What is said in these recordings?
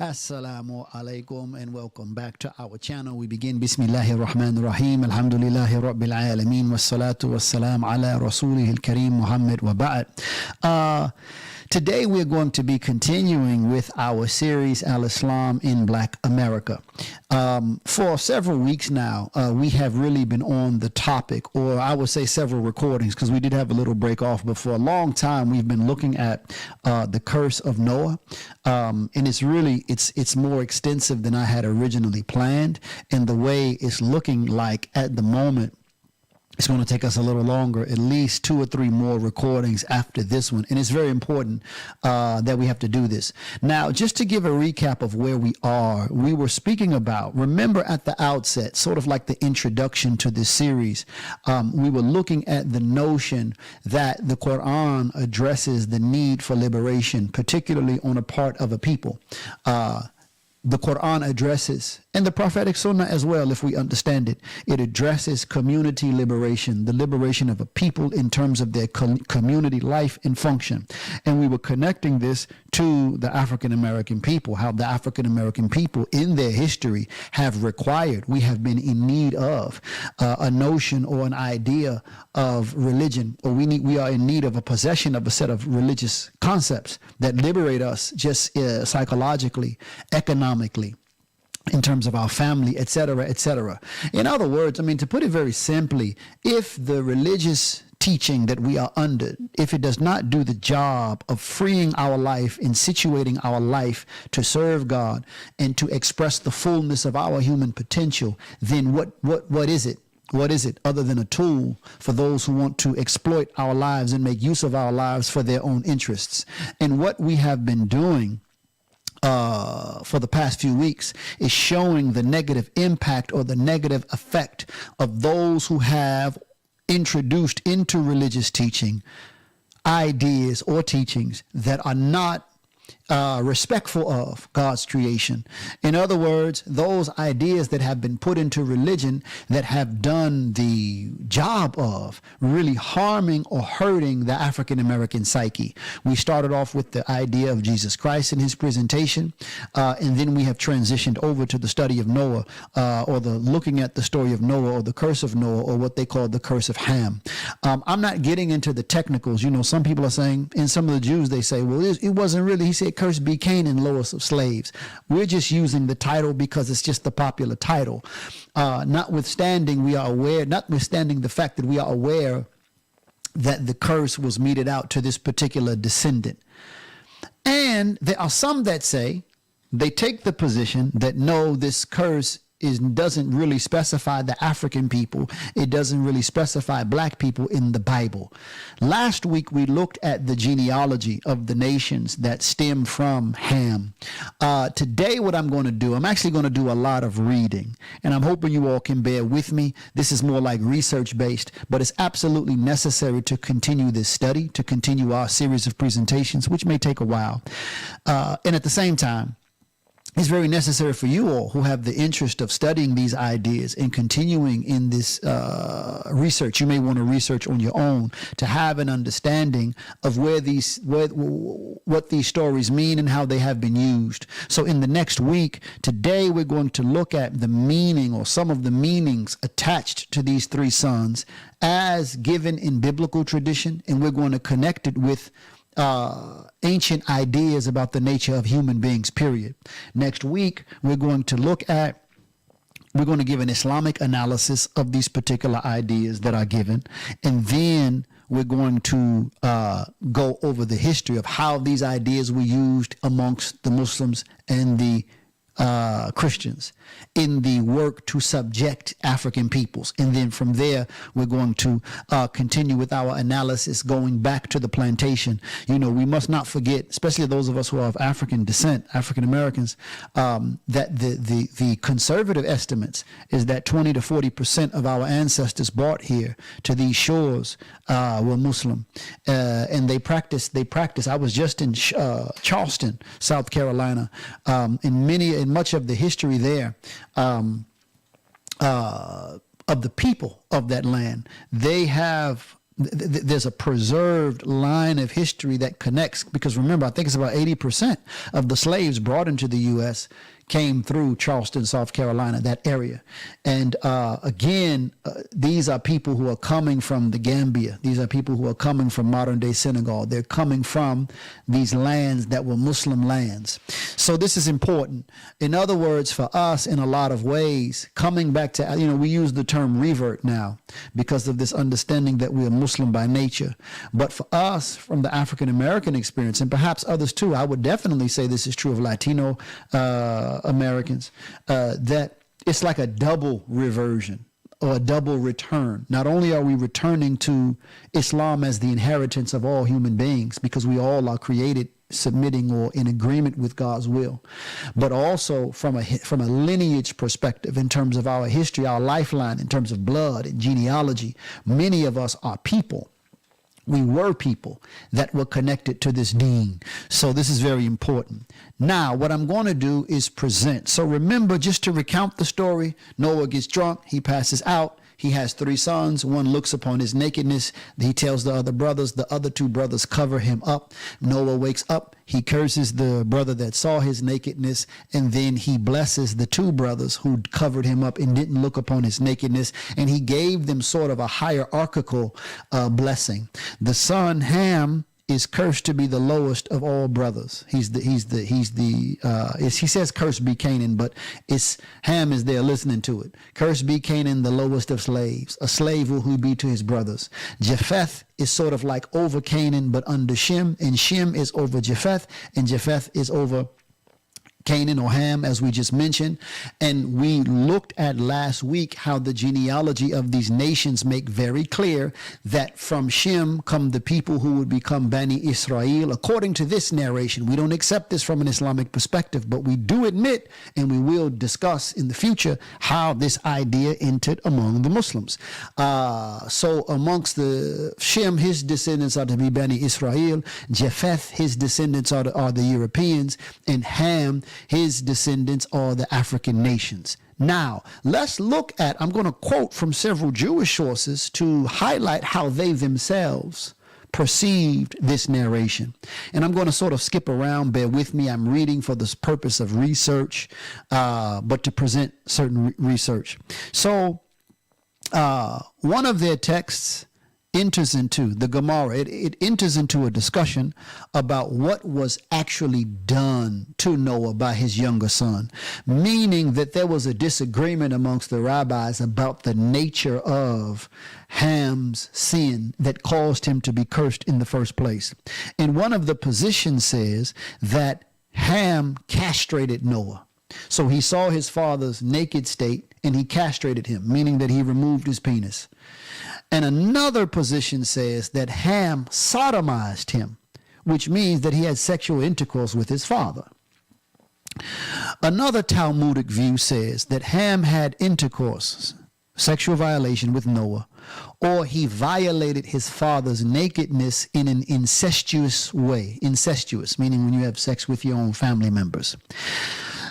Assalamu alaikum and welcome back to our channel. We begin Bismillahir Rahmanir Rahim. Alhamdulillahi Rabbil Alameen. Wassalatu wassalam ala Rasulihil Kareem Muhammad wa ba'd. Today we're going to be continuing with our series Al-Islam in Black America. For several weeks now, we have really been on the topic, or I would say several recordings, because we did have a little break off, but for a long time we've been looking at the curse of Noah. And it's more extensive than I had originally planned. And the way it's looking like at the moment, it's going to take us a little longer, at least 2 or 3 more recordings after this one. And it's very important that we have to do this. Now, just to give a recap of where we are, we were speaking about, remember at the outset, sort of like the introduction to this series, we were looking at the notion that the Quran addresses the need for liberation, particularly on a part of a people. The Quran addresses, and the prophetic sunnah as well, if we understand it, it addresses community liberation, the liberation of a people in terms of their community life and function. And we were connecting this to the African American people, how the African American people in their history have required, we have been in need of a notion or an idea of religion, or we are in need of a possession of a set of religious concepts that liberate us just psychologically, economically, in terms of our family, etc., etc. In other words, I mean, to put it very simply, if the religious teaching that we are under, if it does not do the job of freeing our life and situating our life to serve God and to express the fullness of our human potential, then what is it? What is it other than a tool for those who want to exploit our lives and make use of our lives for their own interests? And what we have been doing for the past few weeks is showing the negative impact or the negative effect of those who have introduced into religious teaching ideas or teachings that are not respectful of God's creation. In other words, those ideas that have been put into religion that have done the job of really harming or hurting the African American psyche. We started off with the idea of Jesus Christ and his presentation, and then we have transitioned over to the study of Noah, or the looking at the story of Noah, or the curse of Noah, or what they call the curse of Ham. I'm not getting into the technicals. You know, some people are saying, and some of the Jews, they say, well, it wasn't really, he said, cursed be Canaan, lowest of slaves. We're just using the title because it's just the popular title. Notwithstanding the fact that we are aware that the curse was meted out to this particular descendant. And there are some that say, they take the position that no, this curse doesn't really specify the African people. It doesn't really specify black people in the Bible. Last week, we looked at the genealogy of the nations that stem from Ham. Today, what I'm going to do, I'm actually going to do a lot of reading, and I'm hoping you all can bear with me. This is more like research-based, but it's absolutely necessary to continue this study, to continue our series of presentations, which may take a while. And at the same time, it's very necessary for you all who have the interest of studying these ideas and continuing in this research. You may want to research on your own to have an understanding of what these stories mean and how they have been used. So in the next week, today we're going to look at the meaning or some of the meanings attached to these 3 sons as given in biblical tradition, and we're going to connect it with ancient ideas about the nature of human beings, period. Next week, we're going to give an Islamic analysis of these particular ideas that are given. And then we're going to go over the history of how these ideas were used amongst the Muslims and the Christians in the work to subject African peoples. And then from there, we're going to continue with our analysis going back to the plantation. You know, we must not forget, especially those of us who are of African descent, African Americans, that the conservative estimates is that 20 to 40% of our ancestors brought here to these shores were Muslim. And they practice. I was just in Charleston, South Carolina, in much of the history there of the people of that land. They have there's a preserved line of history that connects, because remember, I think it's about 80% of the slaves brought into the U.S. came through Charleston, South Carolina, that area. And again, these are people who are coming from the Gambia. These are people who are coming from modern day Senegal. They're coming from these lands that were Muslim lands. So this is important. In other words, for us, in a lot of ways, coming back to, we use the term revert now because of this understanding that we are Muslim by nature. But for us, from the African American experience, and perhaps others too, I would definitely say this is true of Latino Americans, that it's like a double reversion or a double return. Not only are we returning to Islam as the inheritance of all human beings, because we all are created submitting or in agreement with God's will, but also from a lineage perspective, in terms of our history, our lifeline, in terms of blood and genealogy. Many of us are people. We were people that were connected to this deen. So this is very important. Now, what I'm going to do is present. So remember, just to recount the story, Noah gets drunk, he passes out. He has 3 sons. One looks upon his nakedness. He tells the other brothers. The other 2 brothers cover him up. Noah wakes up. He curses the brother that saw his nakedness, and then he blesses the 2 brothers who covered him up and didn't look upon his nakedness, and he gave them sort of a hierarchical blessing. The son Ham is cursed to be the lowest of all brothers. He says cursed be Canaan, but it's Ham is there listening to it. Cursed be Canaan, the lowest of slaves. A slave will he be to his brothers. Japheth is sort of like over Canaan, but under Shem, and Shem is over Japheth, and Japheth is over Canaan or Ham, as we just mentioned. And we looked at last week how the genealogy of these nations make very clear that from Shem come the people who would become Bani Israel. According to this narration, we don't accept this from an Islamic perspective, but we do admit, and we will discuss in the future, how this idea entered among the Muslims. So amongst the Shem, his descendants are to be Bani Israel. Japheth, his descendants are the Europeans. And Ham, his descendants are the African nations. Now, let's look at, I'm going to quote from several Jewish sources to highlight how they themselves perceived this narration. And I'm going to sort of skip around, bear with me. I'm reading for the purpose of research, but to present certain research. So one of their texts enters into the Gemara. It enters into a discussion about what was actually done to Noah by his younger son, meaning that there was a disagreement amongst the rabbis about the nature of Ham's sin that caused him to be cursed in the first place. And one of the positions says that Ham castrated Noah. So he saw his father's naked state and he castrated him, meaning that he removed his penis. And another position says that Ham sodomized him, which means that he had sexual intercourse with his father. Another Talmudic view says that Ham had intercourse, sexual violation with Noah, or he violated his father's nakedness in an incestuous way. Incestuous, meaning when you have sex with your own family members.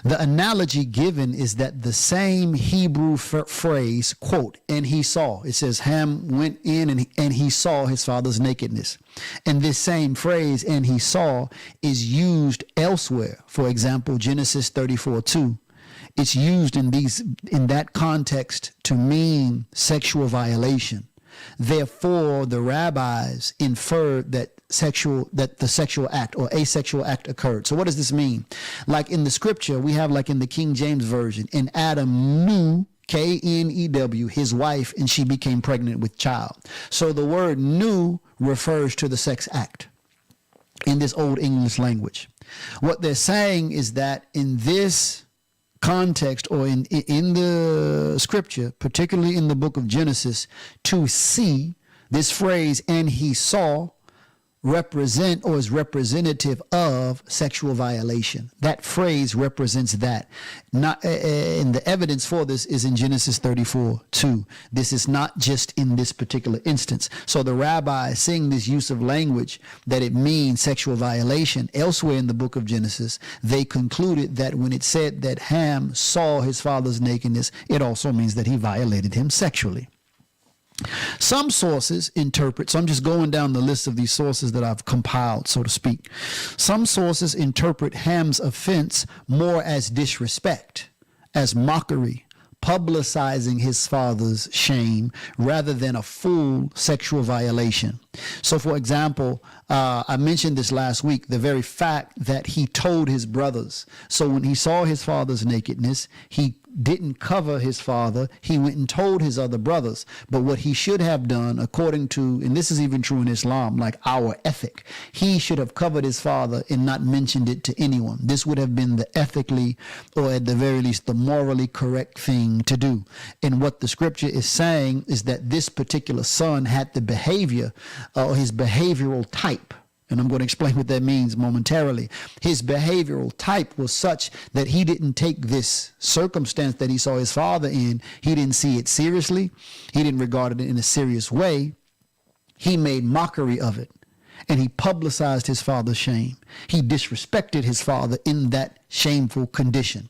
The analogy given is that the same Hebrew phrase, quote, and he saw, it says Ham went in and he saw his father's nakedness. And this same phrase, and he saw, is used elsewhere. For example, Genesis 34:2. It's used in that context to mean sexual violation. Therefore, the rabbis inferred that the sexual act or asexual act occurred. So what does this mean? Like in the scripture, we have, like in the King James Version, and Adam knew, K-N-E-W, his wife, and she became pregnant with child. So the word knew refers to the sex act in this Old English language. What they're saying is that in this context, or in the scripture, particularly in the book of Genesis, to see, this phrase, and he saw, represent or is representative of sexual violation. That phrase represents that. Not, and the evidence for this is in Genesis 34:2. This is not just in this particular instance. So the rabbi, seeing this use of language that it means sexual violation elsewhere in the book of Genesis, they concluded that when it said that Ham saw his father's nakedness, it also means that he violated him sexually. Some sources interpret, so I'm just going down the list of these sources that I've compiled, so to speak. Some sources interpret Ham's offense more as disrespect, as mockery, publicizing his father's shame rather than a full sexual violation. So, for example, I mentioned this last week, the very fact that he told his brothers. So when he saw his father's nakedness, he didn't cover his father. He went and told his other brothers. But what he should have done, according to, and this is even true in Islam, like our ethic, he should have covered his father and not mentioned it to anyone. This would have been the ethically, or at the very least, the morally correct thing to do. And what the scripture is saying is that this particular son had the behavior, or his behavioral type. And I'm going to explain what that means momentarily. His behavioral type was such that he didn't take this circumstance that he saw his father in. He didn't see it seriously. He didn't regard it in a serious way. He made mockery of it. And he publicized his father's shame. He disrespected his father in that shameful condition.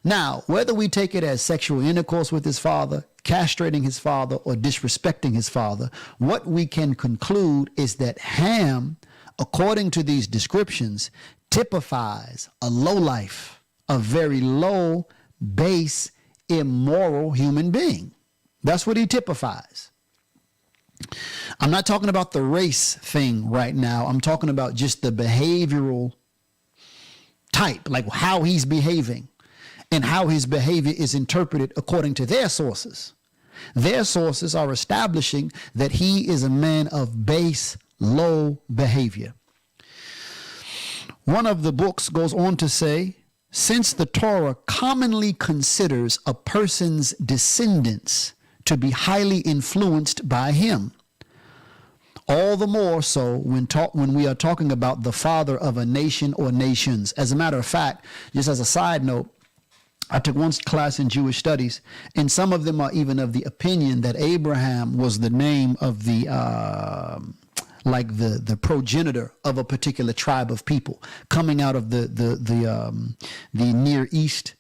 Now, whether we take it as sexual intercourse with his father, castrating his father, or disrespecting his father, what we can conclude is that Ham, according to these descriptions, typifies a lowlife, a very low, base, immoral human being. That's what he typifies. I'm not talking about the race thing right now. I'm talking about just the behavioral type, like how he's behaving and how his behavior is interpreted according to their sources. Their sources are establishing that he is a man of base, low behavior. One of the books goes on to say, since the Torah commonly considers a person's descendants to be highly influenced by him, all the more so when we are talking about the father of a nation or nations. As a matter of fact, just as a side note, I took one class in Jewish studies, and some of them are even of the opinion that Abraham was the name of the progenitor of a particular tribe of people coming out of the Near East.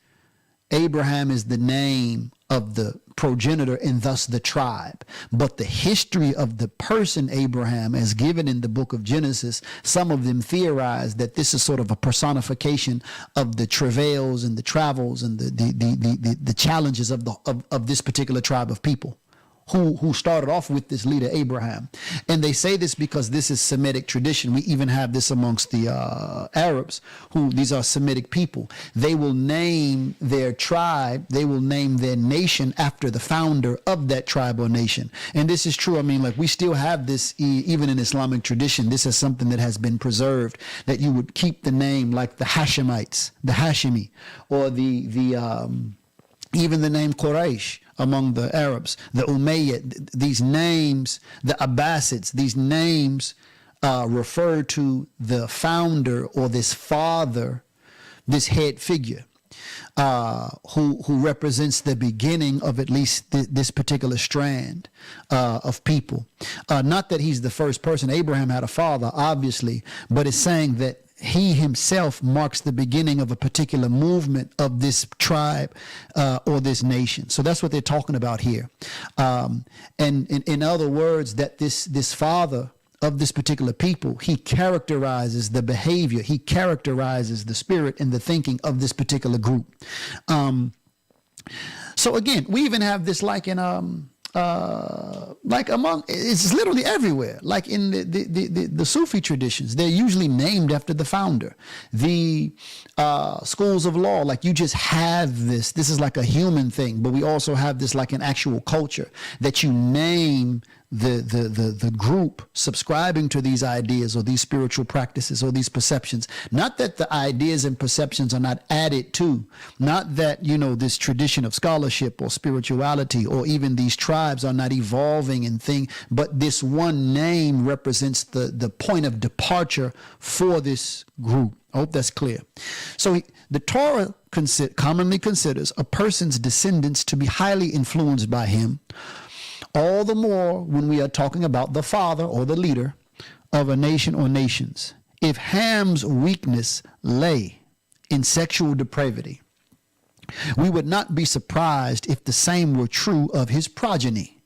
Abraham is the name of the progenitor and thus the tribe. But the history of the person Abraham, as given in the book of Genesis, some of them theorize that this is sort of a personification of the travails and the travels and the challenges of this particular tribe of people who started off with this leader Abraham. And they say this because this is Semitic tradition. We even have this amongst the Arabs, who these are Semitic people. They will name their tribe, they will name their nation after the founder of that tribe or nation. And this is true. I mean, like, we still have this even in Islamic tradition. This is something that has been preserved, that you would keep the name like the Hashemites, the Hashimi, or even the name Quraysh among the Arabs, the Umayyad, these names, the Abbasids, these names refer to the founder or this father, this head figure, who represents the beginning of at least this particular strand of people. Not that he's the first person. Abraham had a father, obviously, but it's saying that he himself marks the beginning of a particular movement of this tribe or this nation. So that's what they're talking about here. And in other words, that this father of this particular people, he characterizes the behavior, he characterizes the spirit and the thinking of this particular group. So again, we even have this like in it's literally everywhere. Like in the Sufi traditions, they're usually named after the founder. The schools of law, like, you just have this is like a human thing, but we also have this like an actual culture that you name the group subscribing to these ideas or these spiritual practices or these perceptions. Not that the ideas and perceptions are not added to, not that, this tradition of scholarship or spirituality or even these tribes are not evolving and thing, but this one name represents the point of departure for this group. I hope that's clear. So the Torah commonly considers a person's descendants to be highly influenced by him, all the more when we are talking about the father or the leader of a nation or nations. If Ham's weakness lay in sexual depravity, we would not be surprised if the same were true of his progeny.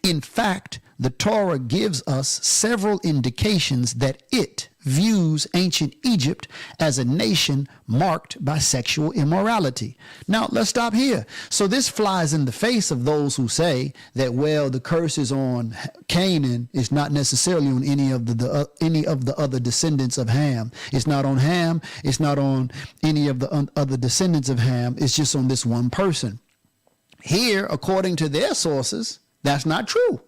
In fact, the Torah gives us several indications that it views ancient Egypt as a nation marked by sexual immorality. Now, let's stop here. So this flies in the face of those who say that, well, the curse is on Canaan. It's not necessarily on any of the other descendants of Ham. It's not on Ham. It's not on any of the other descendants of Ham. It's just on this one person. Here, according to their sources, that's not true.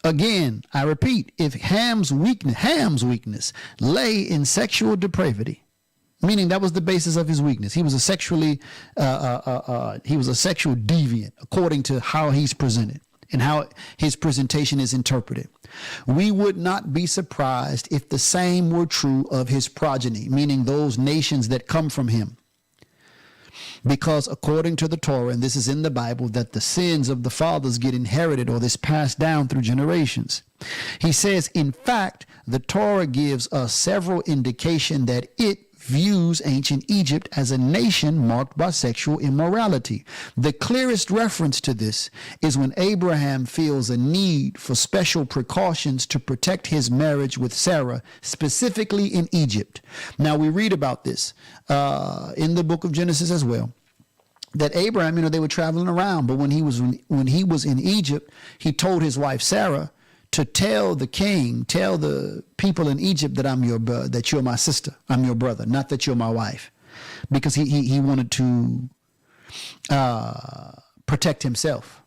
Again, I repeat, if Ham's weakness lay in sexual depravity, meaning that was the basis of his weakness. He was a sexual deviant, according to how he's presented and how his presentation is interpreted. We would not be surprised if the same were true of his progeny, meaning those nations that come from him. Because according to the Torah, and this is in the Bible, that the sins of the fathers get inherited, or this passed down through generations. He says, in fact, the Torah gives us several indications that it views ancient Egypt as a nation marked by sexual immorality. The clearest reference to this is when Abraham feels a need for special precautions to protect his marriage with Sarah, specifically in Egypt. Now, we read about this in the book of Genesis as well, that Abraham, they were traveling around, but when he was in Egypt, he told his wife Sarah to tell the king, tell the people in Egypt that that you're my sister, I'm your brother, not that you're my wife, because he wanted to protect himself.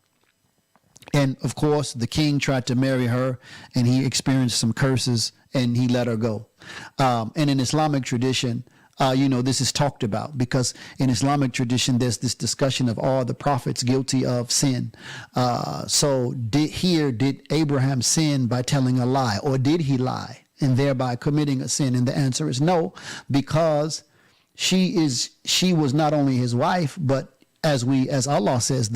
And of course, the king tried to marry her, and he experienced some curses, and he let her go. And in Islamic tradition, this is talked about, because in Islamic tradition, there's this discussion of all the prophets guilty of sin. So did Abraham sin by telling a lie, or did he lie and thereby committing a sin? And the answer is no, because she was not only his wife, but as Allah says,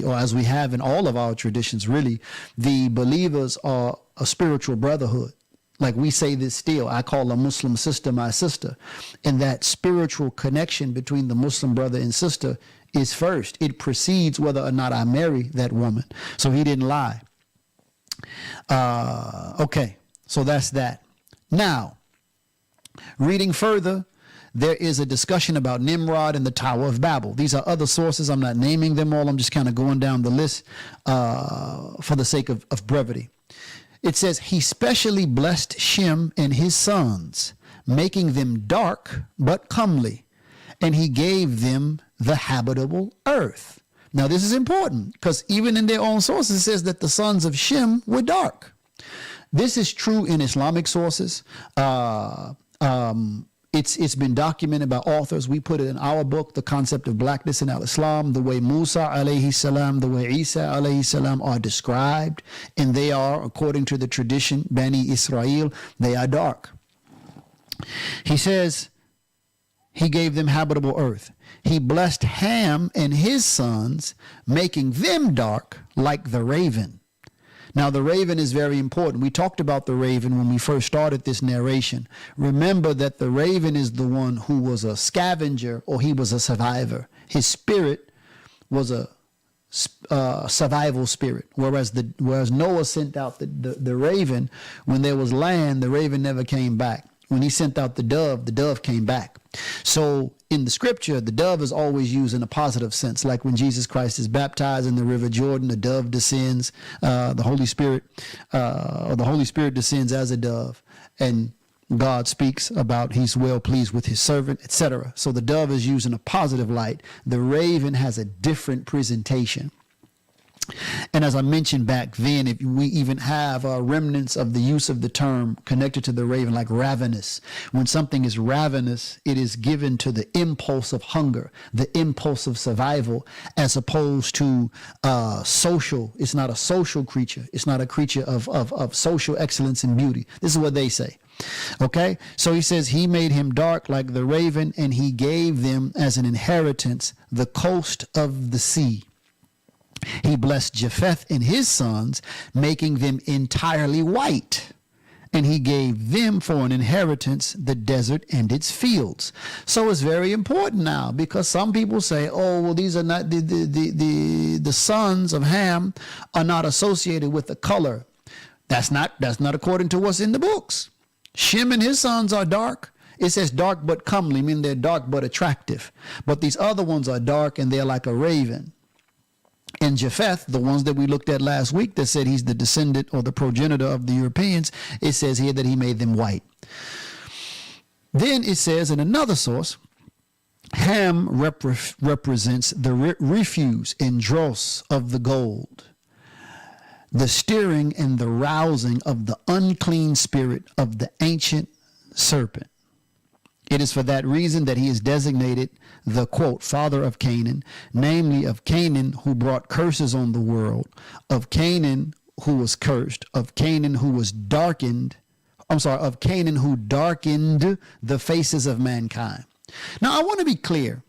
or as we have in all of our traditions, really, the believers are a spiritual brotherhood. Like we say this still, I call a Muslim sister my sister. And that spiritual connection between the Muslim brother and sister is first. It precedes whether or not I marry that woman. So he didn't lie. Okay, so that's that. Now, reading further, there is a discussion about Nimrod and the Tower of Babel. These are other sources. I'm not naming them all. I'm just kind of going down the list for the sake of brevity. It says, he specially blessed Shem and his sons, making them dark but comely, and he gave them the habitable earth. Now, this is important, because even in their own sources, it says that the sons of Shem were dark. This is true in Islamic sources. It's been documented by authors. We put it in our book, The Concept of Blackness in Al-Islam, the way Musa alayhi salam, the way Isa alayhi salam are described, and they are, according to the tradition, Bani Israel, they are dark. He says, he gave them habitable earth. He blessed Ham and his sons, making them dark like the raven. Now, the raven is very important. We talked about the raven when we first started this narration. Remember that the raven is the one who was a scavenger, or he was a survivor. His spirit was a survival spirit, whereas Noah sent out the raven when there was land. The raven never came back. When he sent out the dove came back. So in the scripture, the dove is always used in a positive sense, like when Jesus Christ is baptized in the River Jordan, the dove descends, the Holy Spirit descends as a dove, and God speaks about he's well pleased with his servant, etc. So the dove is used in a positive light. The raven has a different presentation. And as I mentioned back then, if we even have remnants of the use of the term connected to the raven, like ravenous. When something is ravenous, it is given to the impulse of hunger, the impulse of survival, as opposed to social. It's not a social creature. It's not a creature of social excellence and beauty. This is what they say. Okay, so he says he made him dark like the raven, and he gave them as an inheritance the coast of the sea. He blessed Japheth and his sons, making them entirely white, and he gave them for an inheritance the desert and its fields. So it's very important now, because some people say, oh, well, these are not the sons of Ham are not associated with the color. That's not according to what's in the books. Shem and his sons are dark. It says dark but comely, meaning they're dark but attractive. But these other ones are dark and they're like a raven. And Japheth, the ones that we looked at last week that said he's the descendant or the progenitor of the Europeans, it says here that he made them white. Then it says in another source, Ham represents the refuse and dross of the gold, the stirring and the rousing of the unclean spirit of the ancient serpent. It is for that reason that he is designated the, quote, father of Canaan, namely of Canaan who brought curses on the world, of Canaan who was cursed, of Canaan who was darkened, of Canaan who darkened the faces of mankind. Now, I want to be clear.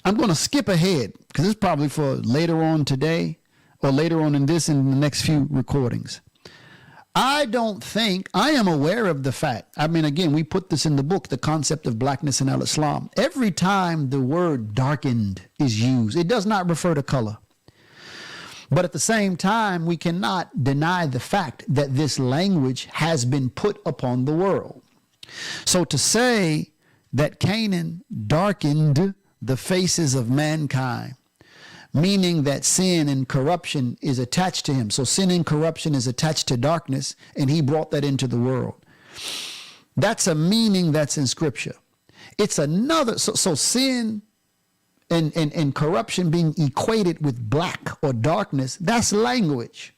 I'm going to skip ahead because it's probably for later on today or later on in the next few recordings. I don't think, I am aware of the fact, I mean, again, we put this in the book, The Concept of Blackness in Al-Islam. Every time the word darkened is used, it does not refer to color. But at the same time, we cannot deny the fact that this language has been put upon the world. So to say that Canaan darkened the faces of mankind, meaning that sin and corruption is attached to him. So sin and corruption is attached to darkness, and he brought that into the world. That's a meaning that's in Scripture. It's another, so sin and corruption being equated with black or darkness, that's language.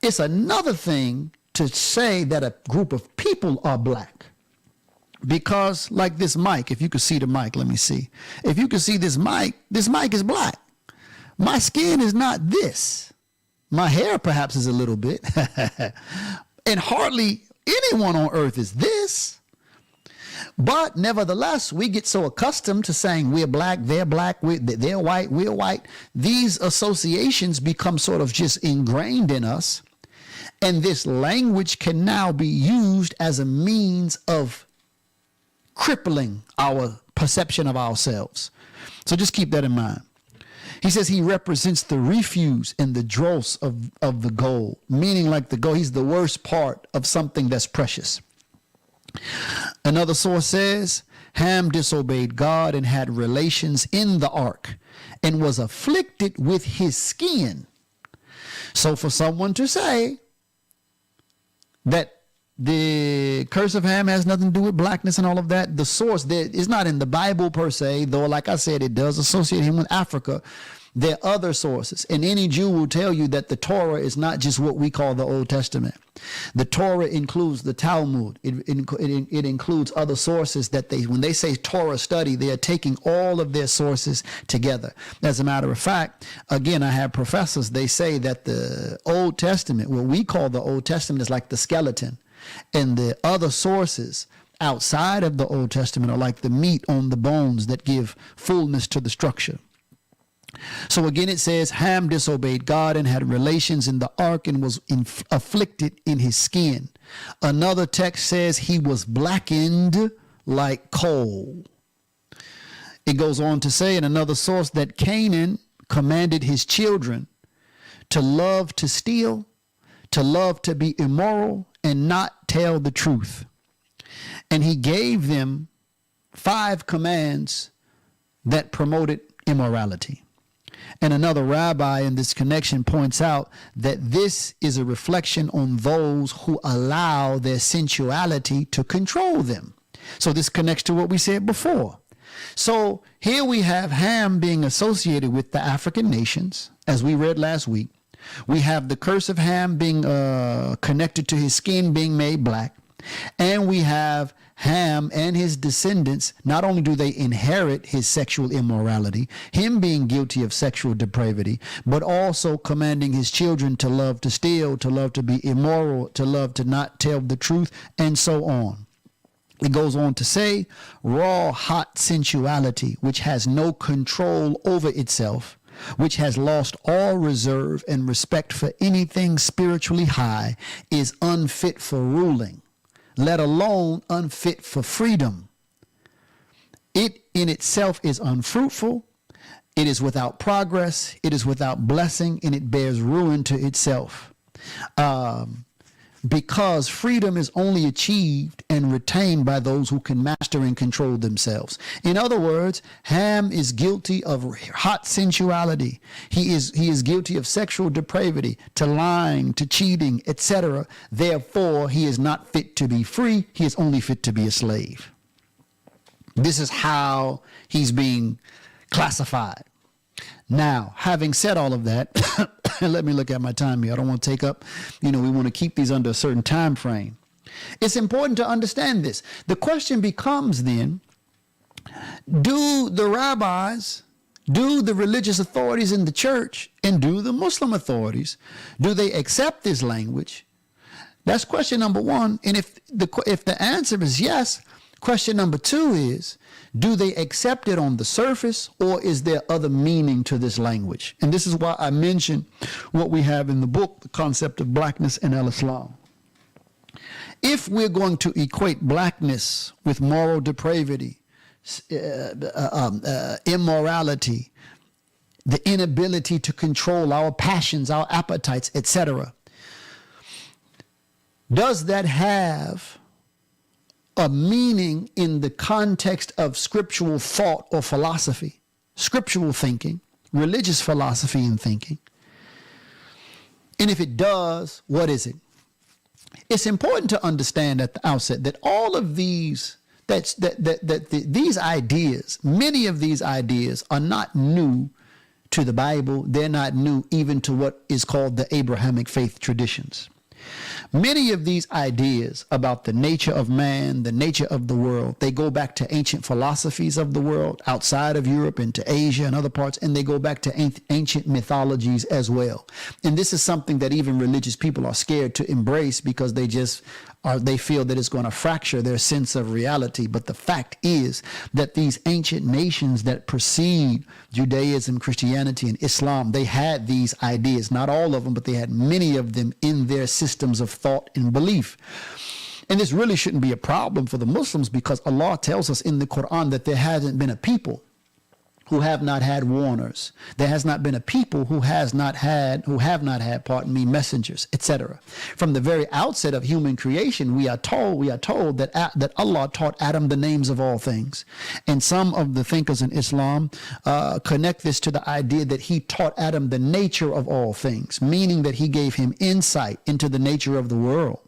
It's another thing to say that a group of people are black. Because like this mic, if you could see the mic, let me see. If you could see this mic is black. My skin is not this. My hair perhaps is a little bit. And hardly anyone on earth is this. But nevertheless, we get so accustomed to saying we're black, they're white, we're white. These associations become sort of just ingrained in us. And this language can now be used as a means of crippling our perception of ourselves. So just keep that in mind. He says he represents the refuse and the dross of the gold, meaning like the gold, he's the worst part of something that's precious. Another source says Ham disobeyed God and had relations in the ark and was afflicted with his skin. So for someone to say that the curse of Ham has nothing to do with blackness and all of that, the source there is not in the Bible per se, though like I said, it does associate him with Africa. There are other sources, and any Jew will tell you that the Torah is not just what we call the Old Testament. The Torah includes the Talmud. It includes other sources that when they say Torah study, they are taking all of their sources together. As a matter of fact, again, I have professors, they say that the Old Testament, what we call the Old Testament, is like the skeleton. And the other sources outside of the Old Testament are like the meat on the bones that give fullness to the structure. So again, it says Ham disobeyed God and had relations in the ark and was afflicted in his skin. Another text says he was blackened like coal. It goes on to say in another source that Canaan commanded his children to love to steal, to love to be immoral, and not tell the truth. And he gave them 5 commands that promoted immorality. And another rabbi in this connection points out that this is a reflection on those who allow their sensuality to control them. So this connects to what we said before. So here we have Ham being associated with the African nations, as we read last week. We have the curse of Ham being connected to his skin being made black. And we have Ham and his descendants, not only do they inherit his sexual immorality, him being guilty of sexual depravity, but also commanding his children to love to steal, to love to be immoral, to love to not tell the truth, and so on. It goes on to say, raw, hot sensuality, which has no control over itself, which has lost all reserve and respect for anything spiritually high, is unfit for ruling, let alone unfit for freedom. It in itself is unfruitful. It is without progress. It is without blessing, and it bears ruin to itself. Because freedom is only achieved and retained by those who can master and control themselves. In other words, Ham is guilty of hot sensuality. He is guilty of sexual depravity, to lying, to cheating, etc. Therefore, he is not fit to be free. He is only fit to be a slave. This is how he's being classified. Now, having said all of that, let me look at my time here. I don't want to take up, we want to keep these under a certain time frame. It's important to understand this. The question becomes then, do the rabbis, do the religious authorities in the church, and do the Muslim authorities, do they accept this language? That's question number one. And if the answer is yes, question number two is, do they accept it on the surface, or is there other meaning to this language? And this is why I mentioned what we have in the book, The Concept of Blackness in Al-Islam. If we're going to equate blackness with moral depravity, immorality, the inability to control our passions, our appetites, etc., does that have a meaning in the context of scriptural thought or philosophy, scriptural thinking, religious philosophy and thinking? And if it does, what is it? It's important to understand at the outset that all of these, these ideas, many of these ideas are not new to the Bible. They're not new even to what is called the Abrahamic faith traditions. Many of these ideas about the nature of man, the nature of the world, they go back to ancient philosophies of the world outside of Europe into Asia and other parts, and they go back to ancient mythologies as well. And this is something that even religious people are scared to embrace because they feel that it's going to fracture their sense of reality. But the fact is that these ancient nations that precede Judaism, Christianity, and Islam, they had these ideas, not all of them, but they had many of them in their systems of thought and belief. And this really shouldn't be a problem for the Muslims, because Allah tells us in the Quran that there hasn't been a people who have not had warners. There has not been a people who have not had, messengers, etc. From the very outset of human creation, we are told that Allah taught Adam the names of all things. And some of the thinkers in Islam connect this to the idea that he taught Adam the nature of all things, meaning that he gave him insight into the nature of the world.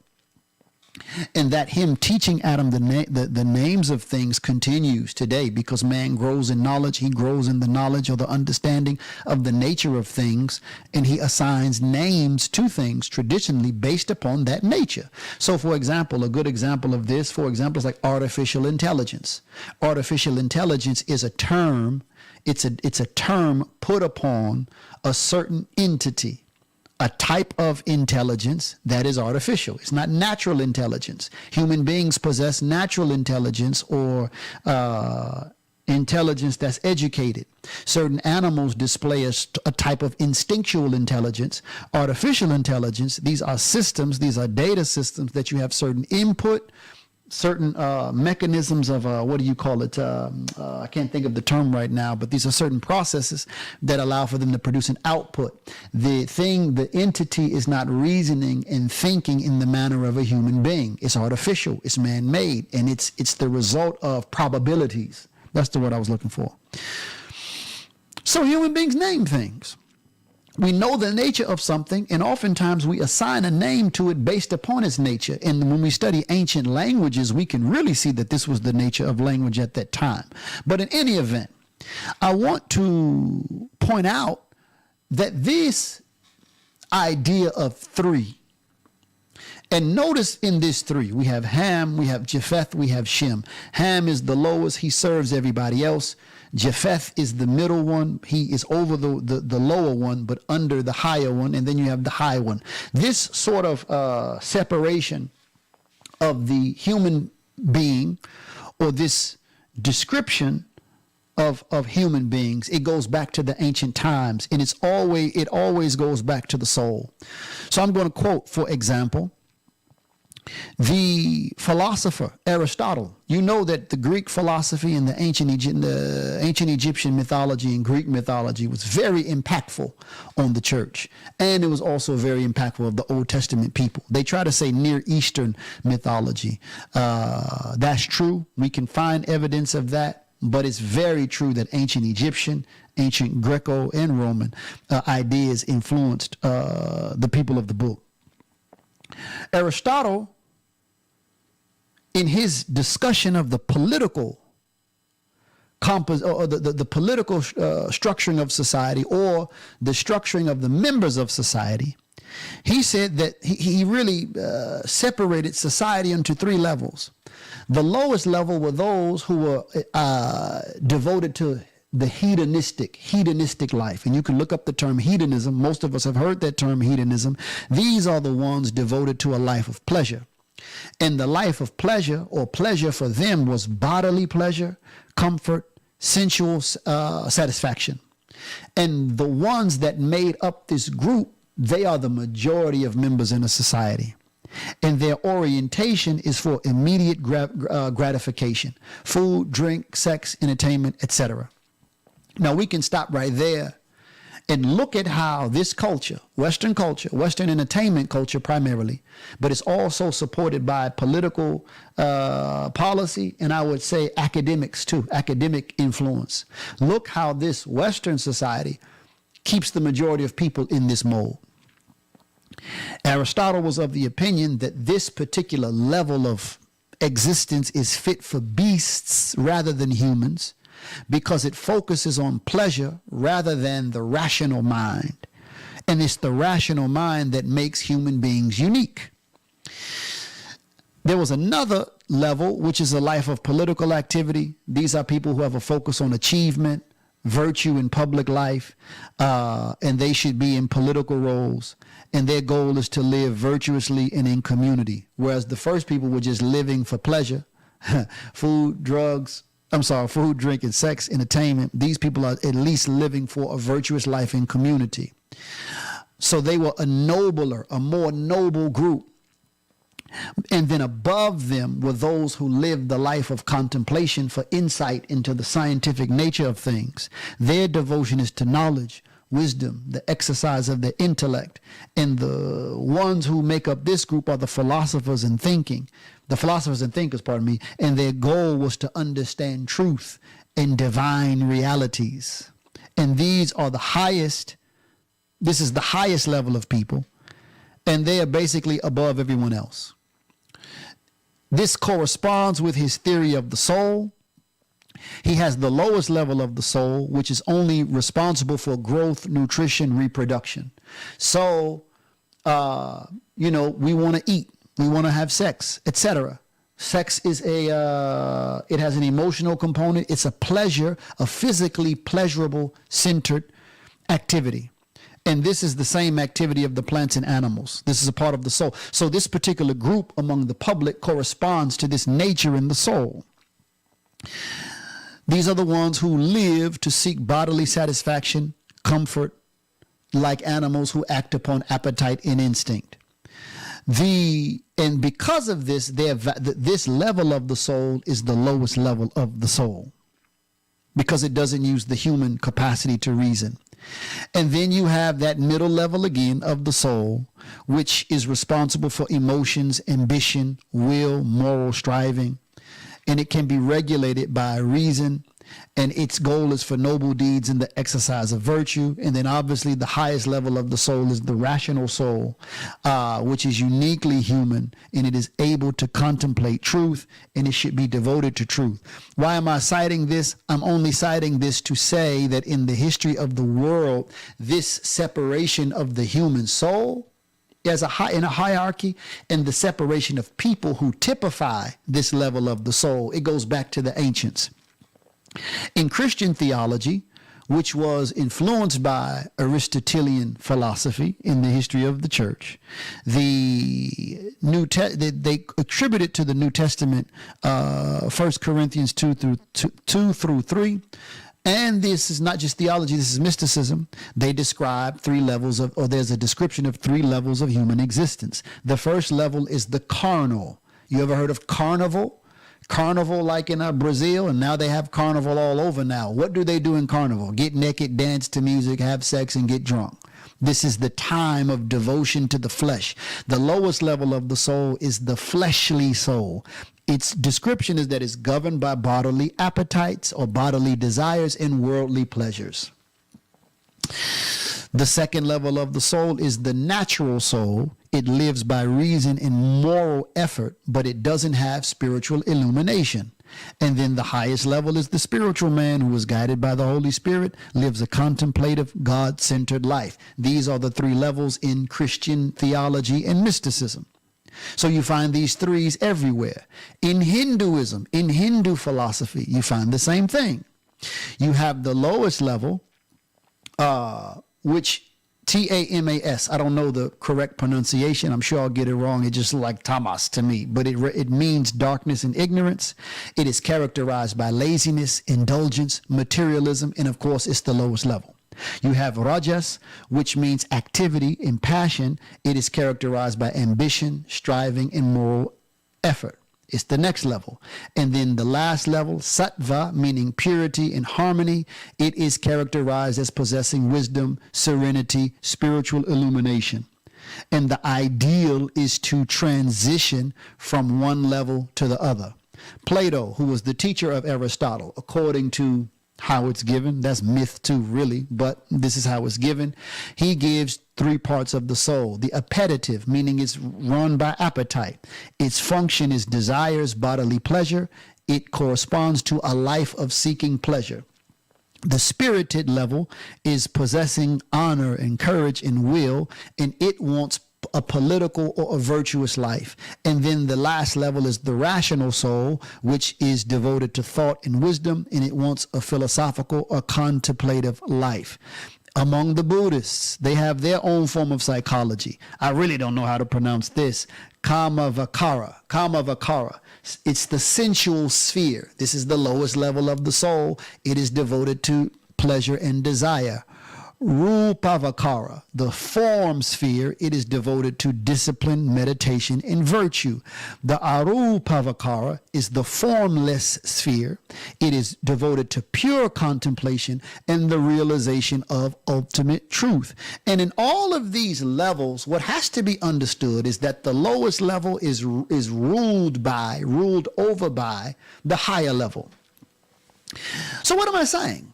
And that him teaching Adam the names of things continues today, because man grows in knowledge. He grows in the knowledge or the understanding of the nature of things, and he assigns names to things traditionally based upon that nature. So, for example, a good example of this, is like artificial intelligence. Artificial intelligence is a term. It's a term put upon a certain entity, a type of intelligence that is artificial. It's not natural intelligence. Human beings possess natural intelligence, or intelligence that's educated. Certain animals display a type of instinctual intelligence. Artificial intelligence, these are systems, these are data systems that you have certain input, certain mechanisms of, I can't think of the term right now, but these are certain processes that allow for them to produce an output. The entity is not reasoning and thinking in the manner of a human being. It's artificial, it's man-made, and it's the result of probabilities. That's the word I was looking for. So human beings name things. We know the nature of something, and oftentimes we assign a name to it based upon its nature. And when we study ancient languages, we can really see that this was the nature of language at that time. But in any event, I want to point out that this idea of three, and notice in this three, we have Ham, we have Japheth, we have Shem. Ham is the lowest. He serves everybody else. Japheth is the middle one. He is over the lower one, but under the higher one. And then you have the high one. This sort of separation of the human being, or this description of human beings. It goes back to the ancient times, and it always goes back to the soul. So I'm going to quote, for example, the philosopher Aristotle. You know that the Greek philosophy and the ancient Egyptian mythology and Greek mythology was very impactful on the church, and it was also very impactful of the Old Testament people. They try to say Near Eastern mythology. That's true. We can find evidence of that, but it's very true that ancient Egyptian, ancient Greco, and Roman ideas influenced the people of the book. Aristotle, in his discussion of the political the political structuring of society, or the structuring of the members of society, he said that he really separated society into three levels. The lowest level were those who were devoted to the hedonistic life. And you can look up the term hedonism. Most of us have heard that term, hedonism. These are the ones devoted to a life of pleasure. And the life of pleasure, or pleasure for them, was bodily pleasure, comfort, sensual satisfaction. And the ones that made up this group, they are the majority of members in a society. And their orientation is for immediate gratification: food, drink, sex, entertainment, etc. Now we can stop right there and look at how this culture, Western entertainment culture primarily, but it's also supported by political policy, and I would say academics too, academic influence. Look how this Western society keeps the majority of people in this mold. Aristotle was of the opinion that this particular level of existence is fit for beasts rather than humans, because it focuses on pleasure rather than the rational mind. And it's the rational mind that makes human beings unique. There was another level, which is a life of political activity. These are people who have a focus on achievement, virtue in public life, and they should be in political roles. And their goal is to live virtuously and in community. Whereas the first people were just living for pleasure, food, drink, and sex, entertainment. These people are at least living for a virtuous life in community. So they were a more noble group. And then above them were those who lived the life of contemplation for insight into the scientific nature of things. Their devotion is to knowledge, wisdom, the exercise of the intellect. And the ones who make up this group are the philosophers and thinkers, and their goal was to understand truth and divine realities. And these are the highest, this is the highest level of people, and they are basically above everyone else. This corresponds with his theory of the soul. He has the lowest level of the soul, which is only responsible for growth, nutrition, reproduction. So, we want to eat, we want to have sex, etc. Sex is it has an emotional component. It's a pleasure, a physically pleasurable centered activity. And this is the same activity of the plants and animals. This is a part of the soul. So this particular group among the public corresponds to this nature in the soul. These are the ones who live to seek bodily satisfaction, comfort, like animals who act upon appetite and instinct. And because of this, this level of the soul is the lowest level of the soul, because it doesn't use the human capacity to reason. And then you have that middle level again of the soul, which is responsible for emotions, ambition, will, moral striving. And it can be regulated by reason. And its goal is for noble deeds and the exercise of virtue. And then obviously the highest level of the soul is the rational soul, which is uniquely human, and it is able to contemplate truth, and it should be devoted to truth. Why am I citing this? I'm only citing this to say that in the history of the world, this separation of the human soul in a hierarchy, and the separation of people who typify this level of the soul, it goes back to the ancients. In Christian theology, which was influenced by Aristotelian philosophy in the history of the church, they attributed to the New Testament 1 Corinthians 2 through 3, And this is not just theology, this is mysticism. They describe three levels of, or there's a description of three levels of human existence. The first level is the carnal. You ever heard of carnival? Carnival like in Brazil, and now they have carnival all over now. What do they do in carnival? Get naked, dance to music, have sex, and get drunk. This is the time of devotion to the flesh. The lowest level of the soul is the fleshly soul. Its description is that it's governed by bodily appetites or bodily desires and worldly pleasures. The second level of the soul is the natural soul. It lives by reason and moral effort, but it doesn't have spiritual illumination. And then the highest level is the spiritual man, who is guided by the Holy Spirit, lives a contemplative, God-centered life. These are the three levels in Christian theology and mysticism. So you find these threes everywhere. In Hinduism, in Hindu philosophy, you find the same thing. You have the lowest level, which Tamas, I don't know the correct pronunciation. I'm sure I'll get it wrong. It's just like tamas to me, but it means darkness and ignorance. It is characterized by laziness, indulgence, materialism, and of course, it's the lowest level. You have Rajas, which means activity and passion. It is characterized by ambition, striving, and moral effort. It's the next level. And then the last level, Sattva, meaning purity and harmony. It is characterized as possessing wisdom, serenity, spiritual illumination. And the ideal is to transition from one level to the other. Plato, who was the teacher of Aristotle, according to how it's given, that's myth too, really, but this is how it's given. He gives three parts of the soul. The appetitive, meaning it's run by appetite. Its function is desires, bodily pleasure. It corresponds to a life of seeking pleasure. The spirited level is possessing honor and courage and will, and it wants a political or a virtuous life. And then the last level is the rational soul, which is devoted to thought and wisdom, and it wants a philosophical or contemplative life. Among the Buddhists, they have their own form of psychology. I really don't know how to pronounce this. Kamavakara. It's the sensual sphere. This is the lowest level of the soul. It is devoted to pleasure and desire. Rupavakara, the form sphere, it is devoted to discipline, meditation, and virtue. The Arupavakara is the formless sphere. It is devoted to pure contemplation and the realization of ultimate truth. And in all of these levels, what has to be understood is that the lowest level is ruled over by the higher level. So what am I saying?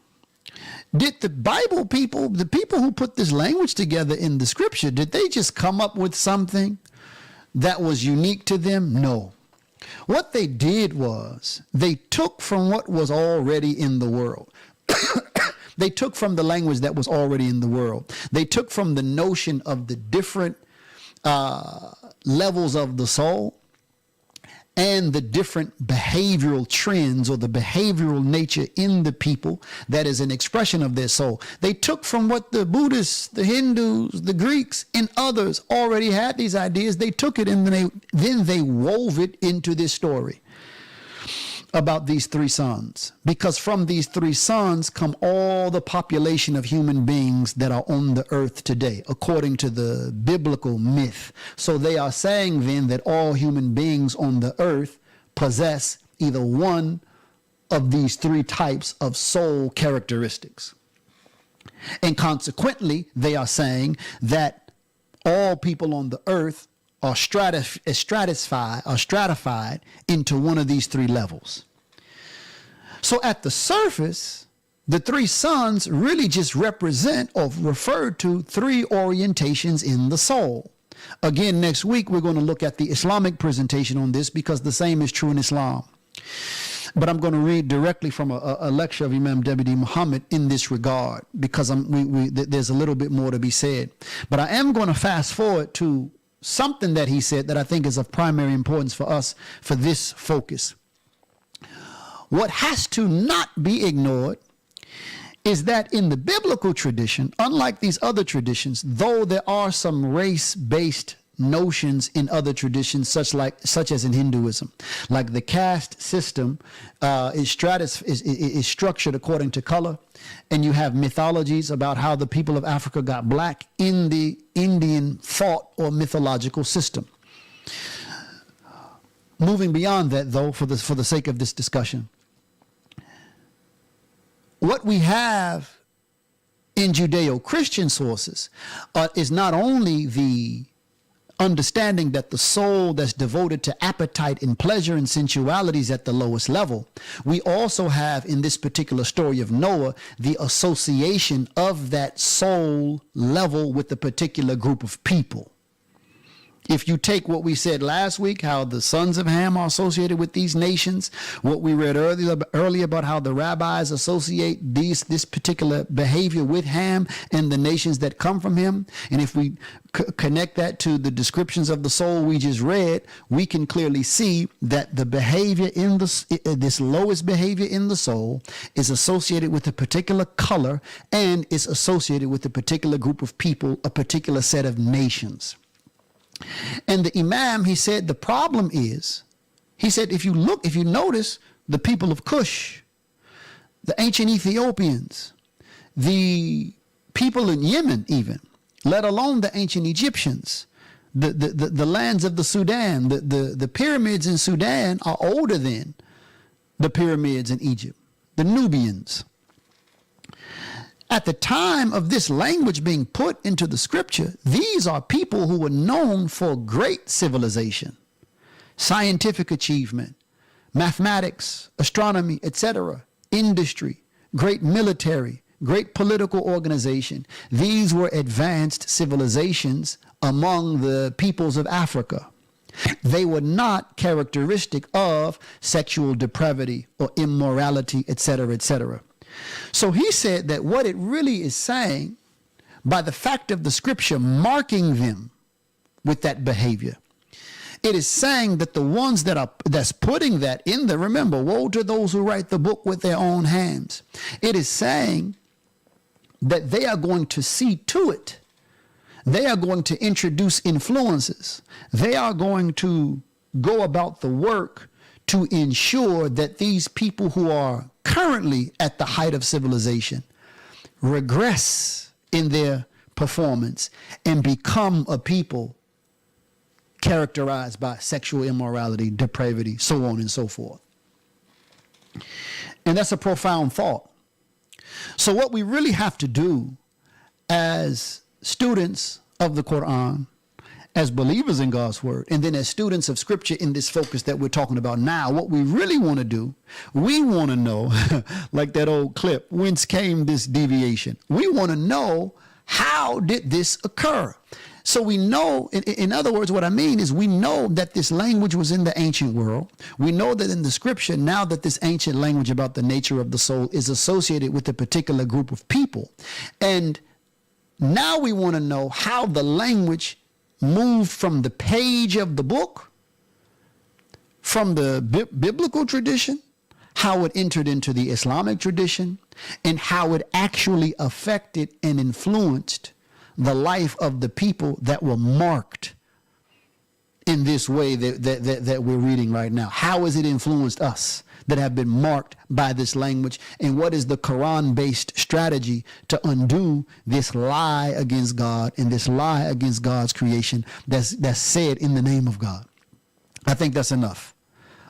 Did the Bible people, the people who put this language together in the scripture, did they just come up with something that was unique to them? No. What they did was they took from what was already in the world. They took from the language that was already in the world. They took from the notion of the different levels of the soul and the different behavioral trends or the behavioral nature in the people that is an expression of their soul. They took from what the Buddhists, the Hindus, the Greeks, and others already had these ideas. They took it and then they wove it into this story about these three sons. Because from these three sons come all the population of human beings that are on the earth today, according to the biblical myth. So they are saying then that all human beings on the earth possess either one of these three types of soul characteristics. And consequently, they are saying that all people on the earth are stratified into one of these three levels. So at the surface, the three sons really just represent or refer to three orientations in the soul. Again, next week, we're going to look at the Islamic presentation on this because the same is true in Islam. But I'm going to read directly from a lecture of Imam W.D. Muhammad in this regard because there's a little bit more to be said. But I am going to fast forward to something that he said that I think is of primary importance for us for this focus. What has to not be ignored is that in the biblical tradition, unlike these other traditions, though there are some race-based notions in other traditions, such as in Hinduism. Like the caste system is structured according to color, and you have mythologies about how the people of Africa got black in the Indian thought or mythological system. Moving beyond that, though, for the sake of this discussion, what we have in Judeo-Christian sources is not only the understanding that the soul that's devoted to appetite and pleasure and sensuality is at the lowest level. We also have in this particular story of Noah the association of that soul level with a particular group of people. If you take what we said last week, how the sons of Ham are associated with these nations, what we read earlier about how the rabbis associate this particular behavior with Ham and the nations that come from him, and if we connect that to the descriptions of the soul we just read, we can clearly see that the behavior in this lowest behavior in the soul is associated with a particular color and is associated with a particular group of people, a particular set of nations. And the Imam, he said, the problem is, he said, if you notice the people of Cush, the ancient Ethiopians, the people in Yemen even, let alone the ancient Egyptians, the lands of the Sudan, the pyramids in Sudan are older than the pyramids in Egypt, the Nubians. At the time of this language being put into the scripture, these are people who were known for great civilization, scientific achievement, mathematics, astronomy, etc., industry, great military, great political organization. These were advanced civilizations among the peoples of Africa. They were not characteristic of sexual depravity or immorality, etc., etc. So he said that what it really is saying, by the fact of the scripture marking them with that behavior, it is saying that the ones that's putting that in there, remember, woe to those who write the book with their own hands. It is saying that they are going to see to it. They are going to introduce influences. They are going to go about the work to ensure that these people who are currently at the height of civilization regress in their performance and become a people characterized by sexual immorality, depravity, so on and so forth. And that's a profound thought. So what we really have to do as students of the Quran, as believers in God's word, and then as students of scripture in this focus that we're talking about now, what we really want to do, we want to know, like that old clip, whence came this deviation? We want to know, how did this occur? So we know, in other words, what I mean is we know that this language was in the ancient world. We know that in the scripture, now that this ancient language about the nature of the soul is associated with a particular group of people. And now we want to know how the language moved from the page of the book, from the biblical tradition, how it entered into the Islamic tradition, and how it actually affected and influenced the life of the people that were marked in this way that we're reading right now. How has it influenced us that have been marked by this language? And what is the Quran-based strategy to undo this lie against God and this lie against God's creation that's said in the name of God? I think that's enough.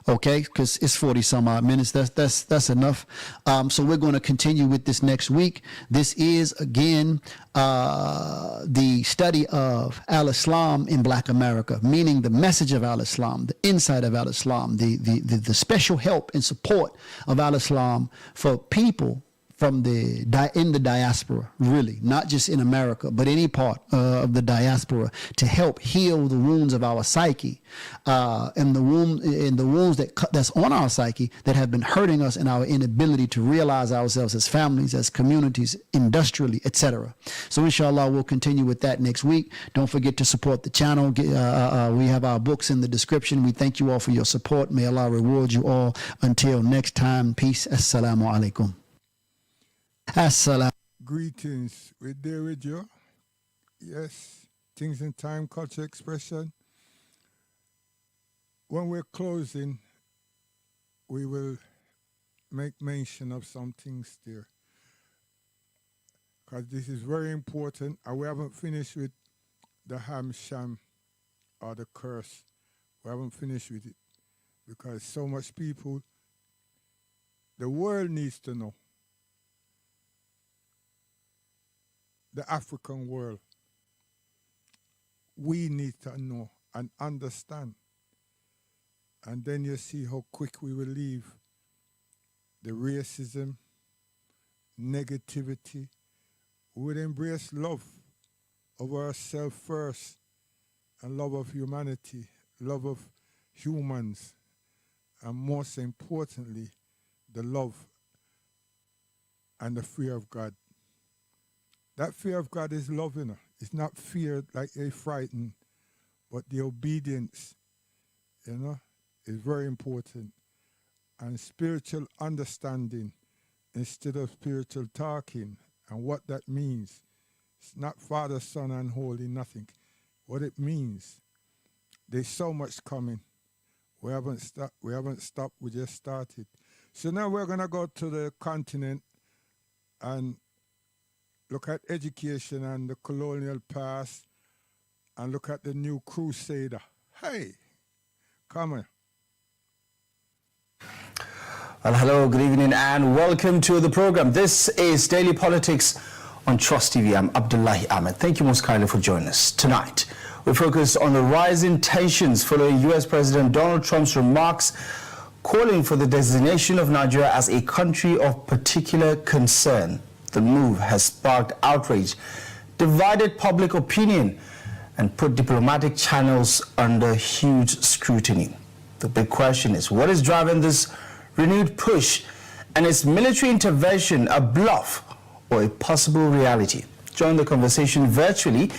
Okay, because it's 40 some odd minutes. That's enough. So we're going to continue with this next week. This is again the study of Al-Islam in Black America, meaning the message of Al-Islam, the insight of Al-Islam, the special help and support of Al-Islam for people from in the diaspora, really, not just in America, but any part of the diaspora, to help heal the wounds of our psyche, and the wounds that's on our psyche that have been hurting us in our inability to realize ourselves as families, as communities, industrially, etc. So inshallah, we'll continue with that next week. Don't forget to support the channel. We have our books in the description. We thank you all for your support. May Allah reward you all. Until next time, peace. Assalamu alaikum. Assalam. Greetings. We're there with you. Yes. Things in Time Culture Expression. When we're closing, we will make mention of some things there, because this is very important, and we haven't finished with the Ham Sham or the curse. We haven't finished with it, because so much people, the world needs to know. The African world, we need to know and understand. And then you see how quick we will leave the racism, negativity. We would embrace love of ourselves first, and love of humanity, love of humans, and most importantly, the love and the fear of God. That fear of God is love, you know. It's not fear like a frightened, but the obedience, you know, is very important. And spiritual understanding instead of spiritual talking, and what that means. It's not Father, Son, and Holy, nothing. What it means, there's so much coming. We haven't stopped, we just started. So now we're gonna go to the continent and look at education and the colonial past, and look at the new crusader. Hey, come on. Well, hello, good evening, and welcome to the program. This is Daily Politics on Trust TV. I'm Abdullahi Ahmed. Thank you most kindly for joining us. Tonight, we focus on the rising tensions following U.S. President Donald Trump's remarks calling for the designation of Nigeria as a country of particular concern. The move has sparked outrage, divided public opinion, and put diplomatic channels under huge scrutiny. The big question is, what is driving this renewed push, and is military intervention a bluff or a possible reality? Join the conversation virtually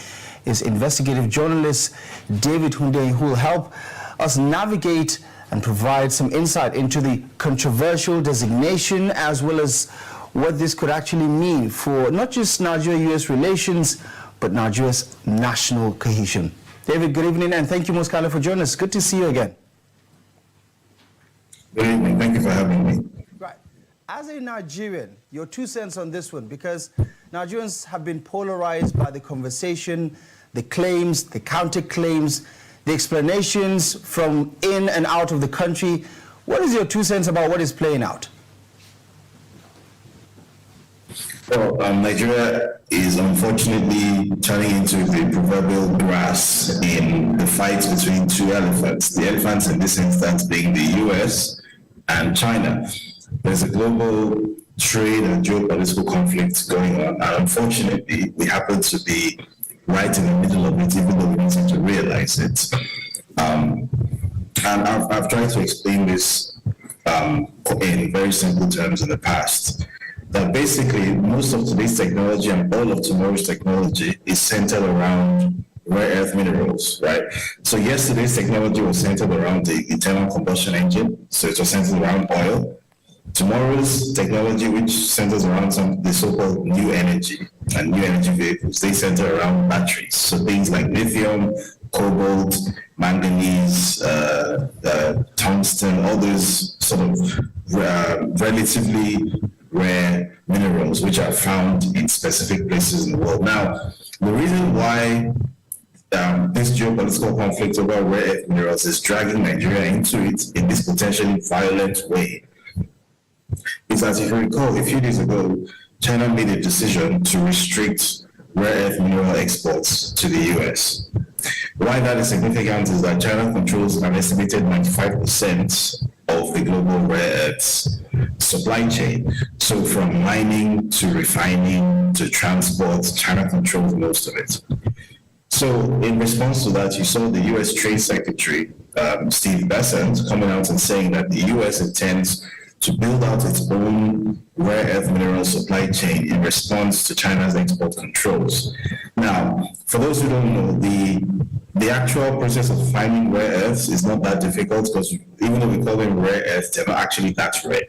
is investigative journalist David Hunde, who will help us navigate and provide some insight into the controversial designation, as well as what this could actually mean for not just Nigeria-US relations, but Nigeria's national cohesion. David, good evening, and thank you most kindly for joining us. Good to see you again. Good evening. Thank you for having me. Right. As a Nigerian, your 2 cents on this one, because Nigerians have been polarized by the conversation, the claims, the counterclaims, the explanations from in and out of the country. What is your 2 cents about what is playing out? Well, Nigeria is unfortunately turning into the proverbial grass in the fight between two elephants. The elephants in this instance being the US and China. There's a global trade and geopolitical conflict going on, and unfortunately, we happen to be right in the middle of it, even though we don't seem to realize it. And I've tried to explain this in very simple terms in the past. That basically most of today's technology and all of tomorrow's technology is centered around rare earth minerals, right? So yesterday's technology was centered around the internal combustion engine, so it was centered around oil. Tomorrow's technology, which centers around the so-called new energy and new energy vehicles, they center around batteries. So things like lithium, cobalt, manganese, tungsten, all those sort of relatively rare minerals which are found in specific places in the world. Now, the reason why this geopolitical conflict over rare earth minerals is dragging Nigeria into it in this potentially violent way is, as you recall, a few days ago, China made a decision to restrict rare earth mineral exports to the US. Why that is significant is that China controls an estimated 95% of the global rare earths supply chain. So from mining to refining to transport, China controls most of it. So in response to that, you saw the US Trade Secretary, Steve Bessent, coming out and saying that the US intends to build out its own rare earth mineral supply chain in response to China's export controls. Now, for those who don't know, the actual process of finding rare earths is not that difficult, because even though we call them rare earths, they're not actually that rare.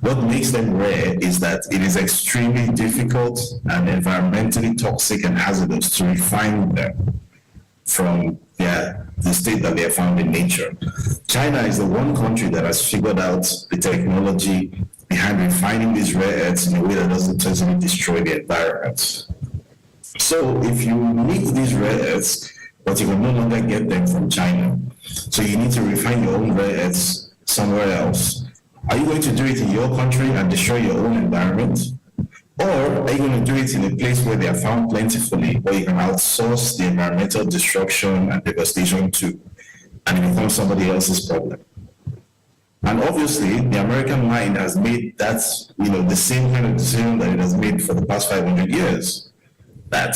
What makes them rare is that it is extremely difficult and environmentally toxic and hazardous to refine them. from the state that they are found in nature. China is the one country that has figured out the technology behind refining these rare earths in a way that doesn't totally destroy the environment. So if you need these rare earths, but you can no longer get them from China, so you need to refine your own rare earths somewhere else. Are you going to do it in your country and destroy your own environment? Or are you going to do it in a place where they are found plentifully, where you can outsource the environmental destruction and devastation to, and it becomes somebody else's problem? And obviously, the American mind has made that, the same kind of decision that it has made for the past 500 years. That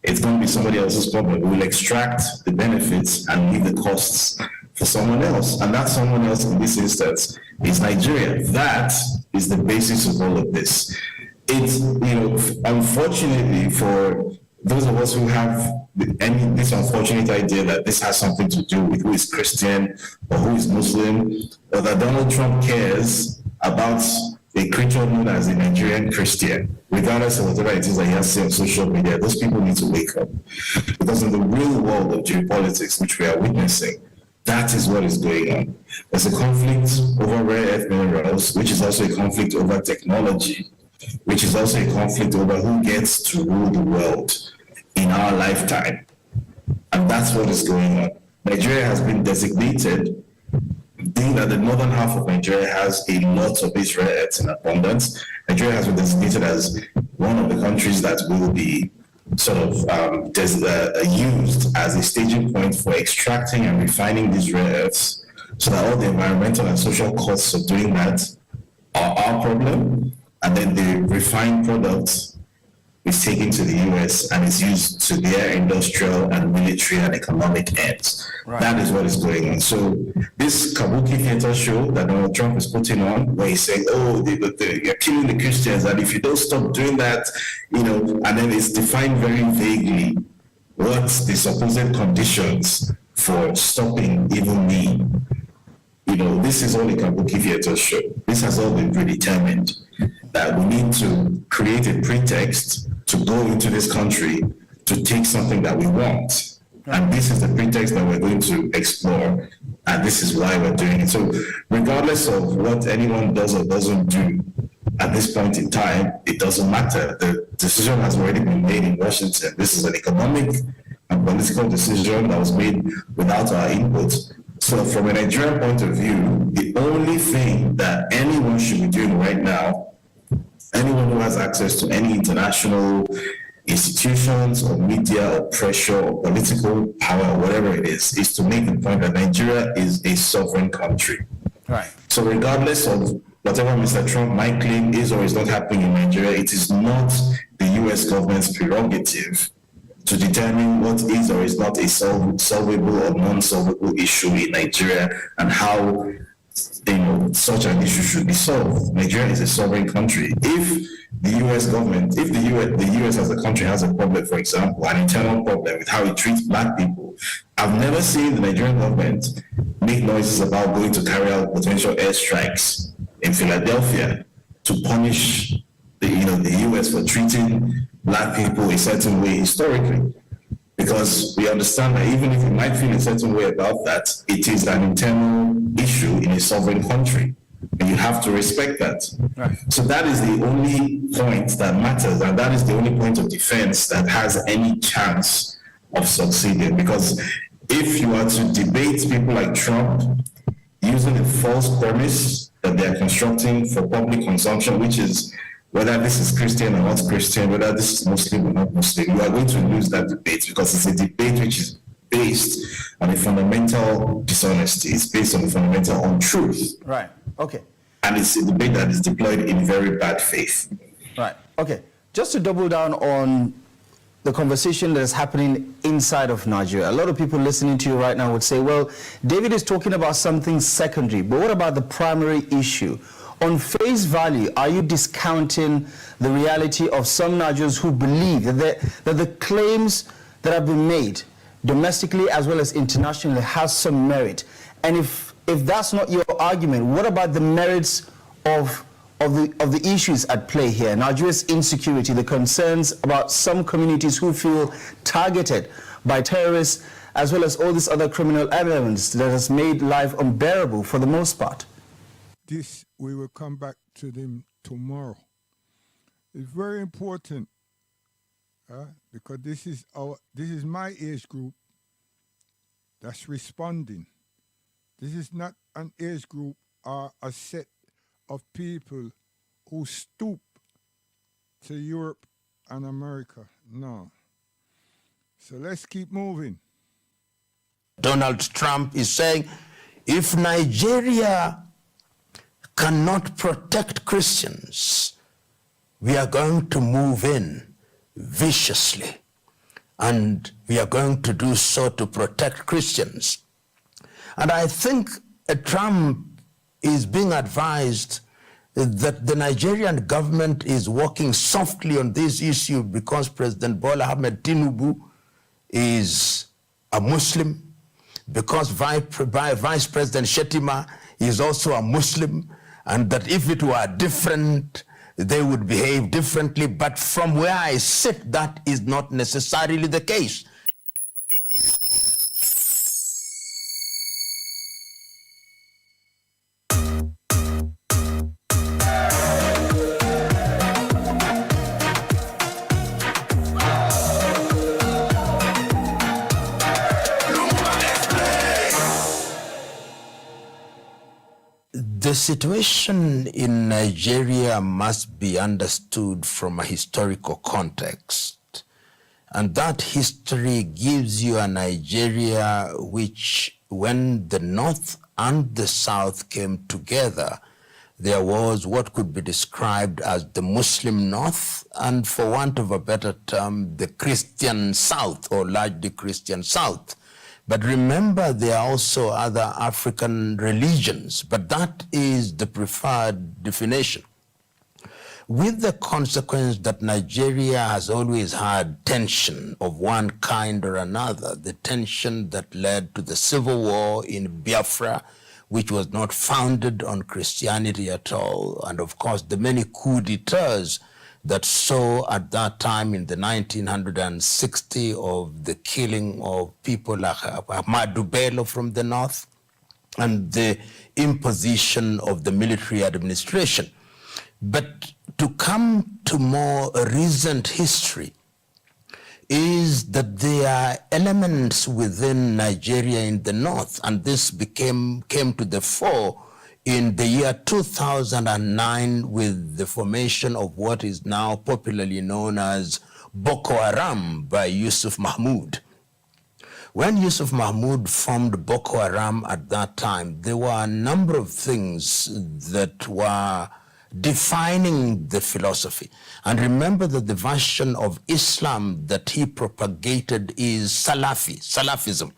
it's going to be somebody else's problem. We will extract the benefits and leave the costs for someone else. And that someone else in this instance is Nigeria. That is the basis of all of this. It's, unfortunately for those of us who have this unfortunate idea that this has something to do with who is Christian or who is Muslim, or that Donald Trump cares about a creature known as a Nigerian Christian, regardless of whatever it is that he has to say on social media, those people need to wake up. Because in the real world of geopolitics, which we are witnessing, that is what is going on. There's a conflict over rare earth minerals, which is also a conflict over technology, which is also a conflict over who gets to rule the world in our lifetime. And that's what is going on. Nigeria has been designated, being that the northern half of Nigeria has a lot of these rare earths in abundance. Nigeria has been designated as one of the countries that will be sort of used as a staging point for extracting and refining these rare earths, so that all the environmental and social costs of doing that are our problem, and then the refined product is taken to the US and is used to their industrial and military and economic ends. Right. That is what is going on. So this Kabuki theater show that Donald Trump is putting on, where he's saying, you're killing the Christians, and if you don't stop doing that, and then it's defined very vaguely what's the supposed conditions for stopping even me. This is all a Kabuki theater show. This has all been predetermined, that we need to create a pretext to go into this country to take something that we want. And this is the pretext that we're going to explore, and this is why we're doing it. So regardless of what anyone does or doesn't do at this point in time, it doesn't matter. The decision has already been made in Washington. This is an economic and political decision that was made without our input. So from a Nigerian point of view, the only thing that anyone should be doing right now, anyone who has access to any international institutions or media or pressure or political power or whatever it is to make the point that Nigeria is a sovereign country. Right. So regardless of whatever Mr. Trump might claim is or is not happening in Nigeria, it is not the US government's prerogative to determine what is or is not a solvable or non-solvable issue in Nigeria and how such an issue should be solved. Nigeria is a sovereign country. If the US government, if the US as a country has a problem, for example, an internal problem with how it treats black people, I've never seen the Nigerian government make noises about going to carry out potential airstrikes in Philadelphia to punish the US for treating black people a certain way historically. Because we understand that even if you might feel a certain way about that, it is an internal issue in a sovereign country, and you have to respect that. Right. So that is the only point that matters, and that is the only point of defense that has any chance of succeeding. Because if you are to debate people like Trump using a false premise that they are constructing for public consumption, which is whether this is Christian or not Christian, whether this is Muslim or not Muslim, you are going to lose that debate, because it's a debate which is based on a fundamental dishonesty. It's based on a fundamental untruth. Right. Okay. And it's a debate that is deployed in very bad faith. Right. Okay. Just to double down on the conversation that is happening inside of Nigeria. A lot of people listening to you right now would say, well, David is talking about something secondary, but what about the primary issue? On face value, are you discounting the reality of some Nigerians who believe that the claims that have been made domestically as well as internationally has some merit? And if that's not your argument, what about the merits of the issues at play here? Nigeria's insecurity, the concerns about some communities who feel targeted by terrorists as well as all these other criminal elements that has made life unbearable for the most part. This, we will come back to them tomorrow. It's very important because this is my age group that's responding. This is not an age group or a set of people who stoop to Europe and America. No. So let's keep moving. Donald Trump is saying, if Nigeria cannot protect Christians, we are going to move in viciously, and we are going to do so to protect Christians. And I think Trump is being advised that the Nigerian government is working softly on this issue because President Bola Ahmed Tinubu is a Muslim, because Vice President Shetima is also a Muslim, and that if it were different, they would behave differently. But from where I sit, that is not necessarily the case. The situation in Nigeria must be understood from a historical context. And that history gives you a Nigeria which, when the North and the South came together, there was what could be described as the Muslim North, and for want of a better term, the Christian South, or largely Christian South. But remember, there are also other African religions, but that is the preferred definition. With the consequence that Nigeria has always had tension of one kind or another, the tension that led to the civil war in Biafra, which was not founded on Christianity at all, and of course the many coups d'etats that saw at that time in the 1960 of the killing of people like Ahmadu Bello from the north and the imposition of the military administration. But to come to more recent history is that there are elements within Nigeria in the north, and this came to the fore in the year 2009 with the formation of what is now popularly known as Boko Haram by Yusuf Mahmoud. When Yusuf Mahmoud formed Boko Haram at that time, there were a number of things that were defining the philosophy. And remember that the version of Islam that he propagated is Salafism.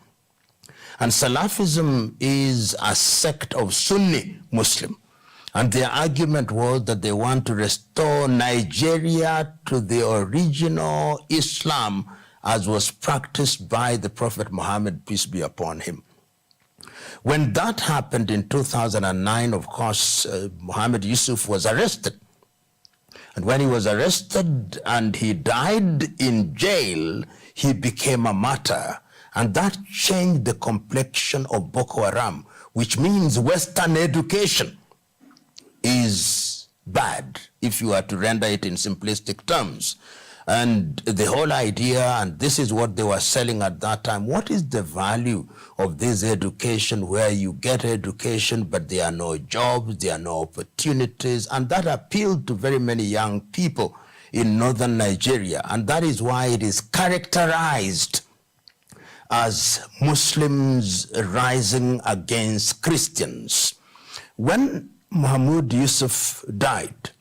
And Salafism is a sect of Sunni Muslim. And their argument was that they want to restore Nigeria to the original Islam as was practiced by the Prophet Muhammad, peace be upon him. When that happened in 2009, of course, Muhammad Yusuf was arrested. And when he was arrested and he died in jail, he became a martyr. And that changed the complexion of Boko Haram, which means Western education is bad, if you are to render it in simplistic terms. And the whole idea, and this is what they were selling at that time, what is the value of this education where you get education but there are no jobs, there are no opportunities, and that appealed to very many young people in northern Nigeria. And that is why it is characterized as Muslims rising against Christians. When Mahmoud Yusuf died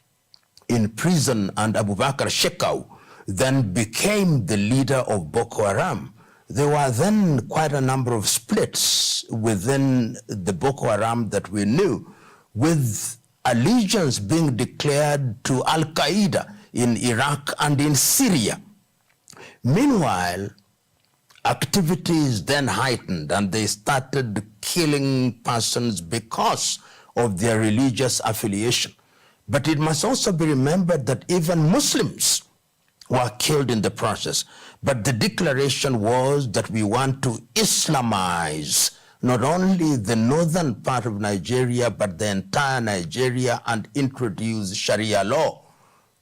in prison and Abu Bakr Shekau then became the leader of Boko Haram, there were then quite a number of splits within the Boko Haram that we knew, with allegiance being declared to Al-Qaeda in Iraq and in Syria. Meanwhile, activities then heightened and they started killing persons because of their religious affiliation. But it must also be remembered that even Muslims were killed in the process. But the declaration was that we want to Islamize not only the northern part of Nigeria, but the entire Nigeria, and introduce Sharia law.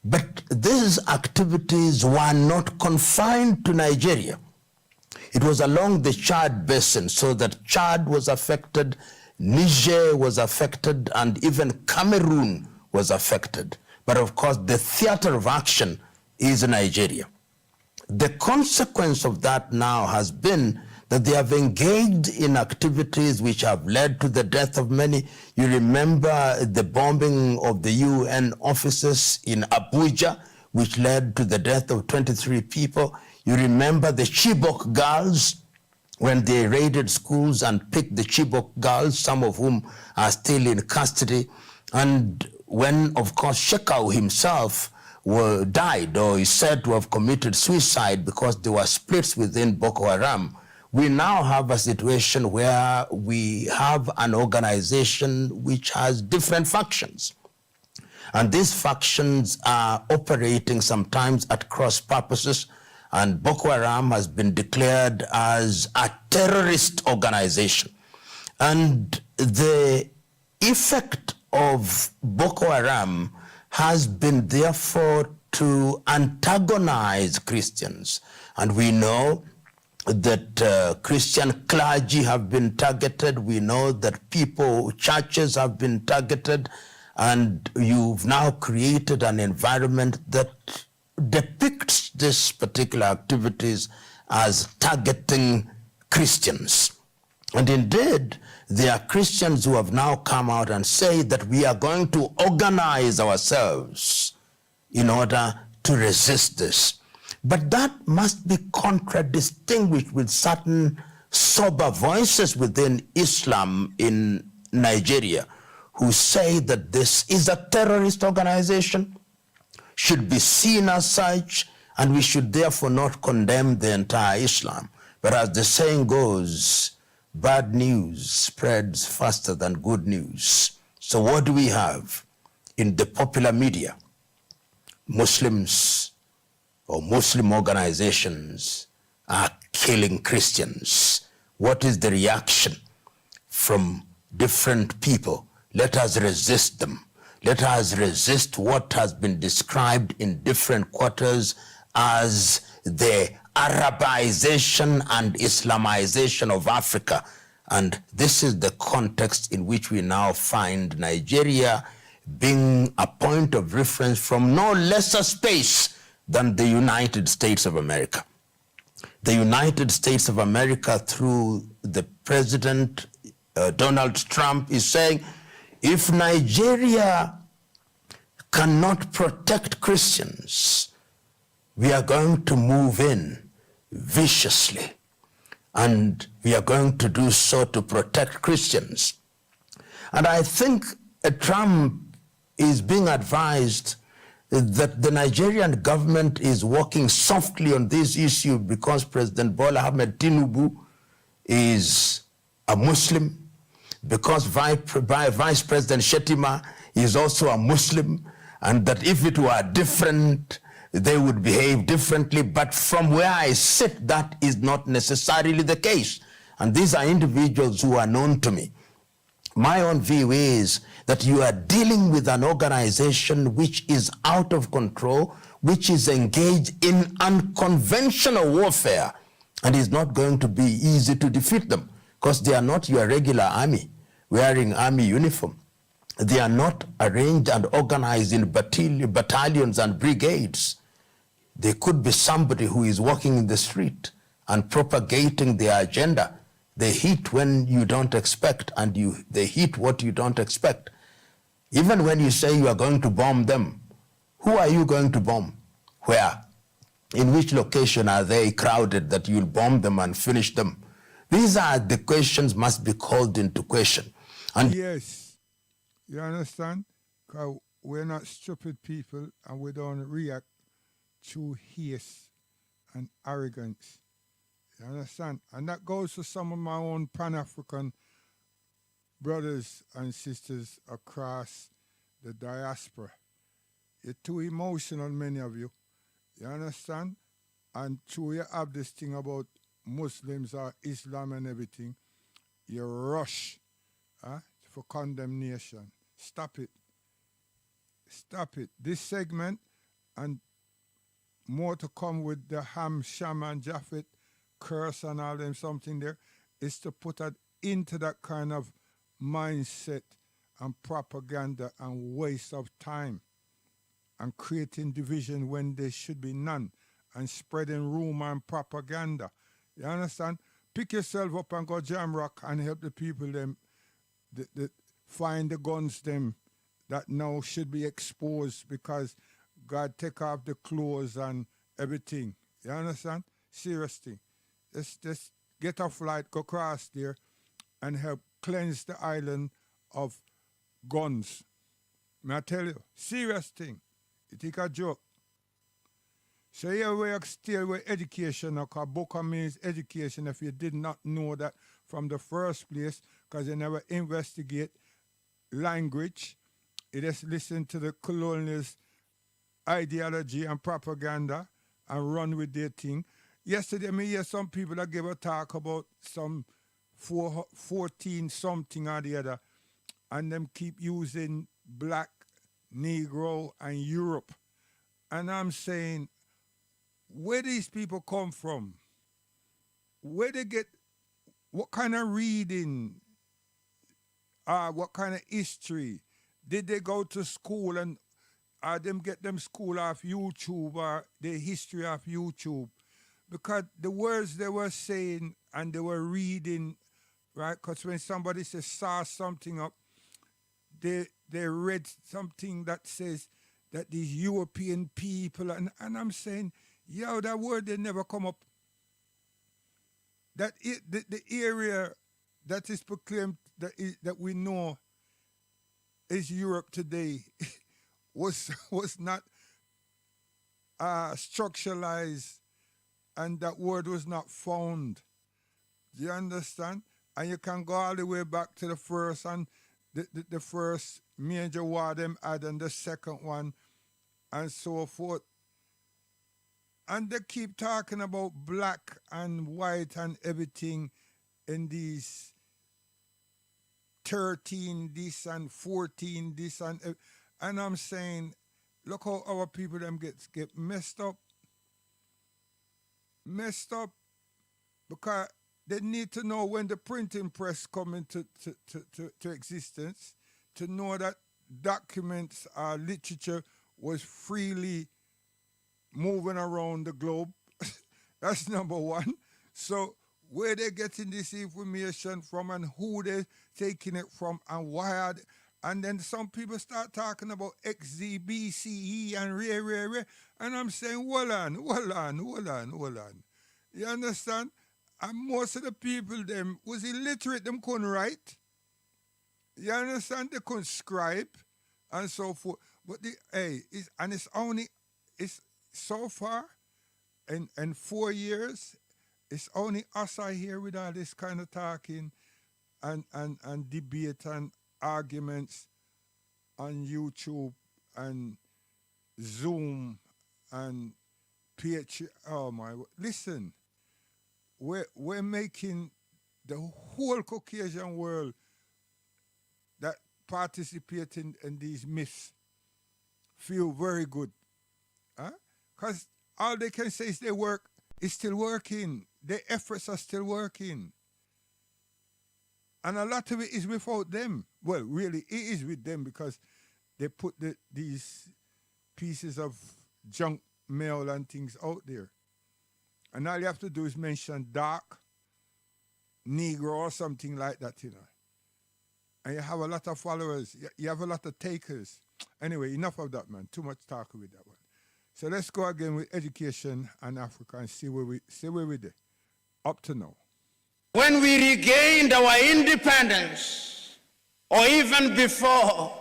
But these activities were not confined to Nigeria. It was along the Chad basin, so that Chad was affected, Niger was affected, and even Cameroon was affected. But of course, the theater of action is Nigeria. The consequence of that now has been that they have engaged in activities which have led to the death of many. You remember the bombing of the UN offices in Abuja, which led to the death of 23 people. You remember the Chibok girls when they raided schools and picked the Chibok girls, some of whom are still in custody. And when, of course, Shekau himself died, or is said to have committed suicide because there were splits within Boko Haram, we now have a situation where we have an organization which has different factions. And these factions are operating sometimes at cross purposes, and Boko Haram has been declared as a terrorist organization. And the effect of Boko Haram has been therefore to antagonize Christians. And we know that Christian clergy have been targeted. We know that churches have been targeted, and you've now created an environment that depicts these particular activities as targeting Christians. And indeed, there are Christians who have now come out and say that we are going to organize ourselves in order to resist this. But that must be contradistinguished with certain sober voices within Islam in Nigeria who say that this is a terrorist organization, should be seen as such, and we should therefore not condemn the entire Islam. But as the saying goes, bad news spreads faster than good news. So what do we have in the popular media? Muslims or Muslim organizations are killing Christians. What is the reaction from different people? Let us resist them. Let us resist what has been described in different quarters as the Arabization and Islamization of Africa. And this is the context in which we now find Nigeria being a point of reference from no lesser space than the United States of America. The United States of America, through the President Donald Trump, is saying, if Nigeria cannot protect Christians, we are going to move in viciously, and we are going to do so to protect Christians. And I think Trump is being advised that the Nigerian government is working softly on this issue because President Bola Ahmed Tinubu is a Muslim, because Vice President Shetima is also a Muslim, and that if it were different, they would behave differently. But from where I sit, that is not necessarily the case. And these are individuals who are known to me. My own view is that you are dealing with an organization which is out of control, which is engaged in unconventional warfare, and is not going to be easy to defeat them, because they are not your regular army wearing army uniform. They are not arranged and organized in battalions and brigades. They could be somebody who is walking in the street and propagating their agenda. They hit when you don't expect, and they hit what you don't expect. Even when you say you are going to bomb them, who are you going to bomb? Where? In which location are they crowded that you'll bomb them and finish them? These are the questions must be called into question. And yes, you understand? Because we're not stupid people, and we don't react to haste and arrogance. You understand? And that goes to some of my own Pan-African brothers and sisters across the diaspora. You're too emotional, many of you. You understand? And true, you have this thing about Muslims or Islam and everything. You rush for condemnation. Stop it. Stop it. This segment and more to come with the Ham, Sham, and Japhet curse and all them something there is to put it into that kind of mindset and propaganda and waste of time and creating division when there should be none and spreading rumor and propaganda. You understand? Pick yourself up and go jam rock and help the people them find the guns them that now should be exposed because God take off the clothes and everything. You understand? Serious thing. Just get a flight, go across there and help cleanse the island of guns. May I tell you? Serious thing. You think a joke. So here we are still with education, because Boka means education if you did not know that from the first place, because they never investigate language. They just listen to the colonialist ideology and propaganda and run with their thing. Yesterday, me hear some people that gave a talk about some 14 something or the other, and them keep using black, Negro, and Europe. And I'm saying, where these people come from? Where they get, what kind of reading, what kind of history? Did they go to school and them get them school off YouTube or the history off YouTube? Because the words they were saying and they were reading, right? Because when somebody says saw something up, they read something that says that these European people, and I'm saying, yo, that word they never come up. That the area that is proclaimed that we know is Europe today was not structuralized, and that word was not found. Do you understand? And you can go all the way back to the first and the first major war them had and the second one and so forth. And they keep talking about black and white and everything in these 13 this and 14 this and I'm saying, look how our people them get messed up because they need to know when the printing press come into to existence to know that documents or literature was freely moving around the globe. That's number one. So where they getting this information from and who they taking it from and why and then some people start talking about XZBCE and rare. And I'm saying, hold on. You understand? And most of the people them was illiterate, them couldn't write. You understand? They couldn't scribe and so forth. But it's so far in 4 years, it's only us are here with all this kind of talking and debate and arguments on YouTube and Zoom and PH. Oh my! Listen, we're making the whole Caucasian world that participate in these myths feel very good, because all they can say is their work is still working. Their efforts are still working. And a lot of it is without them. Well, really, it is with them because they put these pieces of junk mail and things out there. And all you have to do is mention dark, Negro or something like that, you know. And you have a lot of followers. You have a lot of takers. Anyway, enough of that, man. Too much talk with that one. So let's go again with education and Africa and see where we're there. Up to now. When we regained our independence, or even before,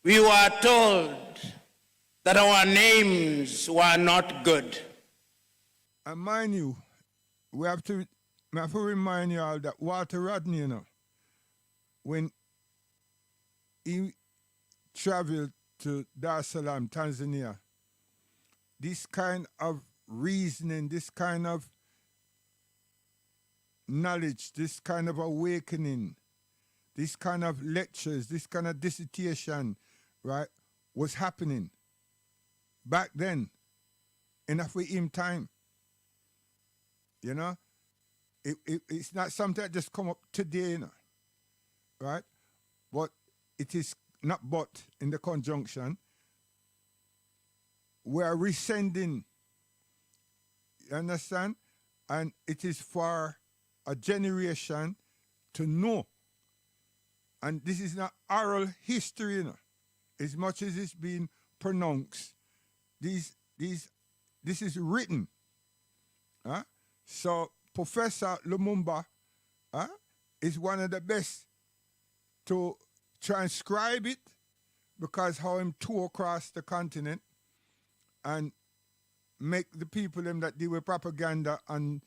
we were told that our names were not good. And mind you, we have to remind you all that Walter Rodney, you know, when he traveled to Dar es Salaam, Tanzania, this kind of reasoning, this kind of knowledge, this kind of awakening, this kind of lectures, this kind of dissertation, right, was happening back then in a for him time. You know? It's not something that just come up today, you know, right? But it is not but in the conjunction. We are rescinding, you understand? And it is for a generation to know. And this is not oral history, you know, as much as it's being pronounced. This is written. Huh? So Professor Lumumba is one of the best to transcribe it, because how him tour across the continent and make the people them that deal with propaganda on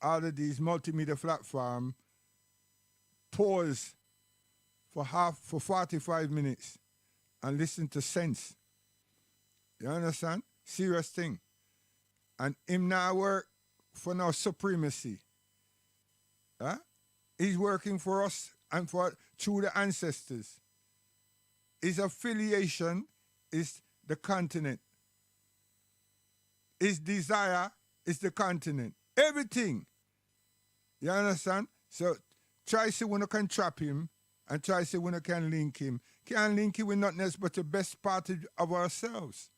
all of these multimedia platforms pause for 45 minutes and listen to sense. You understand? Serious thing. And him now work for now supremacy. Huh? He's working for us and for through the ancestors. His affiliation is the continent. His desire is the continent. Everything. You understand? So try to see when you can trap him and try to see when you can link him. Can't link him with nothing else but the best part of ourselves.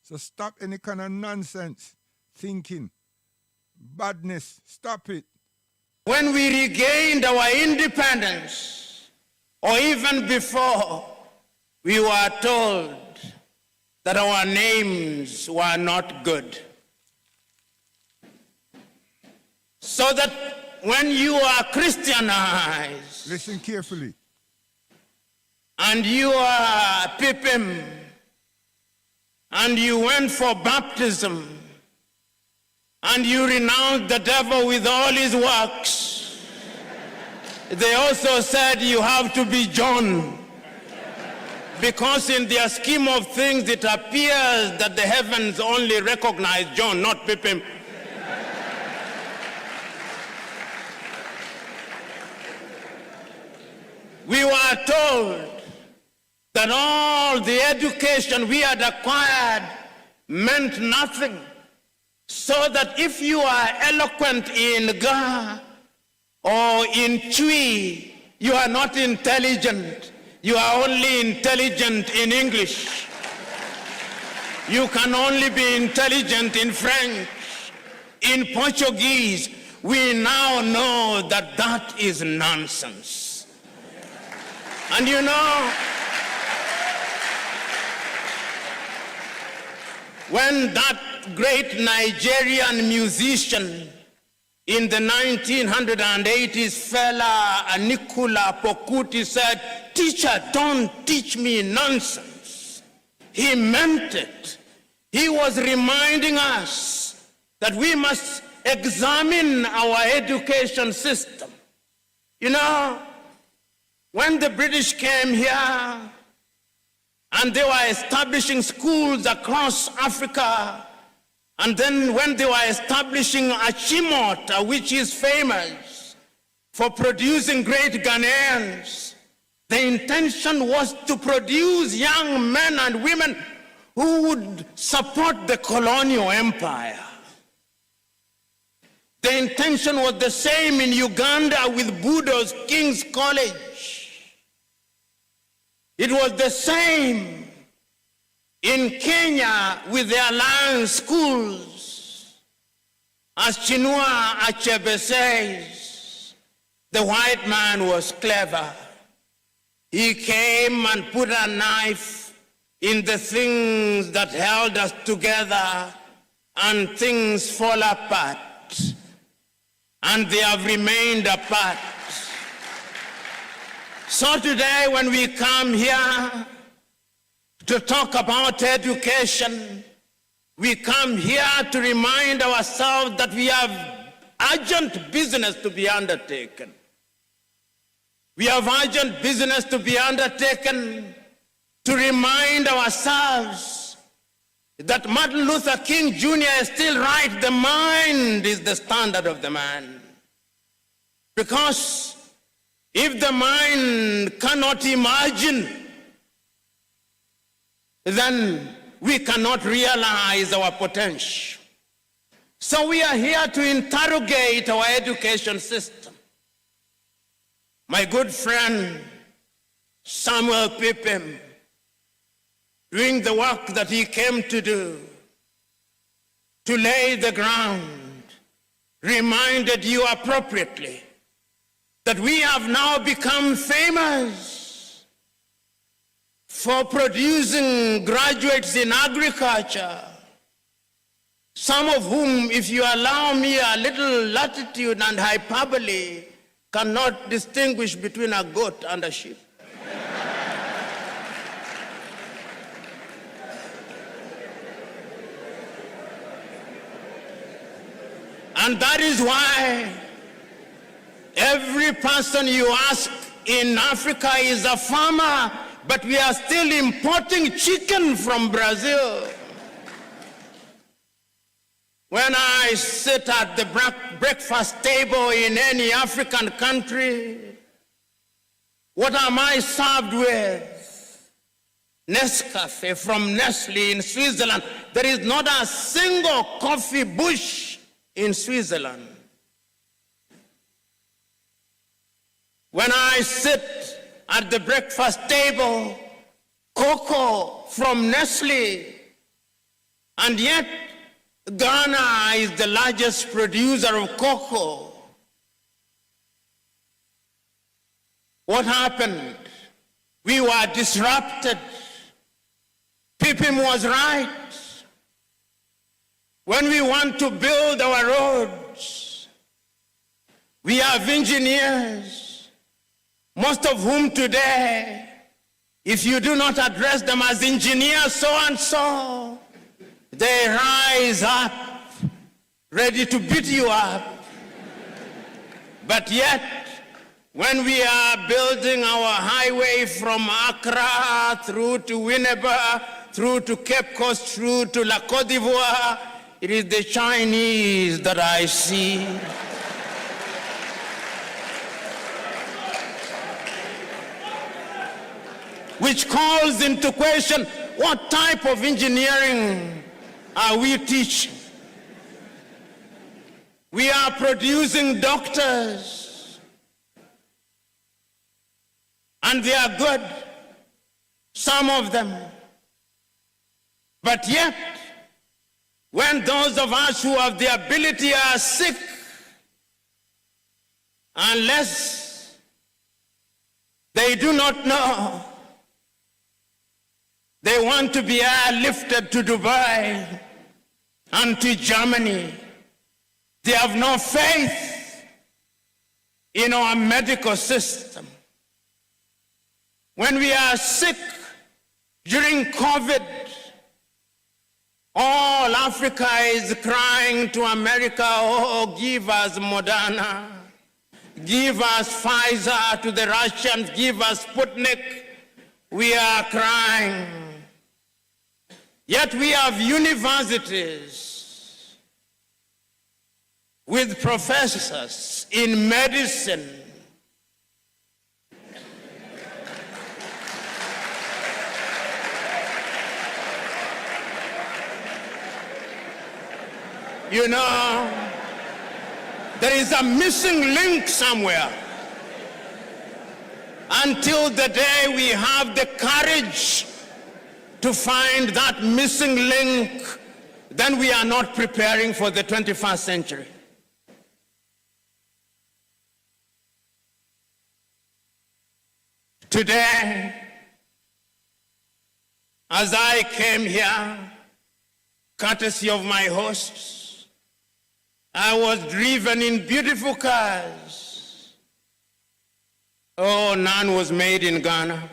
So stop any kind of nonsense thinking. Badness. Stop it. When we regained our independence, or even before, we were told that our names were not good. So that when you are Christianized, Listen carefully. and you are Pipim, and you went for baptism, and you renounced the devil with all his works, they also said you have to be John. Because in their scheme of things, it appears that the heavens only recognize John, not Pipim. We were told that all the education we had acquired meant nothing. So that if you are eloquent in Ga or in Chui, you are not intelligent. You are only intelligent in English. You can only be intelligent in French, in Portuguese. We now know that that is nonsense. And you know, when that great Nigerian musician in the 1980s, fella Nicola Pokuti said, "Teacher, don't teach me nonsense." He meant it. He was reminding us that we must examine our education system. You know, when the British came here and they were establishing schools across Africa, and then when they were establishing Achimota, which is famous for producing great Ghanaians, the intention was to produce young men and women who would support the colonial empire. The intention was the same in Uganda with Budo's King's College. It was the same in Kenya with the Alliance schools. As Chinua Achebe says, the white man was clever. He came and put a knife in the things that held us together, and things fall apart. And they have remained apart. So today when we come here to talk about education, we come here to remind ourselves that we have urgent business to be undertaken. We have urgent business to be undertaken to remind ourselves that Martin Luther King Jr. is still right. The mind is the standard of the man. Because if the mind cannot imagine, then we cannot realize our potential. So we are here to interrogate our education system. My good friend Samuel Pippin, doing the work that he came to do, to lay the ground, reminded you appropriately that we have now become famous for producing graduates in agriculture, some of whom, if you allow me a little latitude and hyperbole, cannot distinguish between a goat and a sheep. And that is why every person you ask in Africa is a farmer, but we are still importing chicken from Brazil. When I sit at the breakfast table in any African country, what am I served with? Nescafe from Nestle in Switzerland. There is not a single coffee bush in Switzerland. When I sit at the breakfast table, cocoa from Nestle, and yet Ghana is the largest producer of cocoa. What happened? We were disrupted. Pippin was right. When we want to build our roads, we have engineers, most of whom today, if you do not address them as engineers so-and-so, they rise up, ready to beat you up. But yet, when we are building our highway from Accra through to Winneba, through to Cape Coast, through to La Côte d'Ivoire, it is the Chinese that I see. Which calls into question, what type of engineering are we teaching? We are producing doctors, and they are good, some of them. But yet, when those of us who have the ability are sick, unless they do not know, they want to be airlifted to Dubai and to Germany. They have no faith in our medical system. When we are sick during COVID, all Africa is crying to America, oh, give us Moderna, give us Pfizer, to the Russians, give us Sputnik. We are crying. Yet we have universities with professors in medicine. You know, there is a missing link somewhere. Until the day we have the courage to find that missing link, then we are not preparing for the 21st century. Today, as I came here, courtesy of my hosts, I was driven in beautiful cars. Oh, none was made in Ghana.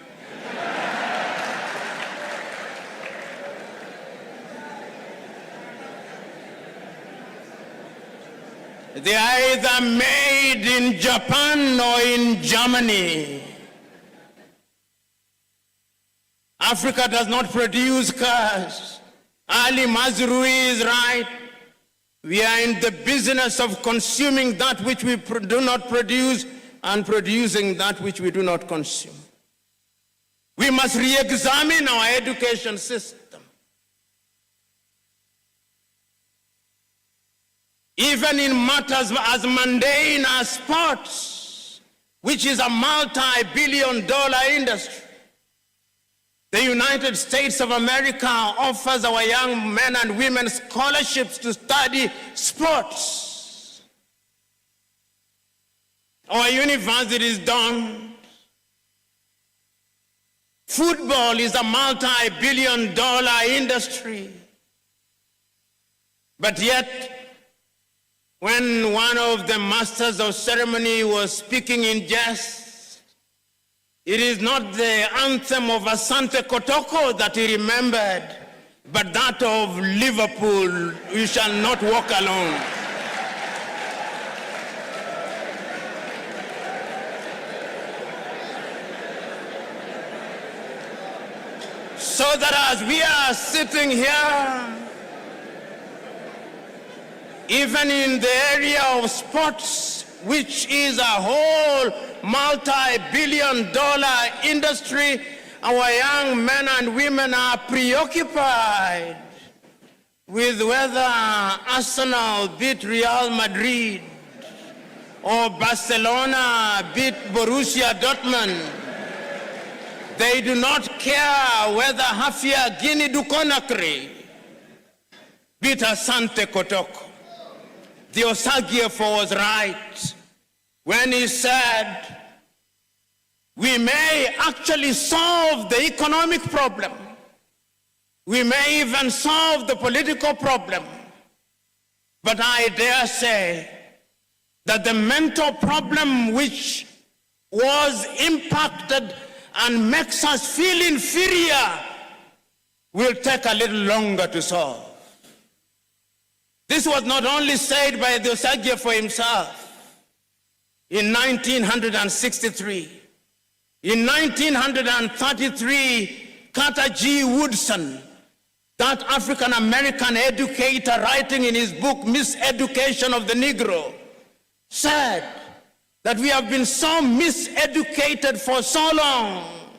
They are either made in Japan or in Germany. Africa does not produce cars. Ali Mazrui is right. We are in the business of consuming that which we do not produce and producing that which we do not consume. We must re-examine our education system. Even in matters as mundane as sports, which is a multi-billion-dollar industry. The United States of America offers our young men and women scholarships to study sports. Our universities don't. Football is a multi-billion-dollar industry. But yet, when one of the masters of ceremony was speaking in jest, it is not the anthem of Asante Kotoko that he remembered, but that of Liverpool, "We shall not walk alone." So that as we are sitting here, even in the area of sports, which is a whole multi-billion-dollar industry, our young men and women are preoccupied with whether Arsenal beat Real Madrid or Barcelona beat Borussia Dortmund. They do not care whether Hafia Guinea-Du Conakry beat Asante Kotoko. The Osagyefo was right when he said, we may actually solve the economic problem. We may even solve the political problem. But I dare say that the mental problem which was impacted and makes us feel inferior will take a little longer to solve. This was not only said by the Osagyefo himself in 1963. In 1933, Carter G. Woodson, that African-American educator writing in his book, Miseducation of the Negro, said that we have been so miseducated for so long.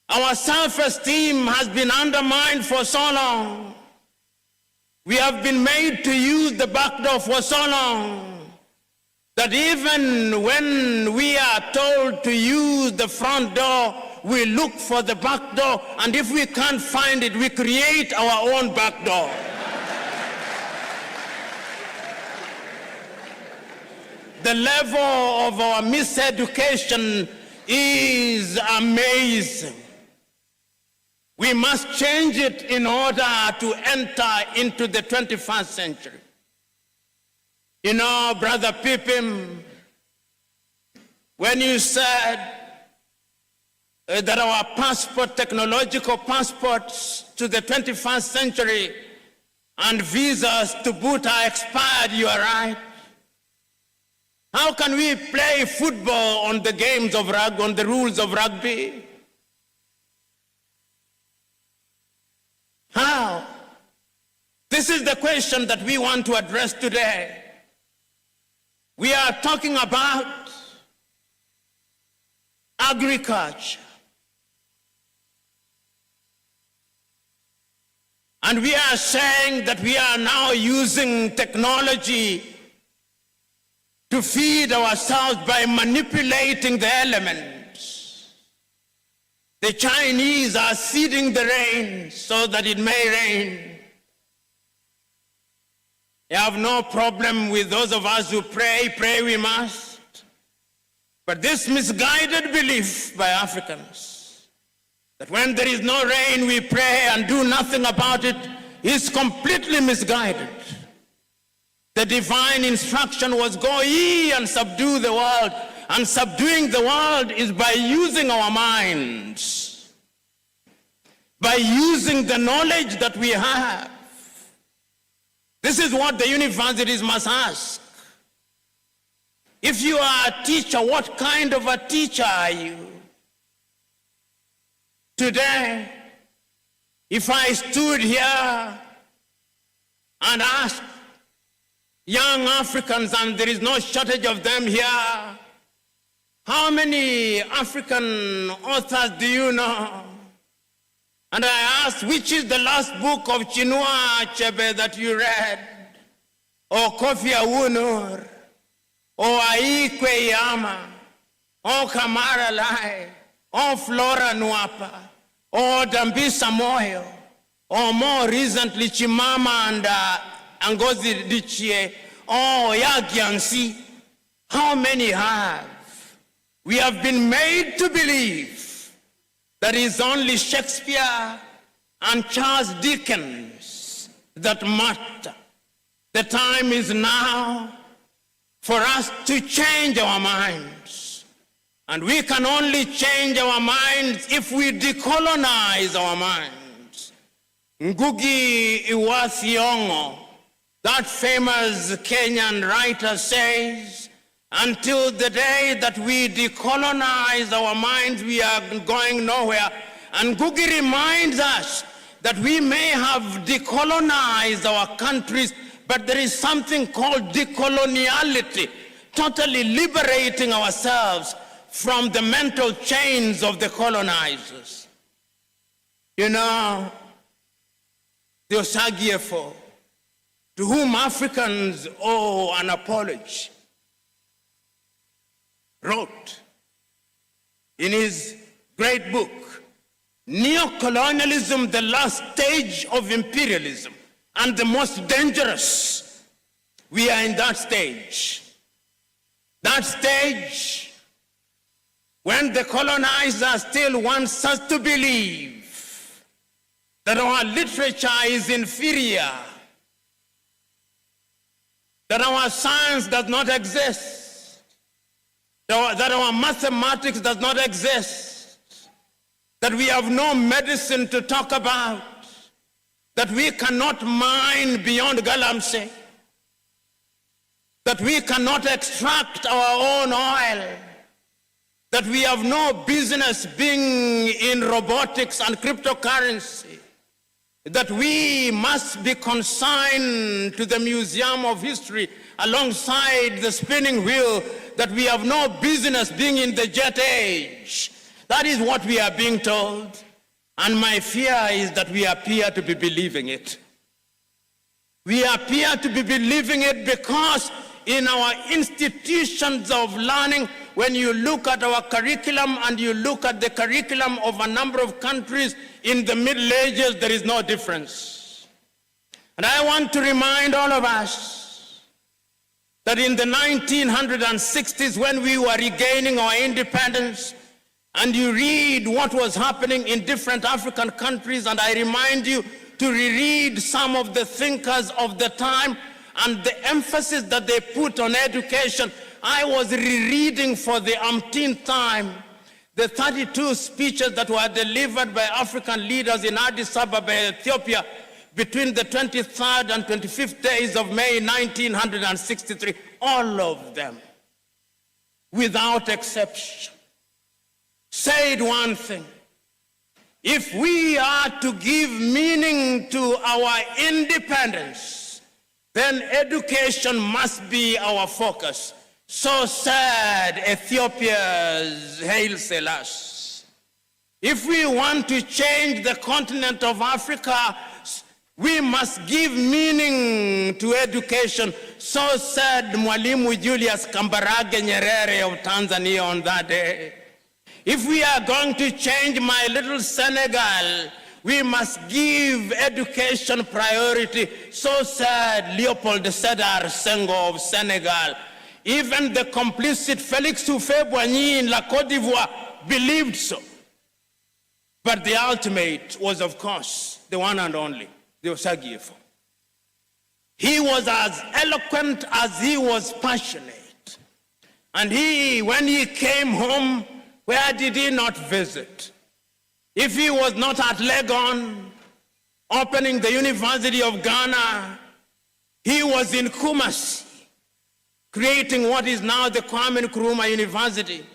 Our self-esteem has been undermined for so long. We have been made to use the back door for so long that even when we are told to use the front door, we look for the back door, and if we can't find it, we create our own back door. The level of our miseducation is amazing. We must change it in order to enter into the 21st century. You know, Brother Pippin, when you said that our passport, technological passports to the 21st century and visas to boot are expired, you are right. How can we play football on the games of rugby, on the rules of rugby? How? This is the question that we want to address today. We are talking about agriculture. And we are saying that we are now using technology to feed ourselves by manipulating the elements. The Chinese are seeding the rain so that it may rain. They have no problem with those of us who pray we must. But this misguided belief by Africans that when there is no rain we pray and do nothing about it is completely misguided. The divine instruction was go ye and subdue the world. And subduing the world is by using our minds, by using the knowledge that we have. This is what the universities must ask. If you are a teacher, what kind of a teacher are you? Today, If I stood here and asked young Africans, and there is no shortage of them here, how many African authors do you know? And I asked, which is the last book of Chinua Achebe that you read? Or Kofi Awunur? Or Aikwe Iyama? Or Kamara Lai? Or Flora Nwapa? Or Dambisa Moyo? Or more recently, Chimama and Ngozi Adichie? Or Yagiansi? How many have? We have been made to believe that it's only Shakespeare and Charles Dickens that matter. The time is now for us to change our minds. And we can only change our minds if we decolonize our minds. Ngugi wa Thiong'o, that famous Kenyan writer, says, until the day that we decolonize our minds, we are going nowhere. And Ngugi reminds us that we may have decolonized our countries, but there is something called decoloniality, totally liberating ourselves from the mental chains of the colonizers. You know, the Osagyefo, to whom Africans owe an apology, wrote in his great book, Neocolonialism, the last stage of imperialism, and the most dangerous. We are in that stage. That stage when the colonizer still wants us to believe that our literature is inferior, that our science does not exist, that our mathematics does not exist, that we have no medicine to talk about, that we cannot mine beyond Galamsey, that we cannot extract our own oil, that we have no business being in robotics and cryptocurrency, that we must be consigned to the Museum of History alongside the spinning wheel, that we have no business being in the jet age. That is what we are being told. And my fear is that we appear to be believing it. We appear to be believing it because in our institutions of learning, when you look at our curriculum and you look at the curriculum of a number of countries in the Middle Ages, there is no difference. And I want to remind all of us that in the 1960s, when we were regaining our independence, and you read what was happening in different African countries, and I remind you to reread some of the thinkers of the time and the emphasis that they put on education. I was rereading for the umpteenth time the 32 speeches that were delivered by African leaders in Addis Ababa, Ethiopia, between the 23rd and 25th days of May 1963, all of them, without exception, said one thing: if we are to give meaning to our independence, then education must be our focus. So said Ethiopia's Haile Selassie. If we want to change the continent of Africa, we must give meaning to education. So said Mwalimu Julius Kambarage Nyerere of Tanzania on that day. If we are going to change my little Senegal, we must give education priority. So said Leopold Sedar Senghor of Senegal. Even the complicit Félix Houphouët-Boigny in La Côte d'Ivoire believed so. But the ultimate was, of course, the one and only, the Osagyefo. He was as eloquent as he was passionate. And when he came home, where did he not visit? If he was not at Legon, opening the University of Ghana, he was in Kumasi, creating what is now the Kwame Nkrumah University.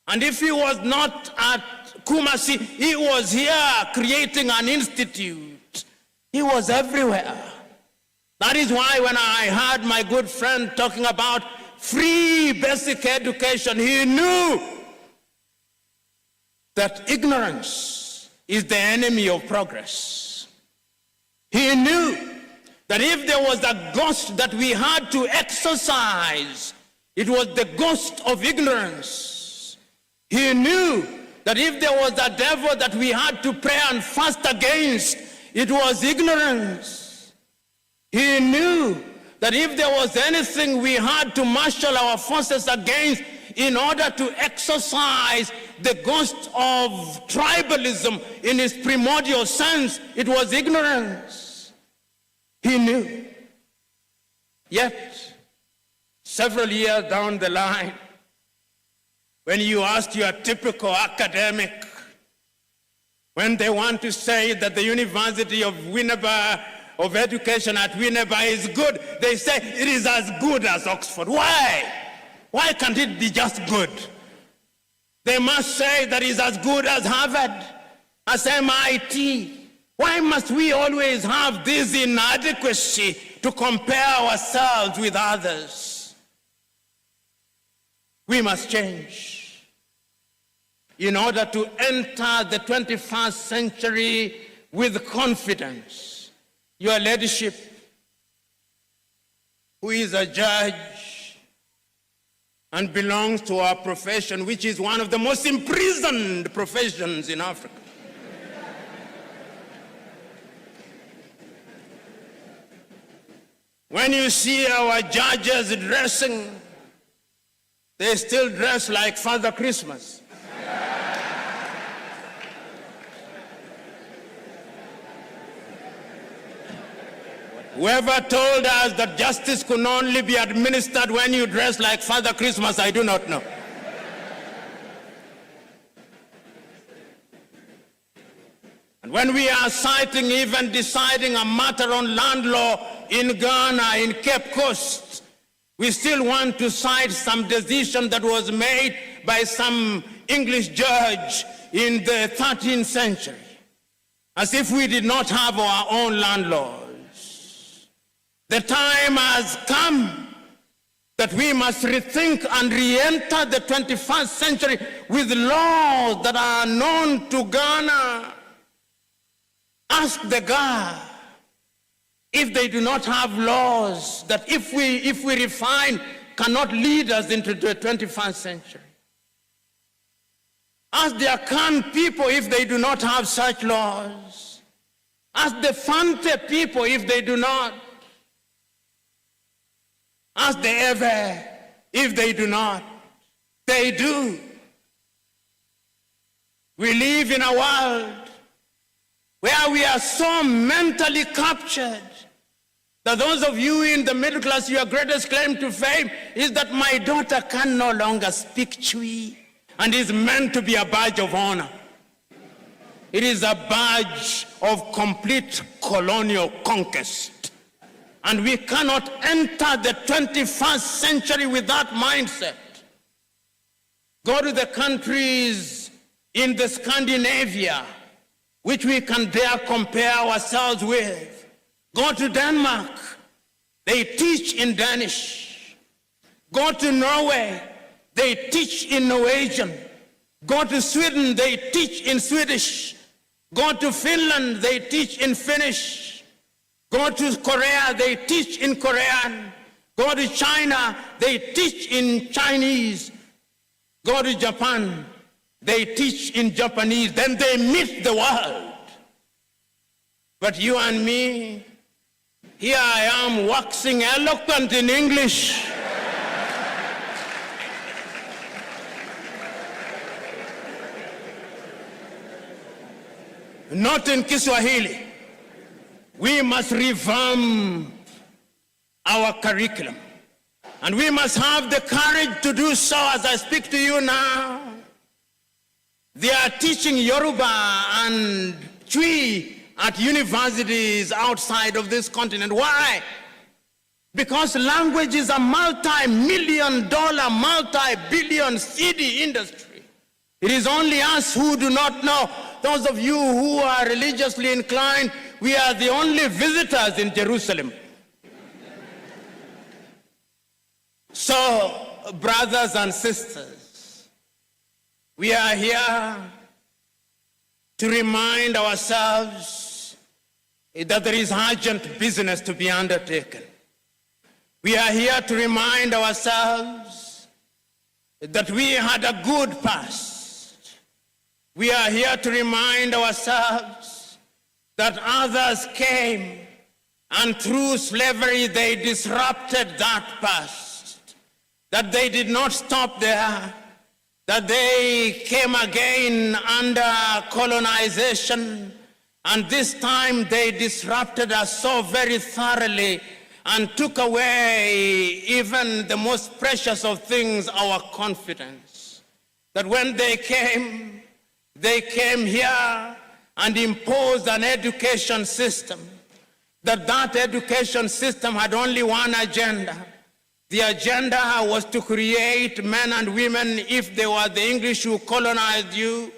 And if he was not at Kumasi. He was here creating an institute. He was everywhere. That is why when I heard my good friend talking about free basic education, he knew that ignorance is the enemy of progress. He knew that if there was a ghost that we had to exorcise, it was the ghost of ignorance. He knew that if there was a devil that we had to pray and fast against, it was ignorance. He knew that if there was anything we had to marshal our forces against in order to exorcise the ghost of tribalism in its primordial sense, it was ignorance. He knew. Yet, several years down the line, when you ask your typical academic, when they want to say that the University of Winneba, of education at Winneba is good, they say it is as good as Oxford. Why? Why can't it be just good? They must say that it's as good as Harvard, as MIT. Why must we always have this inadequacy to compare ourselves with others? We must change in order to enter the 21st century with confidence. Your leadership, who is a judge and belongs to our profession, which is one of the most imprisoned professions in Africa. When you see our judges dressing, they still dress like Father Christmas. Whoever told us that justice could only be administered when you dress like Father Christmas, I do not know. And when we are citing, even deciding a matter on land law in Ghana, in Cape Coast, we still want to cite some decision that was made by some English judge in the 13th century, as if we did not have our own land laws. The time has come that we must rethink and re-enter the 21st century with laws that are known to Ghana. Ask the Ga if they do not have laws that if we refine cannot lead us into the 21st century. Ask the Akan people if they do not have such laws. Ask the Fante people if they do not. Ask the Ewe if they do not. They do. We live in a world where we are so mentally captured that those of you in the middle class, your greatest claim to fame is that my daughter can no longer speak Chui and is meant to be a badge of honor. It is a badge of complete colonial conquest. And we cannot enter the 21st century with that mindset. Go to the countries in the Scandinavia, which we can dare compare ourselves with. Go to Denmark, they teach in Danish. Go to Norway, they teach in Norwegian. Go to Sweden, they teach in Swedish. Go to Finland, they teach in Finnish. Go to Korea, they teach in Korean. Go to China, they teach in Chinese. Go to Japan, they teach in Japanese. Then they meet the world. But you and me, here I am waxing eloquent in English. Not in Kiswahili. We must revamp our curriculum. And we must have the courage to do so as I speak to you now. They are teaching Yoruba and Twi at universities outside of this continent. Why? Because language is a multi-million-dollar, multi-billion cedi industry. It is only us who do not know. Those of you who are religiously inclined, we are the only visitors in Jerusalem. So, brothers and sisters, we are here to remind ourselves that there is urgent business to be undertaken. We are here to remind ourselves that we had a good past. We are here to remind ourselves that others came and through slavery they disrupted that past, that they did not stop there, that they came again under colonization, and this time they disrupted us so very thoroughly and took away even the most precious of things, our confidence. That when they came here and imposed an education system, that education system had only one agenda. The agenda was to create men and women, if they were the English who colonized you,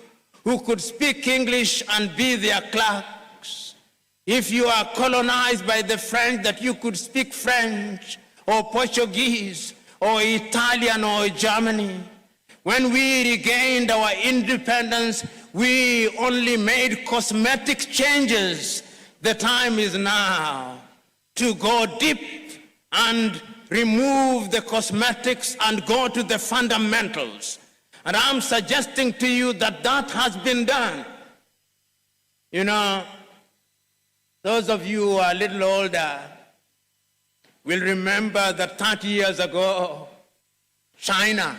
who could speak English and be their clerks. If you are colonized by the French, that you could speak French or Portuguese or Italian or Germany. When we regained our independence, we only made cosmetic changes. The time is now to go deep and remove the cosmetics and go to the fundamentals. And I'm suggesting to you that that has been done. You know, those of you who are a little older will remember that 30 years ago, China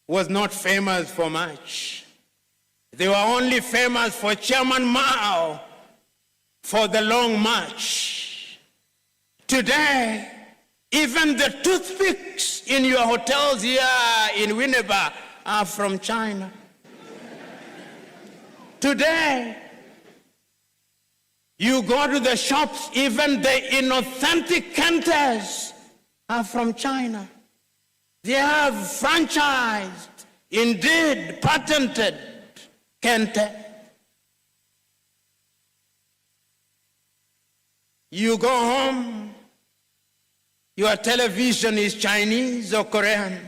was not famous for much. They were only famous for Chairman Mao for the Long March. Today, even the toothpicks in your hotels here in Winneba are from China. Today, you go to the shops, even the inauthentic Kentes are from China. They have franchised, indeed patented Kente. You go home, your television is Chinese or Korean.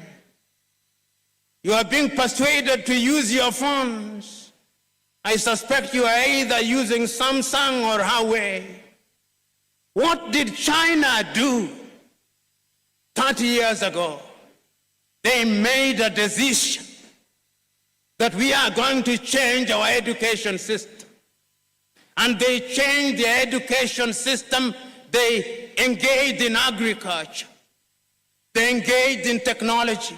You are being persuaded to use your phones. I suspect you are either using Samsung or Huawei. What did China do 30 years ago? They made a decision that we are going to change our education system. And they changed the education system. They engaged in agriculture. They engaged in technology.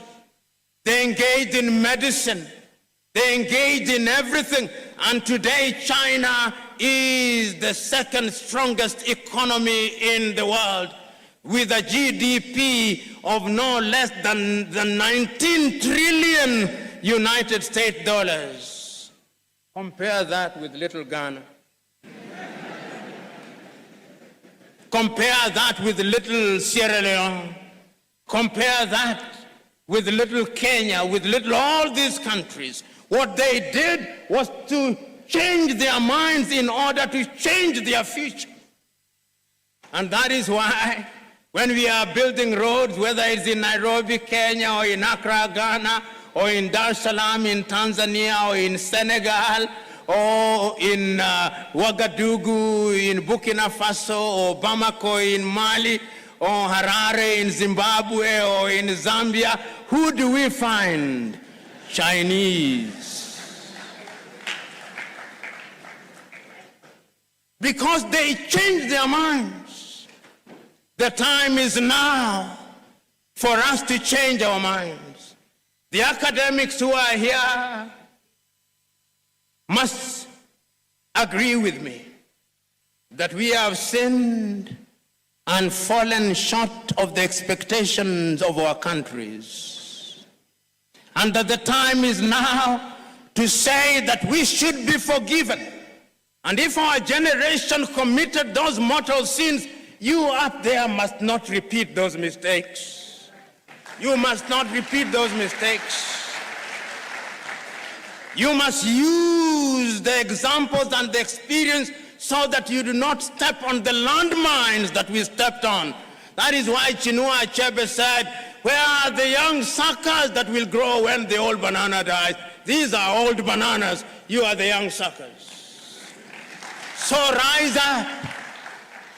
They engaged in medicine. They engaged in everything. And today, China is the second strongest economy in the world, with a GDP of no less than 19 trillion United States dollars. Compare that with little Ghana. Compare that with little Sierra Leone. Compare that with little Kenya, with little all these countries. What they did was to change their minds in order to change their future. And that is why when we are building roads, whether it's in Nairobi, Kenya, or in Accra, Ghana, or in Dar es Salaam in Tanzania, or in Senegal, or in Ouagadougou in Burkina Faso, or Bamako in Mali, or Harare in Zimbabwe, or in Zambia, who do we find? Chinese. Because they changed their minds. The time is now for us to change our minds. The academics who are here must agree with me that we have sinned and fallen short of the expectations of our countries. And that the time is now to say that we should be forgiven. And if our generation committed those mortal sins, you up there must not repeat those mistakes. You must not repeat those mistakes. You must use the examples and the experience so that you do not step on the landmines that we stepped on. That is why Chinua Achebe said, where are the young suckers that will grow when the old banana dies? These are old bananas. You are the young suckers. So rise up.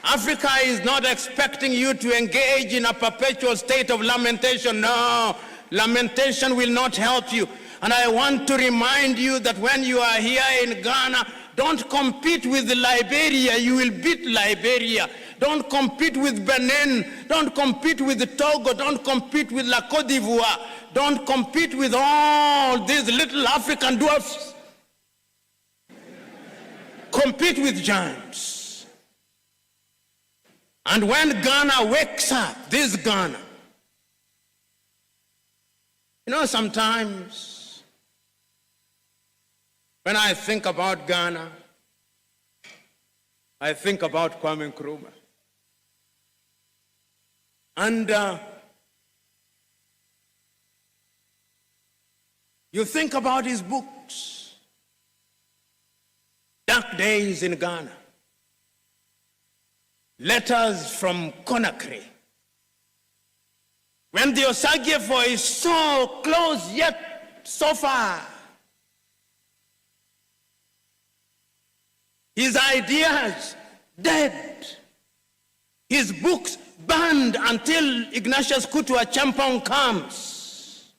Africa is not expecting you to engage in a perpetual state of lamentation. No, lamentation will not help you. And I want to remind you that when you are here in Ghana, don't compete with Liberia. You will beat Liberia. Don't compete with Benin. Don't compete with Togo. Don't compete with La Côte d'Ivoire. Don't compete with all these little African dwarfs. Compete with giants. And when Ghana wakes up, this Ghana, you know, sometimes when I think about Ghana, I think about Kwame Nkrumah. And you think about his books, Dark Days in Ghana, Letters from Conakry. When the Osagyefo is so close yet so far, his ideas dead, his books banned until Ignatius Kutu Acheampong comes.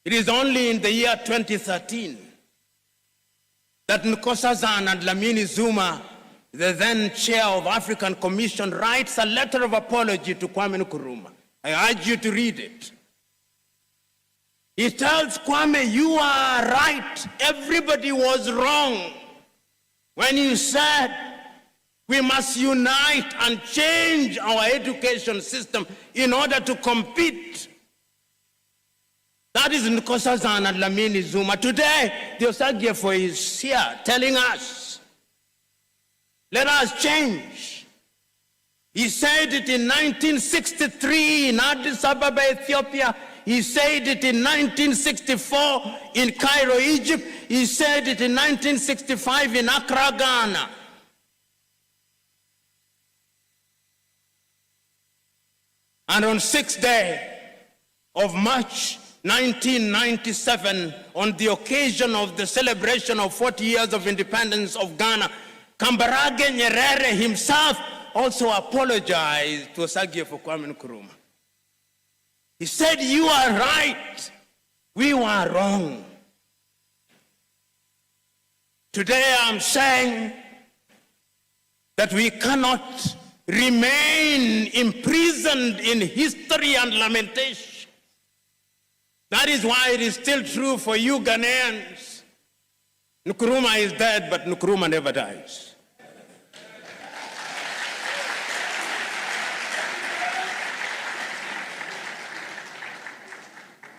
It is only in the year 2013 that Nkosazana and Dlamini Zuma, the then chair of African Commission, writes a letter of apology to Kwame Nkrumah. I urge you to read it. He tells Kwame, you are right. Everybody was wrong when you said we must unite and change our education system in order to compete. That is Nkosazana and Dlamini Zuma. Today, the Osagyefo is here telling us, let us change. He said it in 1963 in Addis Ababa, Ethiopia. He said it in 1964 in Cairo, Egypt. He said it in 1965 in Accra, Ghana. And on 6th day of March 1997, on the occasion of the celebration of 40 years of independence of Ghana, Kambarage Nyerere himself also apologized to Osagyefo Kwame Nkrumah. He said, you are right, we were wrong. Today I'm saying that we cannot remain imprisoned in history and lamentation. That is why it is still true for you Ghanaians. Nkrumah is dead, but Nkrumah never dies.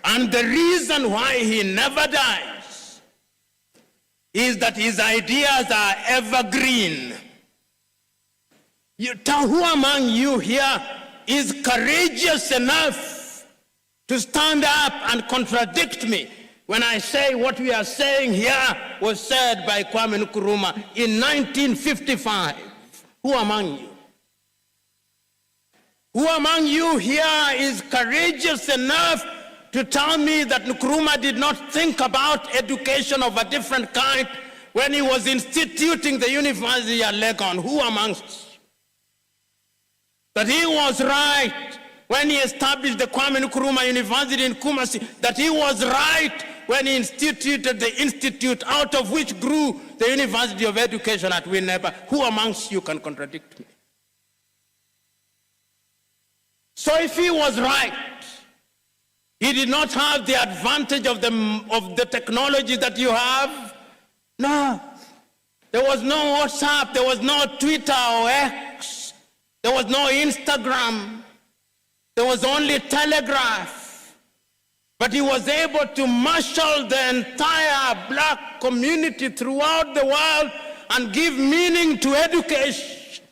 And the reason why he never dies is that his ideas are evergreen. Who among you here is courageous enough to stand up and contradict me when I say what we are saying here was said by Kwame Nkrumah in 1955? Who among you? Who among you here is courageous enough to tell me that Nkrumah did not think about education of a different kind when he was instituting the University at Legon? Who amongst us? That he was right when he established the Kwame Nkrumah University in Kumasi, that he was right when he instituted the institute out of which grew the University of Education at Winneba. Who amongst you can contradict me? So if he was right, he did not have the advantage of the technology that you have? No. There was no WhatsApp, there was no Twitter or X, there was no Instagram, there was only Telegraph. But he was able to marshal the entire black community throughout the world and give meaning to education.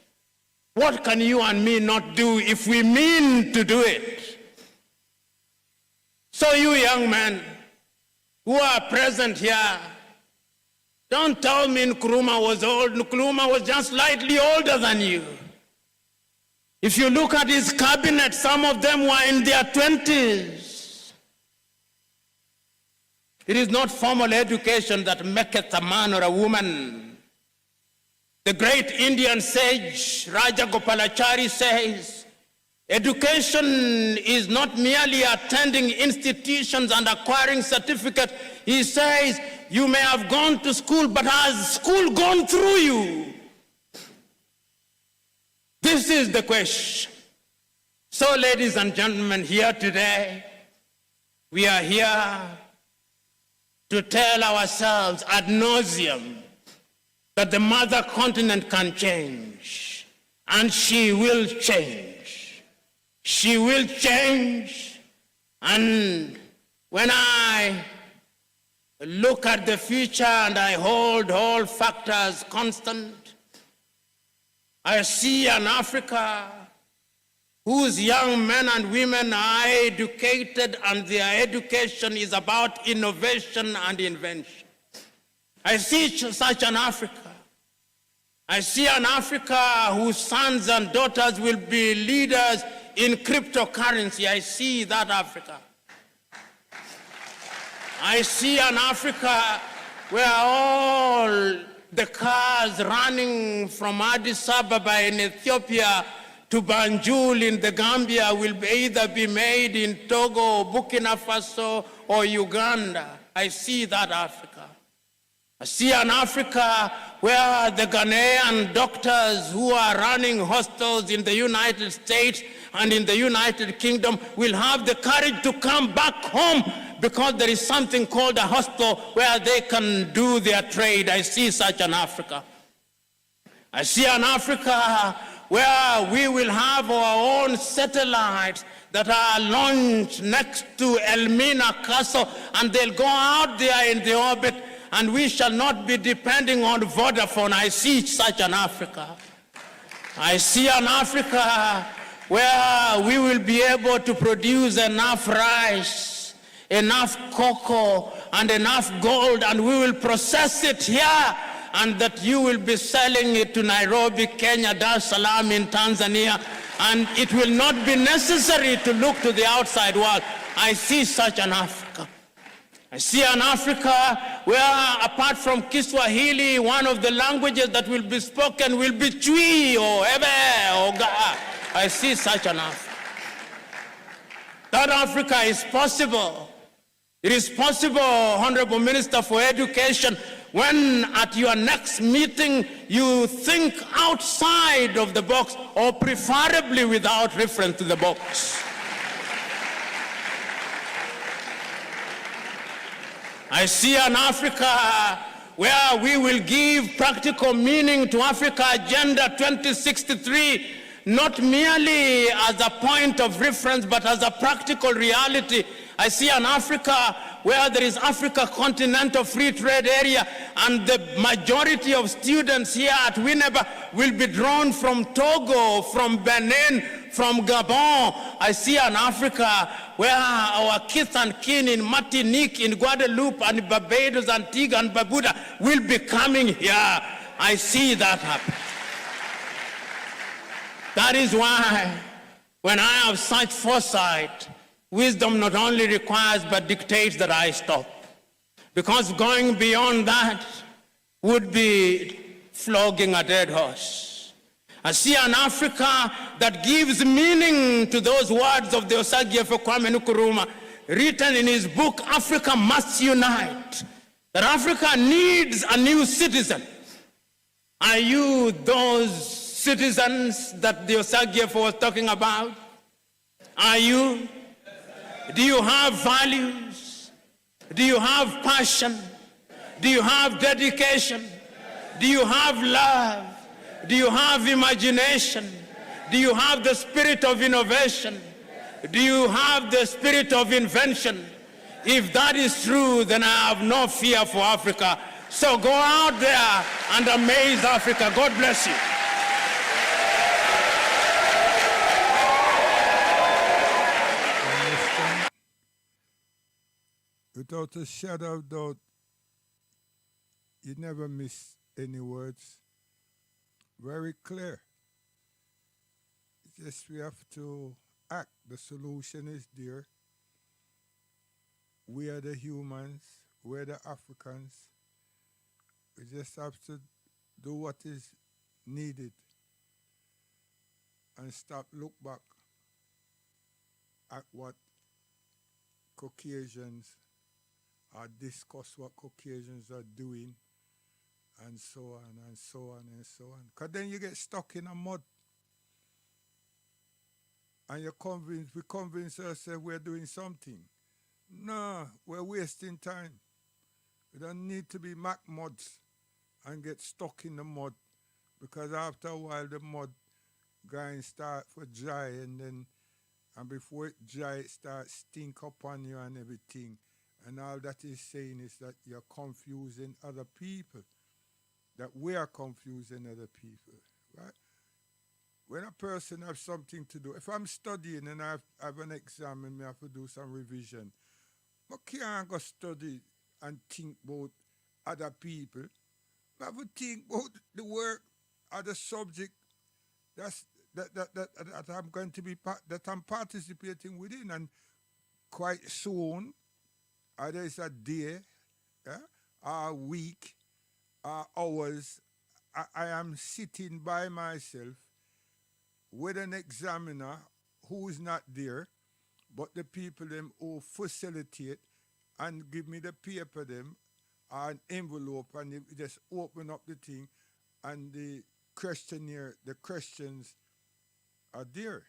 What can you and me not do if we mean to do it? So you young men who are present here, don't tell me Nkrumah was old. Nkrumah was just slightly older than you. If you look at his cabinet, some of them were in their 20s. It is not formal education that maketh a man or a woman. The great Indian sage Raja Gopalachari says, education is not merely attending institutions and acquiring certificates. He says, you may have gone to school, but has school gone through you? This is the question. So, ladies and gentlemen, here today, we are here to tell ourselves ad nauseum that the mother continent can change, and she will change. She will change, and when I look at the future and I hold all factors constant, I see an Africa whose young men and women are educated and their education is about innovation and invention. I see such an Africa. I see an Africa whose sons and daughters will be leaders in cryptocurrency. I see that Africa. I see an Africa where all the cars running from Addis Ababa in Ethiopia to Banjul in the Gambia will either be made in Togo, Burkina Faso, or Uganda. I see that Africa. I see an Africa where the Ghanaian doctors who are running hospitals in the United States and in the United Kingdom will have the courage to come back home because there is something called a hospital where they can do their trade. I see such an Africa. I see an Africa where we will have our own satellites that are launched next to Elmina Castle, and they'll go out there in the orbit, and we shall not be depending on Vodafone. I see such an Africa. I see an Africa where we will be able to produce enough rice, enough cocoa, and enough gold, and we will process it here, and that you will be selling it to Nairobi, Kenya, Dar es Salaam in Tanzania, and it will not be necessary to look to the outside world. I see such an Africa. I see an Africa where, apart from Kiswahili, one of the languages that will be spoken will be Chui or Ebe or Ga. I see such an Africa. That Africa is possible. It is possible, Honorable Minister for Education, when at your next meeting you think outside of the box, or preferably without reference to the box. I see an Africa where we will give practical meaning to Africa Agenda 2063, not merely as a point of reference, but as a practical reality. I see an Africa where there is Africa Continental Free Trade Area, and the majority of students here at Winneba will be drawn from Togo, from Benin, from Gabon. I see an Africa where our kith and kin in Martinique, in Guadeloupe, and Barbados, Antigua, and Barbuda will be coming here. I see that happen. That is why, when I have such foresight, wisdom not only requires but dictates that I stop. Because going beyond that would be flogging a dead horse. I see an Africa that gives meaning to those words of the Osagyefo Kwame Nkrumah, written in his book, Africa Must Unite, that Africa needs a new citizen. Are you those citizens that the Osagyefo was talking about? Are you? Do you have values? Do you have passion? Do you have dedication? Do you have love? Do you have imagination? Do you have the spirit of innovation? Do you have the spirit of invention? If that is true, then I have no fear for Africa. So go out there and amaze Africa. God bless you. without a shadow of doubt, you never miss any words. Very clear. Just we have to act. The solution is there. We are the humans. We're the Africans. We just have to do what is needed and stop look back at what Caucasians or discuss what Caucasians are doing and so on and so on and so on. Because then you get stuck in a mud. And we convince ourselves we're doing something. No, we're wasting time. We don't need to be Mac muds and get stuck in the mud, because after a while the mud going start for dry, and before it dry it starts stink upon you and everything. And all that is saying is that you're confusing other people, that we are confusing other people, right? When a person has something to do, if I'm studying and I have an exam and I have to do some revision, I can't go study and think about other people. I have to think about the work or the subject that I'm going to be that I'm participating within. And quite soon, either it's a day, or a week, or hours, I am sitting by myself with an examiner who is not there, but the people them who facilitate and give me the paper them or an envelope, and you just open up the thing and the questionnaire, the questions are there.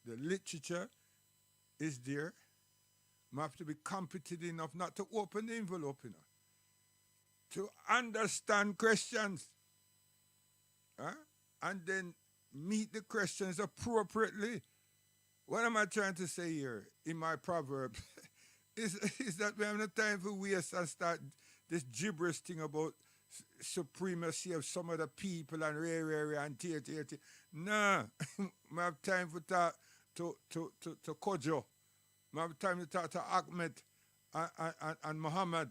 The literature is there. I have to be competent enough not to open the envelope, to understand questions, and then meet the questions appropriately. What am I trying to say here in my proverb? is that we have no time for waste and start this gibberish thing about supremacy of some other people and and tear. No, I have time for talk to Kojo. I have time to talk to Ahmed and Muhammad,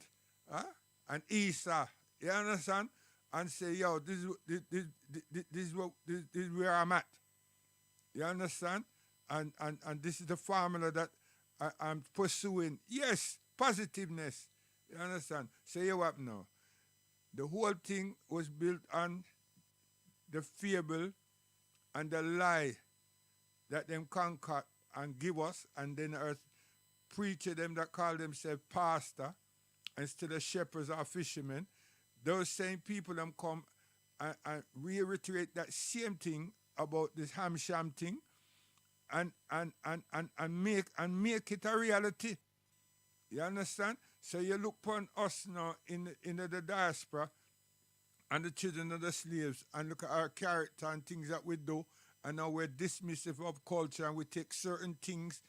and Isa. You understand? And say, yo, this is where I'm at. You understand? And this is the formula that I'm pursuing. Yes, positiveness. You understand? Say you what now? The whole thing was built on the fable and the lie that them conquer and give us, and then earth preacher them that call themselves pastor instead of shepherds or fishermen. Those same people them come and reiterate that same thing about this ham sham thing and make it a reality. You understand? So you look upon us now in the diaspora and the children of the slaves, and look at our character and things that we do, and now we're dismissive of culture, and we take certain things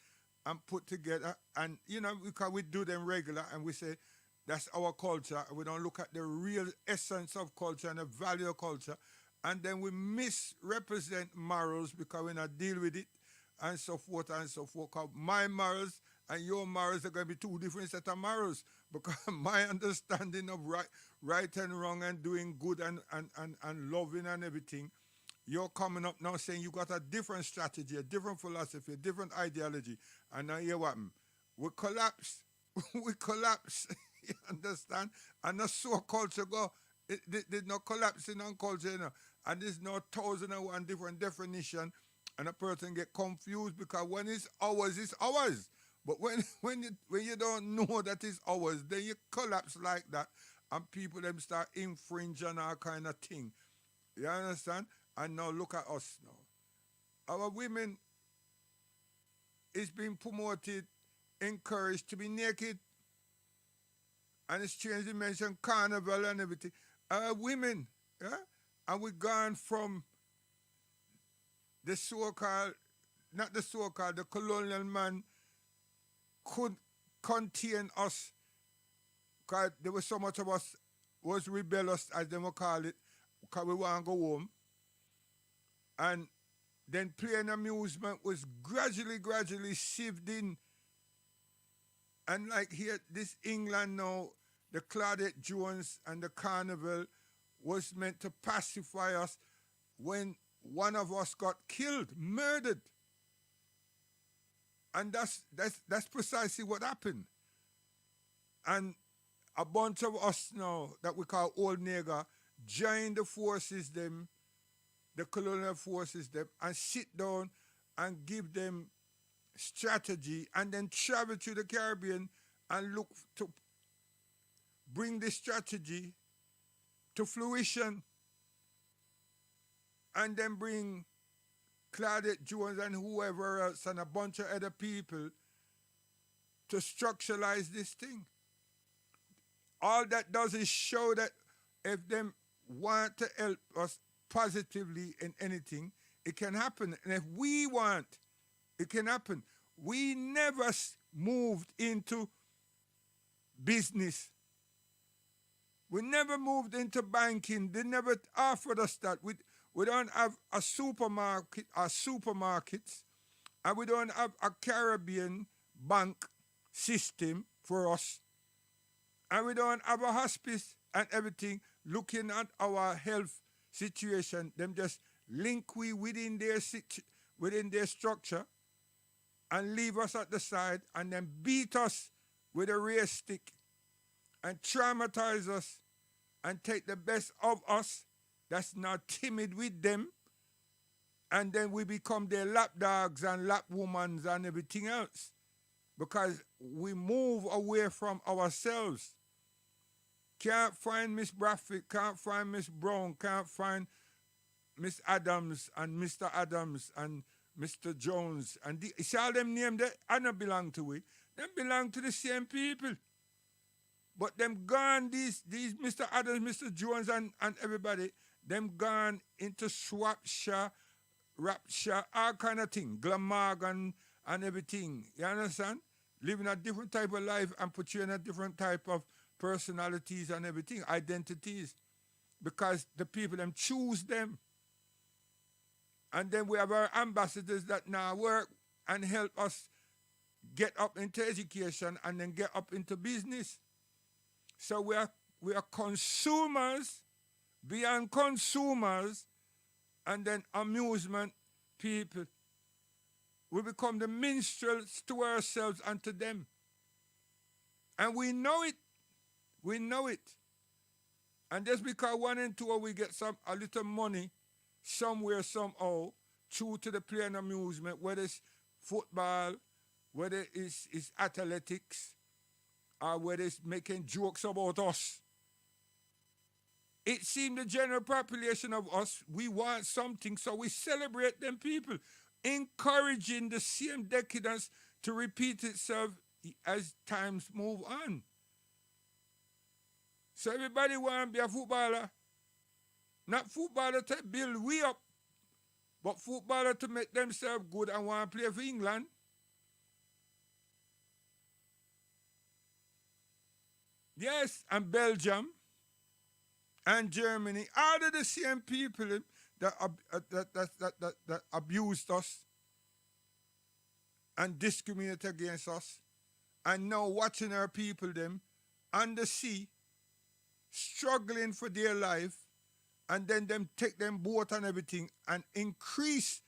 and put together, and because we do them regular, and we say that's our culture, and we don't look at the real essence of culture and the value of culture, and then we misrepresent morals because we not deal with it, and so forth and so forth. My morals and your morals are going to be two different sets of morals, because my understanding of right and wrong and doing good and loving and everything, you're coming up now saying you got a different strategy, a different philosophy, a different ideology, and now you what? We collapse. We collapse. You understand? And that's so culture go. There's no collapsing on culture, and there's no 1,001 different definition, and a person get confused because when it's ours. But when you don't know that it's ours, then you collapse like that, and people them start infringing all kind of thing. You understand? And now look at us now. Our women is being promoted, encouraged to be naked. And it's strange to mention carnival and everything. Women, and we've gone from the so-called, not the so-called, the colonial man could contain us, because there was so much of us was rebellious, as they would call it, because we want to go home. And then play and amusement was gradually sieved in And like here, this England now, the Claudette Jones and the carnival was meant to pacify us when one of us got killed, murdered. And that's precisely what happened. And a bunch of us now that we call old nigger join the forces them, the colonial forces them, and sit down and give them strategy, and then travel to the Caribbean and look to bring the strategy to fruition, and then bring Claudette Jones and whoever else and a bunch of other people to structuralize this thing. All that does is show that if them want to help us positively in anything, it can happen. And if we want, it can happen. We never moved into business. We never moved into banking. They never offered us that. We don't have a supermarket or supermarkets, and we don't have a Caribbean bank system for us, and we don't have a hospice and everything looking at our health situation. Them just link we within their structure and leave us at the side and then beat us with a race stick and traumatize us and take the best of us that's not timid with them, and then we become their lapdogs and lapwomans and everything else because we move away from ourselves. Can't find Miss Bradford, can't find Miss Brown, can't find Miss Adams and Mr. Adams and Mr. Jones. And see all them names that I don't belong to it. Them belong to the same people. But them gone, these Mr. Adams, Mr. Jones and everybody, them gone into Swapshire, Rapshire, all kind of thing, Glamorgan and everything. You understand? Living a different type of life and portraying a different type of personalities and everything, identities. Because the people, them choose them. And then we have our ambassadors that now work and help us get up into education and then get up into business. So we are consumers, beyond consumers, and then amusement people. We become the minstrels to ourselves and to them. And we know it. We know it. And just because 1 and 2 we get a little money somewhere, somehow, true to the play and amusement, whether it's football, whether it's athletics, or whether it's making jokes about us. It seems the general population of us, we want something, so we celebrate them people, encouraging the same decadence to repeat itself as times move on. So everybody want to be a footballer. Not footballer to build we up, but footballer to make themselves good and want to play for England. Yes, and Belgium and Germany, all of the same people that abused us and discriminated against us, and now watching our people them on the sea, struggling for their life, and then them take them boat and everything and increase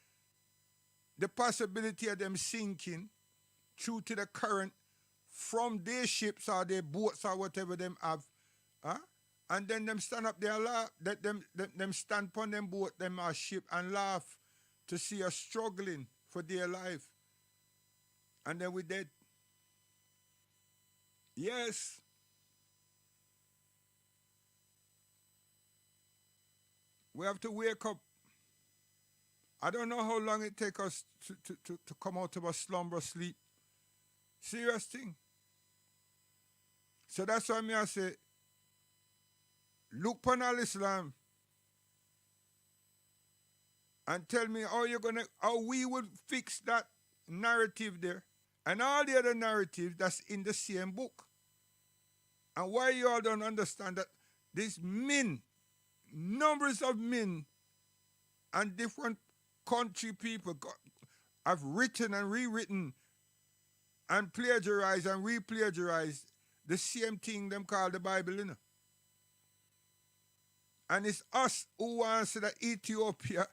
the possibility of them sinking through to the current from their ships or their boats or whatever them have. And then them stand up there, laugh, them stand upon them boat, them ship and laugh to see us struggling for their life. And then we dead. Yes. We have to wake up. I don't know how long it takes us to come out of a slumber sleep. Serious thing. So that's why I say, look upon Al-Islam and tell me how we would fix that narrative there and all the other narratives that's in the same book. And why you all don't understand that these men, numbers of men and different country people have written and rewritten and plagiarize and re-plagiarize the same thing them call the Bible, you know. And it's us who wants that Ethiopia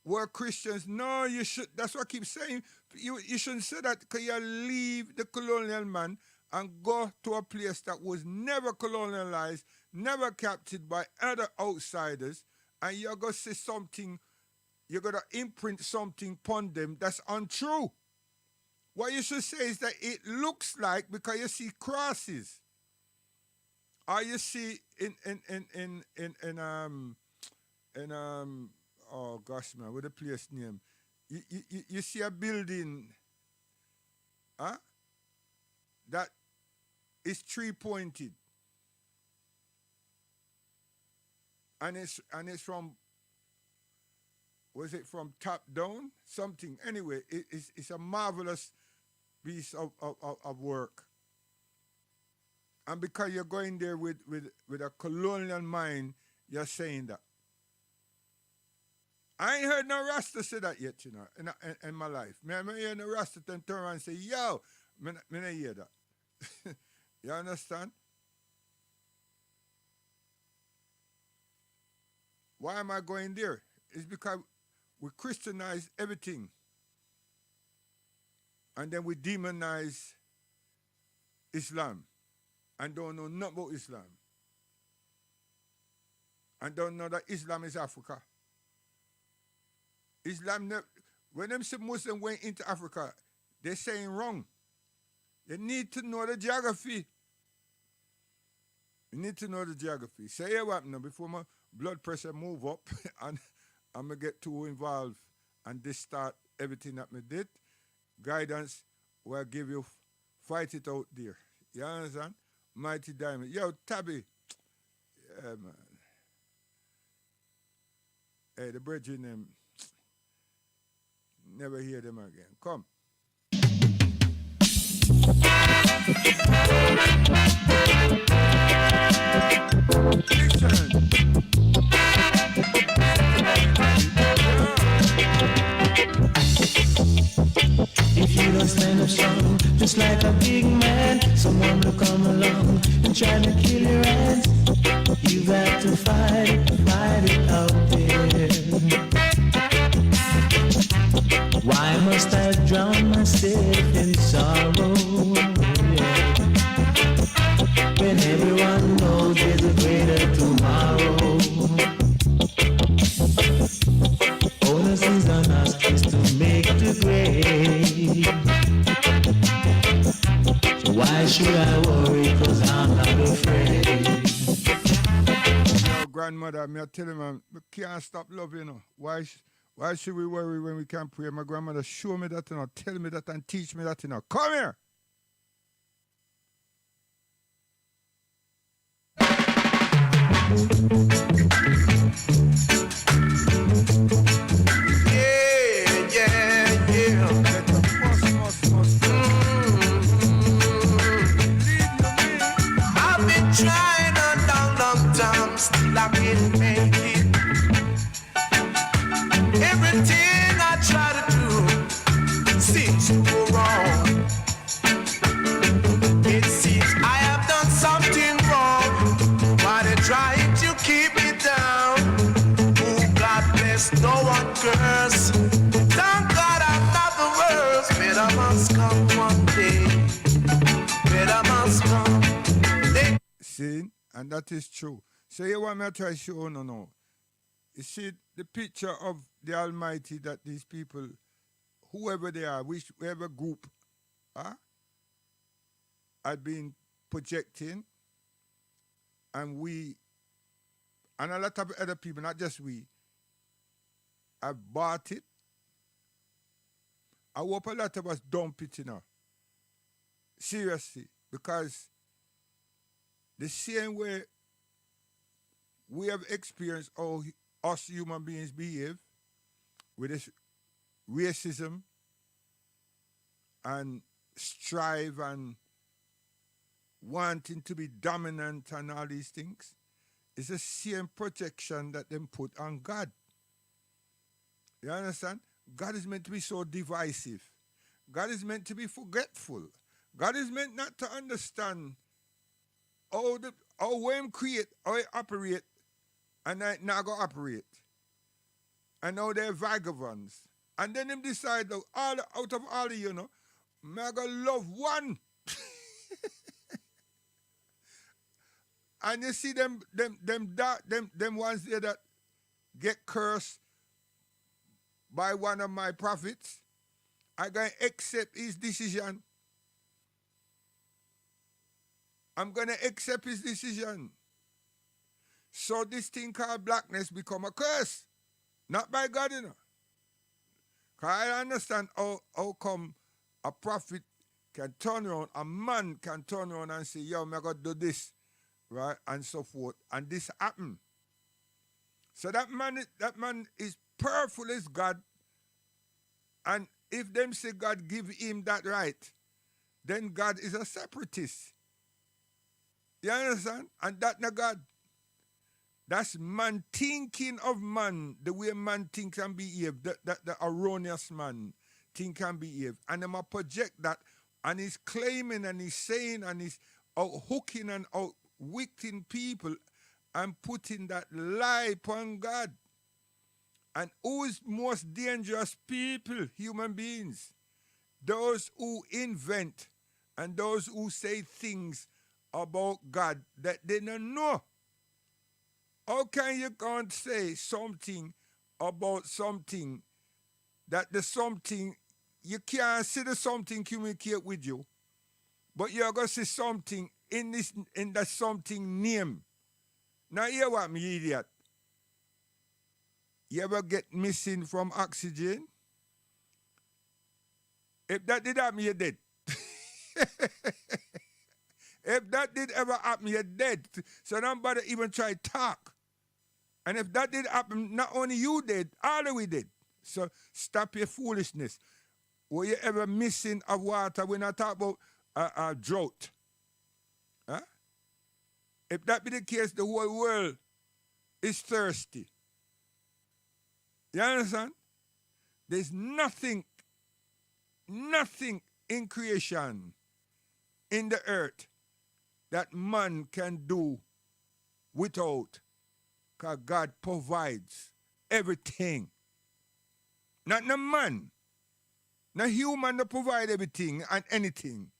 were Christians. No, you should. That's what I keep saying. You shouldn't say that, because you leave the colonial man and go to a place that was never colonialized, never captured by other outsiders, and you're going to say something, you're going to imprint something upon them that's untrue. What you should say is that it looks like, because you see crosses, or you see oh gosh man, what the place name? You see a building, huh? That is 3-pointed, and it's from, was it from top down? Something. Anyway, it's a marvelous piece of work. And because you're going there with a colonial mind, you're saying that. I ain't heard no Rasta say that yet, you know, in my life. I hear no Rasta turn around and say, yo, I don't hear that. You understand? Why am I going there? It's because we Christianize everything. And then we demonize Islam. And don't know nothing about Islam. And don't know that Islam is Africa. Islam, when them say Muslim went into Africa, they're saying wrong. You need to know the geography. You need to know the geography. Say what now before my blood pressure move up and I'm going to get too involved and distort everything that me did. Guidance will give you, fight it out there. You understand? Mighty Diamond. Yo, Tabby. Yeah, man. Hey, the brethren, them, never hear them again. Come. Listen. If you don't stand up strong, just like a big man, someone will come along and try to kill your hands. You got to fight it out there. Why must I drown myself in sorrow? Yeah. When everyone knows there's a greater tomorrow. Onus is on us is to make the grade. So why should I worry? 'Cause I'm not afraid. Yo, grandmother, me I tell him, man, we can't stop loving, you know. Why should we worry when we can pray? My grandmother show me that, you know, tell me that and teach me that, you know. Come here. I've been trying a long time, still I can't make it. Everything I try to do seems to go wrong. It seems I have done something wrong, but they're trying to keep me down. Oh, God bless, no one curse. Thank God I'm not the worst. Better must come one day. Better must come. See? And that is true. So you want me to try to show no. You see the picture of the Almighty that these people, whoever they are, whichever group, had been projecting, and we, and a lot of other people, not just we, have bought it. I hope a lot of us dump it, you know. Seriously, because the same way we have experienced how us human beings behave with this racism and strive and wanting to be dominant and all these things, it's the same projection that them put on God. You understand? God is meant to be so divisive. God is meant to be forgetful. God is meant not to understand how when create, how he operate, and I now go operate. And now they're vagabonds. And then him decide that out of all of you know, I go love one. And you see them ones there that get cursed by one of my prophets. I gonna accept his decision. I'm gonna accept his decision. So this thing called blackness become a curse. Not by God, you know. Cause I understand how come a prophet can turn around, a man can turn around and say, yo, I'm gonna do this, right? And so forth. And this happen. So that man is powerful as God. And if them say God give him that right, then God is a separatist. You understand? And that not God. That's man thinking of man, the way man think and behave, the erroneous man think and behave. And them a project that, and he's claiming and he's saying and he's out hooking and out wicking people and putting that lie upon God. And who is most dangerous people? Human beings. Those who invent and those who say things about God that they don't know. How can you can't say something about something that the something, you can't see the something communicate with you, but you're going to see something in that something name. Now hear what me idiot. You ever get missing from oxygen? If that did happen, you're dead. If that did ever happen, you're dead. So nobody even try to talk. And if that did happen, not only you did, all of we did. So stop your foolishness. Were you ever missing of water when I talk about a drought? Huh? If that be the case, the whole world is thirsty. You understand? There's nothing in creation, in the earth, that man can do without, because God provides everything. Not the man. Not human to provide everything and anything.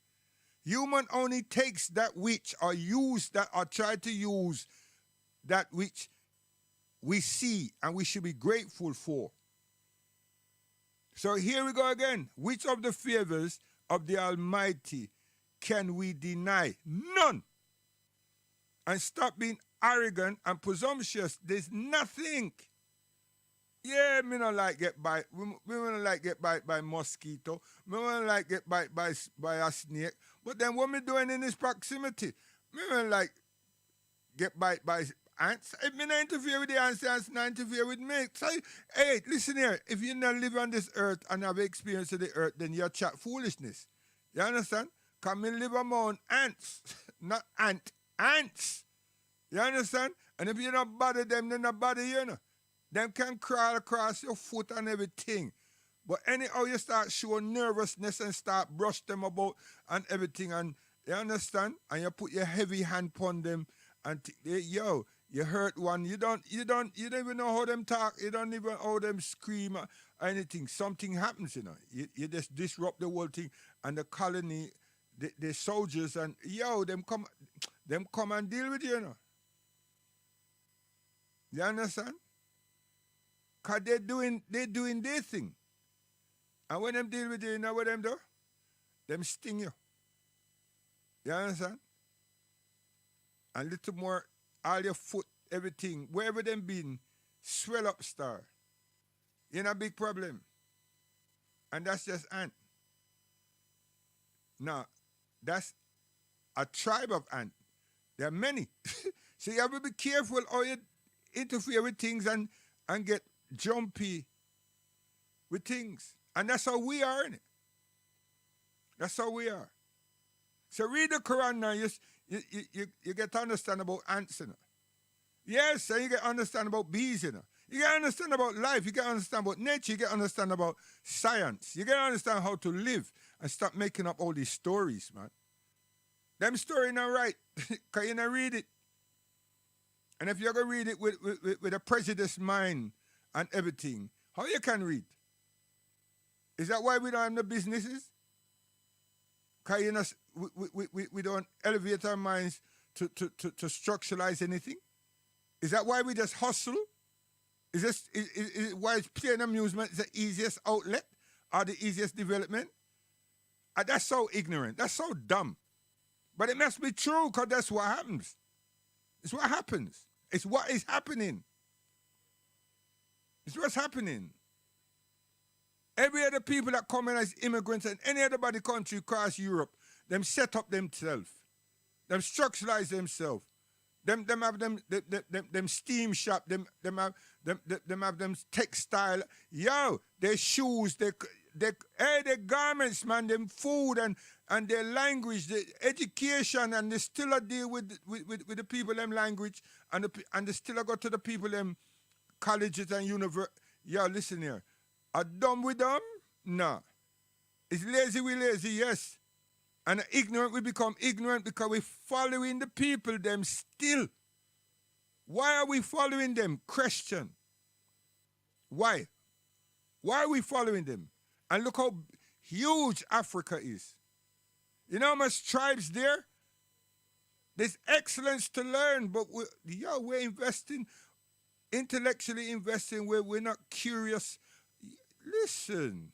Human only takes that which or use that or try to use that which we see and we should be grateful for. So here we go again. Which of the favors of the Almighty can we deny? None. And stop being arrogant and presumptuous. There's nothing. Yeah, me not like get bite. We don't like get bite by mosquito. Me don't like get bite by a snake. But then what me doing in this proximity? Me don't like get bite by ants. If me not interfere with the ants not interfere with me. So, hey, listen here. If you not live on this earth and have experience of the earth, then you chat foolishness. You understand? Because me live among ants, not ants. You understand? And if you don't bother them, then not bother you, know. Them can crawl across your foot and everything. But anyhow, you start showing nervousness and start brush them about and everything, and you understand? And you put your heavy hand upon them and yo, you hurt one. You don't even know how them talk. You don't even know how them scream or anything. Something happens, you know. You just disrupt the whole thing, and the colony, the soldiers, and yo, them come and deal with you, you know. You understand? Because they're doing their thing. And when them deal with you, you know what them do? Them sting you. You understand? And little more, all your foot, everything, wherever them been, swell up star. You know, big problem. And that's just ant. Now, that's a tribe of ant. There are many. So you have to be careful how you interfere with things and get jumpy with things. And that's how we are, innit? That's how we are. So read the Quran now, you get to understand about ants, you know. Yes, and you get to understand about bees, you know. You got to understand about life. You got to understand about nature. You got to understand about science. You got to understand how to live and stop making up all these stories, man. Them stories not right, because you not read it. And if you're going to read it with a prejudiced mind and everything, how you can read? Is that why we don't have no businesses? Because you know, we don't elevate our minds to structuralize anything? Is that why we just hustle? Is why it's playing amusement is the easiest outlet or the easiest development? That's so ignorant. That's so dumb. But it must be true, because that's what happens. It's what happens. It's what is happening. It's what's happening. Every other people that come in as immigrants in any other body country across Europe, them set up themselves. Them structuralize themselves. Them have them steam shop. Them have them textile. Yo, their shoes, their garments, man, them food and their language, the education, and they still deal with the people them language, and they still go to the people them colleges and universities. Yo, listen here. Are dumb with them? Nah. Is lazy we lazy? Yes. And ignorant we become ignorant because we're following the people them still. Why are we following them? Question. Why? Why are we following them? And look how huge Africa is. You know how much tribes there? There's excellence to learn, but we're investing, intellectually investing where we're not curious. Listen.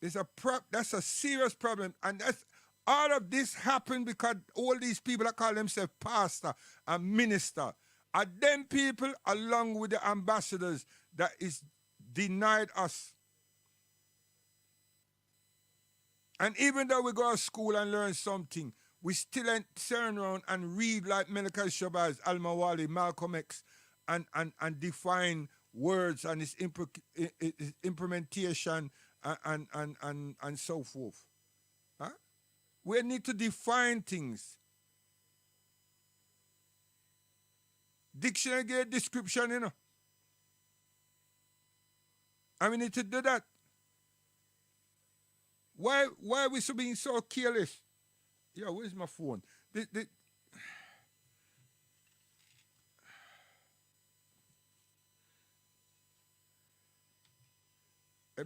That's a serious problem, and that's all of this happened because all these people that call themselves pastor and minister are them people along with the ambassadors that is denied us. And even though we go to school and learn something, we still ain't turn around and read like Melika Shabazz, Al-Mawali, Malcolm X, and define words and its implementation and so forth. Huh? We need to define things. Dictionary give a description, you know. And we need to do that. Why are we being so careless? Yeah, where's my phone? Let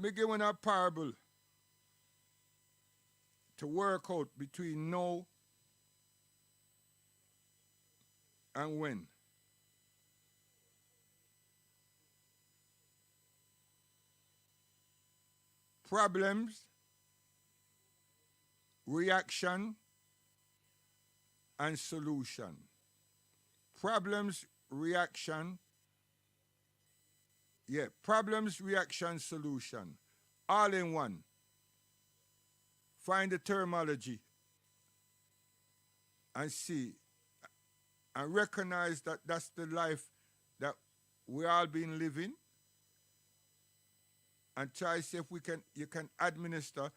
me give one a parable to work out between now and when. Problems, reaction, and solution. Problems, reaction. Yeah, problems, reaction, solution. All in one. Find the terminology and see and recognize that that's the life that we all been living, and try to see if you can administer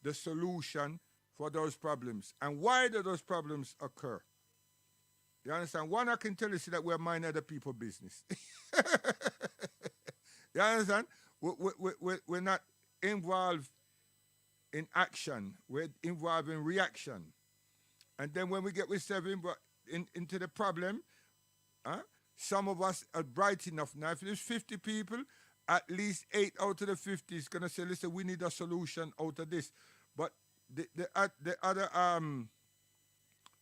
the solution for those problems. And why do those problems occur? You understand? One, I can tell you that we're minding other people's business. You understand? We're not involved in action. We're involved in reaction. And then when we get ourselves into the problem, some of us are bright enough. Now, if there's 50 people, at least 8 out of the 50 is going to say, listen, we need a solution out of this. But the other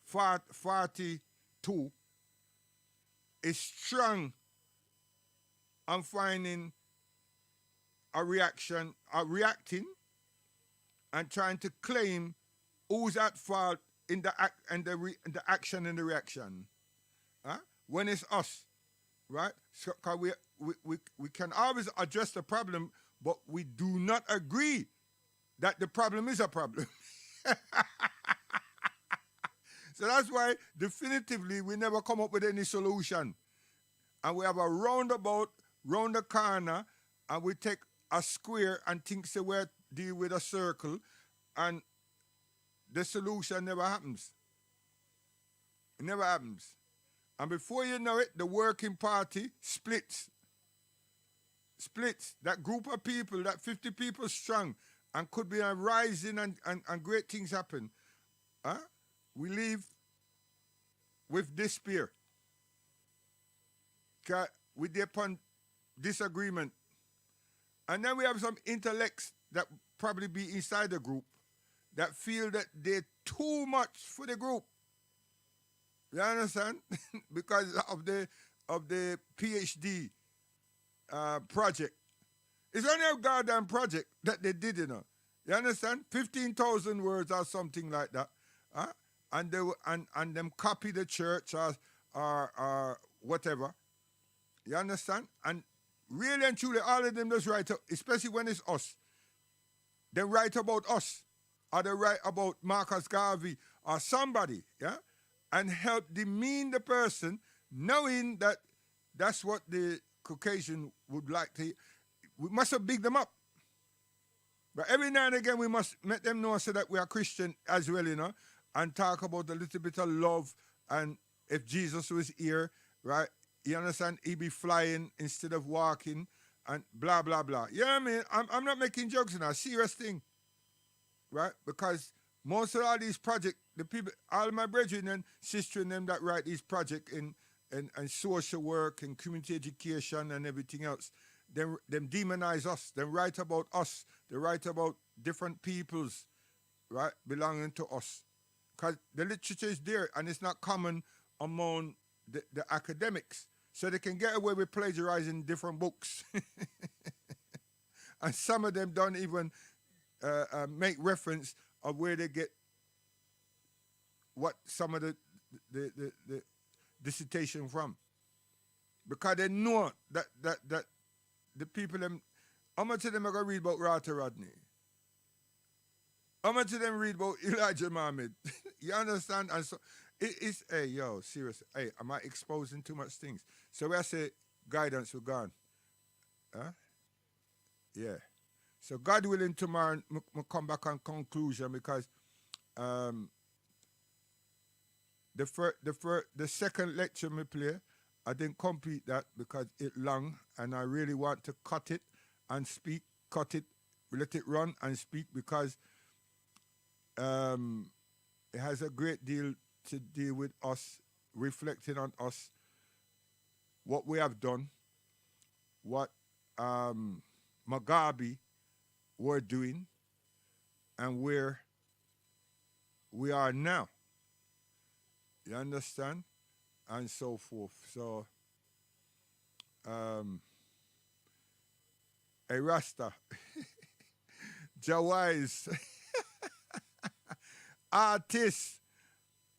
42 is strong on finding a reaction, reacting, and trying to claim who's at fault in the action and the reaction. When it's us, right? So, 'cause we can always address the problem, but we do not agree that the problem is a problem. So that's why definitively we never come up with any solution. And we have a roundabout, round the corner, and we take a square and think say we deal with a circle, and the solution never happens. It never happens. And before you know it, the working party splits. That group of people, that 50 people strong, and could be a rising and great things happen. We leave with despair. We depend disagreement. And then we have some intellects that probably be inside the group that feel that they're too much for the group. You understand? Because of the PhD project. It's only a goddamn project that they did, you know. You understand? 15,000 words or something like that. And them copy the church or whatever. You understand? And really and truly, all of them just write, especially when it's us. They write about us. Or they write about Marcus Garvey or somebody, yeah? And help demean the person, knowing that that's what the Caucasian would like to. We must have big them up. But every now and again, we must let them know so that we are Christian as well, you know, and talk about a little bit of love. And if Jesus was here, right, you understand, he'd be flying instead of walking and blah, blah, blah. You know what I mean? I'm not making jokes now, serious thing, right? Because most of all these projects, the people, all my brethren and sisters and them that write these projects in social work and community education and everything else, them demonize us. They write about us. They write about different peoples, right, belonging to us. Because the literature is there and it's not common among the academics. So they can get away with plagiarizing different books. And some of them don't even make reference of where they get what some of the dissertation from. Because they know that the people them, how much of them are going to read about Rata Rodney? How much of them read about Elijah Muhammad? You understand? And so it's, hey, yo, seriously, hey, am I exposing too much things? So when I say guidance, we're gone. Yeah. So God willing, tomorrow we'll come back on conclusion because the second lecture me play, I didn't complete that because it's long and I really want to cut it and speak, let it run and speak because it has a great deal to deal with us, reflecting on us, what we have done, what Mugabe were doing, and where we are now. You understand? And so forth. So, a Rasta, Jawise, artist,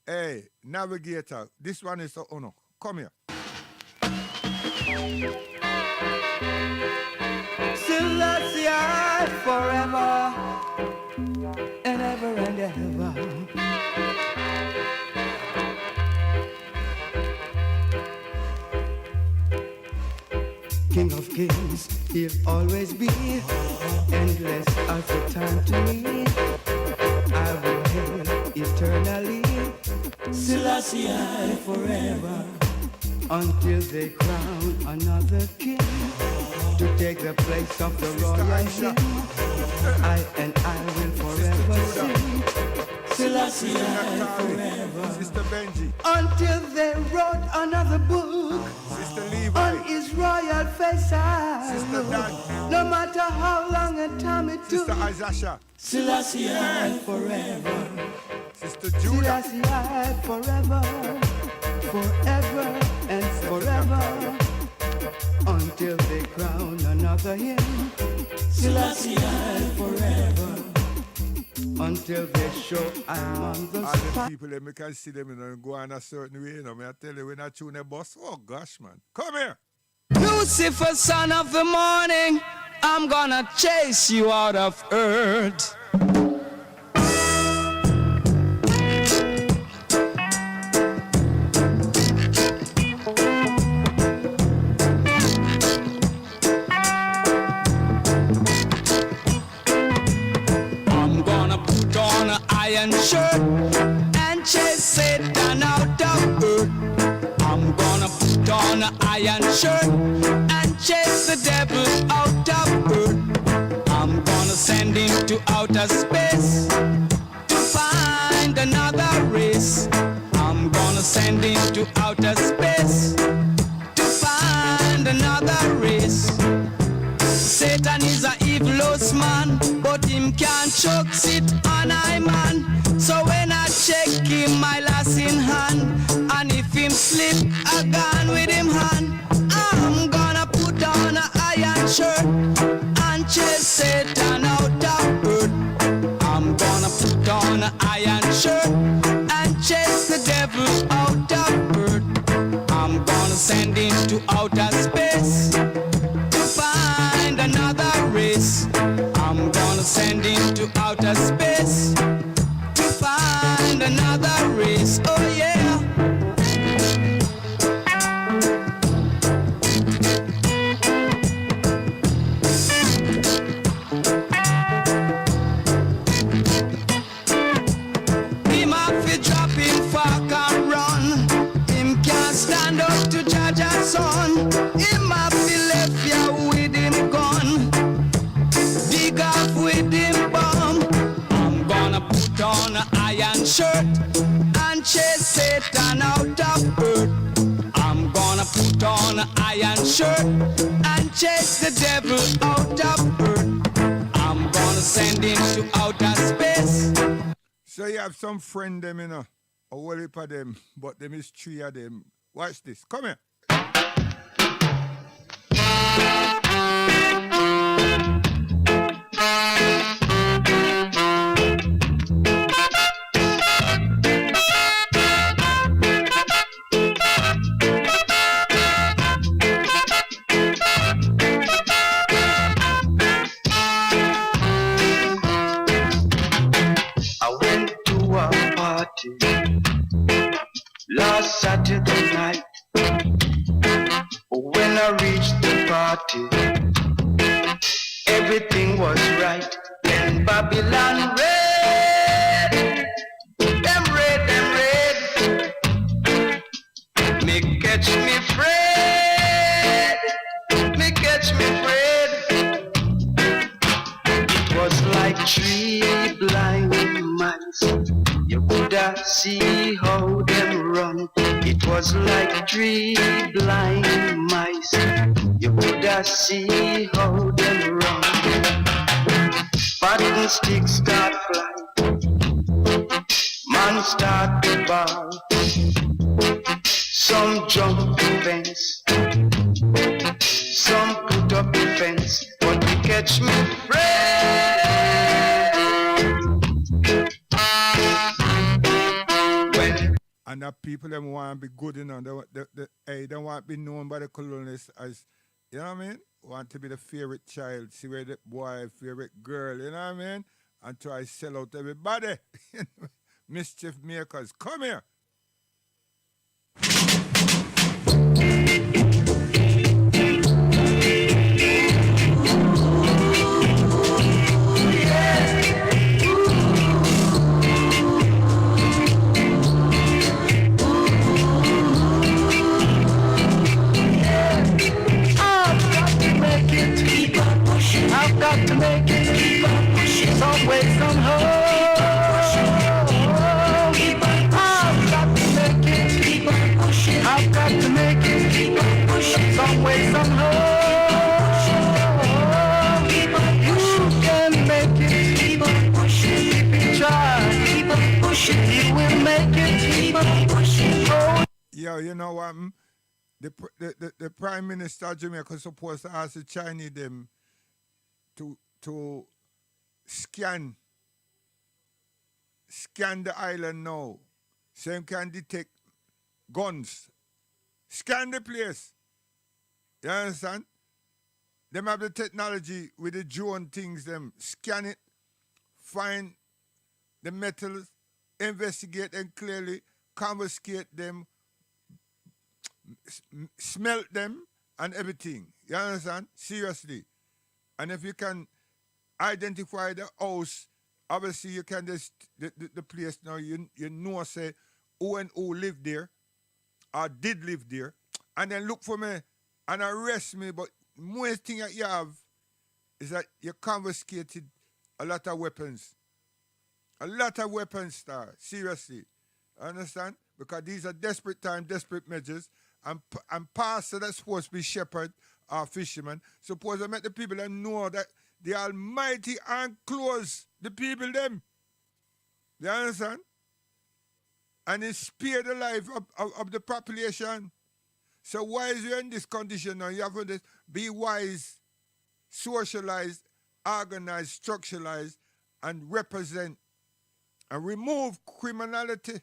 hey, navigator. This one is the honor. Come here. Selassie forever and ever and ever. King of kings, he'll always be. Endless as the time to me. I will hail eternally. Selassie forever. Until they crown another king to take the place of the royal king. I will forever sing. Selassie forever. Sister Benji. Until they wrote another book. Sister Levi. On his royal face Sister Dan. no matter how long a time it took. Sister Isasha. Selassie forever. Sister Judah. Selassie forever. Forever and forever. Until they crown another him. Selassie forever. Until they show I'm on the All the spot. people that me can see them and go on a certain way, you know. I tell you, when I tune a bus, oh gosh, man. Come here. Lucifer, son of the morning, I'm gonna chase you out of earth. Iron shirt and chase Satan out of earth. I'm on an iron shirt and chase the devil out of earth. I'm gonna send him to outer space to find another race. I'm gonna send him to outer space to find another race. Satan is a evilous man, but him can't choke sit on I man. So when I check him, my lass in hand, and if him slip a gun with him hand, I'm gonna put on an iron shirt and chase Satan out of earth. I'm gonna put on an iron shirt and chase the devil out of earth. I'm gonna send him to outer space to find another race. I'm gonna send him to outer space to find another race. Oh yeah. Him have to drop him fork and run. Him can't stand up to judge a son. Him have to left ya with him gun. Dig off with him bomb. I'm gonna put on an iron shirt and chase Satan out of earth. I'm gonna put on an iron shirt and chase the devil out of earth. I'm gonna send him to outer space. So you have some friend them, you know, a whole heap of them, but them is three of them. Watch this. Come here. I went to a party last Saturday night. When I reached the party, everything was right. Then Babylon red, them red. Me catch me Fred, me catch me Fred. It was like three blind mice. You coulda see how them run. It was like three blind mice. You coulda see how them run. Button sticks start fly. Man start to ball. Some jump the fence. Some put up the fence. But we catch me friend. And that people them want to be good, you know. They want to be known by the colonialists as, you know what I mean? Want to be the favorite child, see where the boy, favorite girl, you know what I mean? And try to sell out everybody. Mischief makers, come here. I've got to make it, keep on pushing, some way, somehow. I've got to make it, keep on pushing. I've got to make it, keep on pushing, some way, somehow. You can make it, keep on pushing. If you try, keep on pushing, you will make it, keep on pushing. Oh. Yo, you know what? The Prime Minister of Jamaica is supposed to ask the Chinese them to scan the island now, so you can detect guns. Scan the place. You understand? Them have the technology with the drone things, them scan it, find the metals, investigate them clearly, confiscate them, smelt them and everything. You understand? Seriously. And if you can identify the house, obviously you can just, the place now, you know, say who and who lived there or did live there. and then look for me and arrest me. But most thing that you have is that you confiscated a lot of weapons. A lot of weapons, star. Seriously. Understand? Because these are desperate times, desperate measures. And pastor that's supposed to be shepherd or fisherman, supposed to make the people that know that the Almighty enclose the people them. You understand? And it spare the life of the population. So why is you in this condition now? You have to be wise, socialized, organized, structuralized, and represent and remove criminality.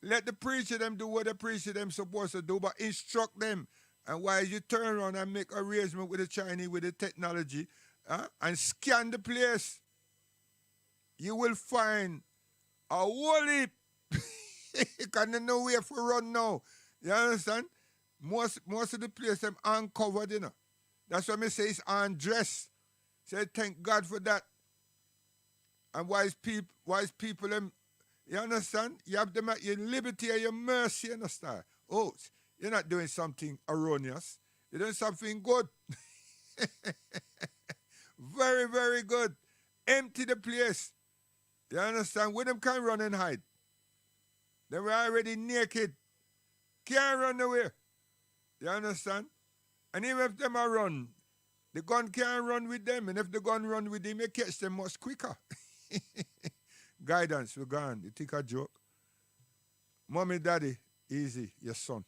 Let the preacher them do what the preacher them supposed to do, but instruct them. And while you turn around and make arrangement with the Chinese, with the technology, and scan the place, you will find a whole heap. You can't know where to run now. You understand? Most of the place them uncovered, you know. That's why I say it's undressed. Say thank God for that. And wise people them, you understand? You have them at your liberty and your mercy, you understand? Oh, you're not doing something erroneous. You're doing something good. Very, very good. Empty the place. You understand? Where them can run and hide. They were already naked. Can't run away. You understand? And even if them are run, the gun can't run with them. And if the gun run with them, you catch them much quicker. Guidance, we're gone. You think a joke? Mommy, daddy, easy, your son.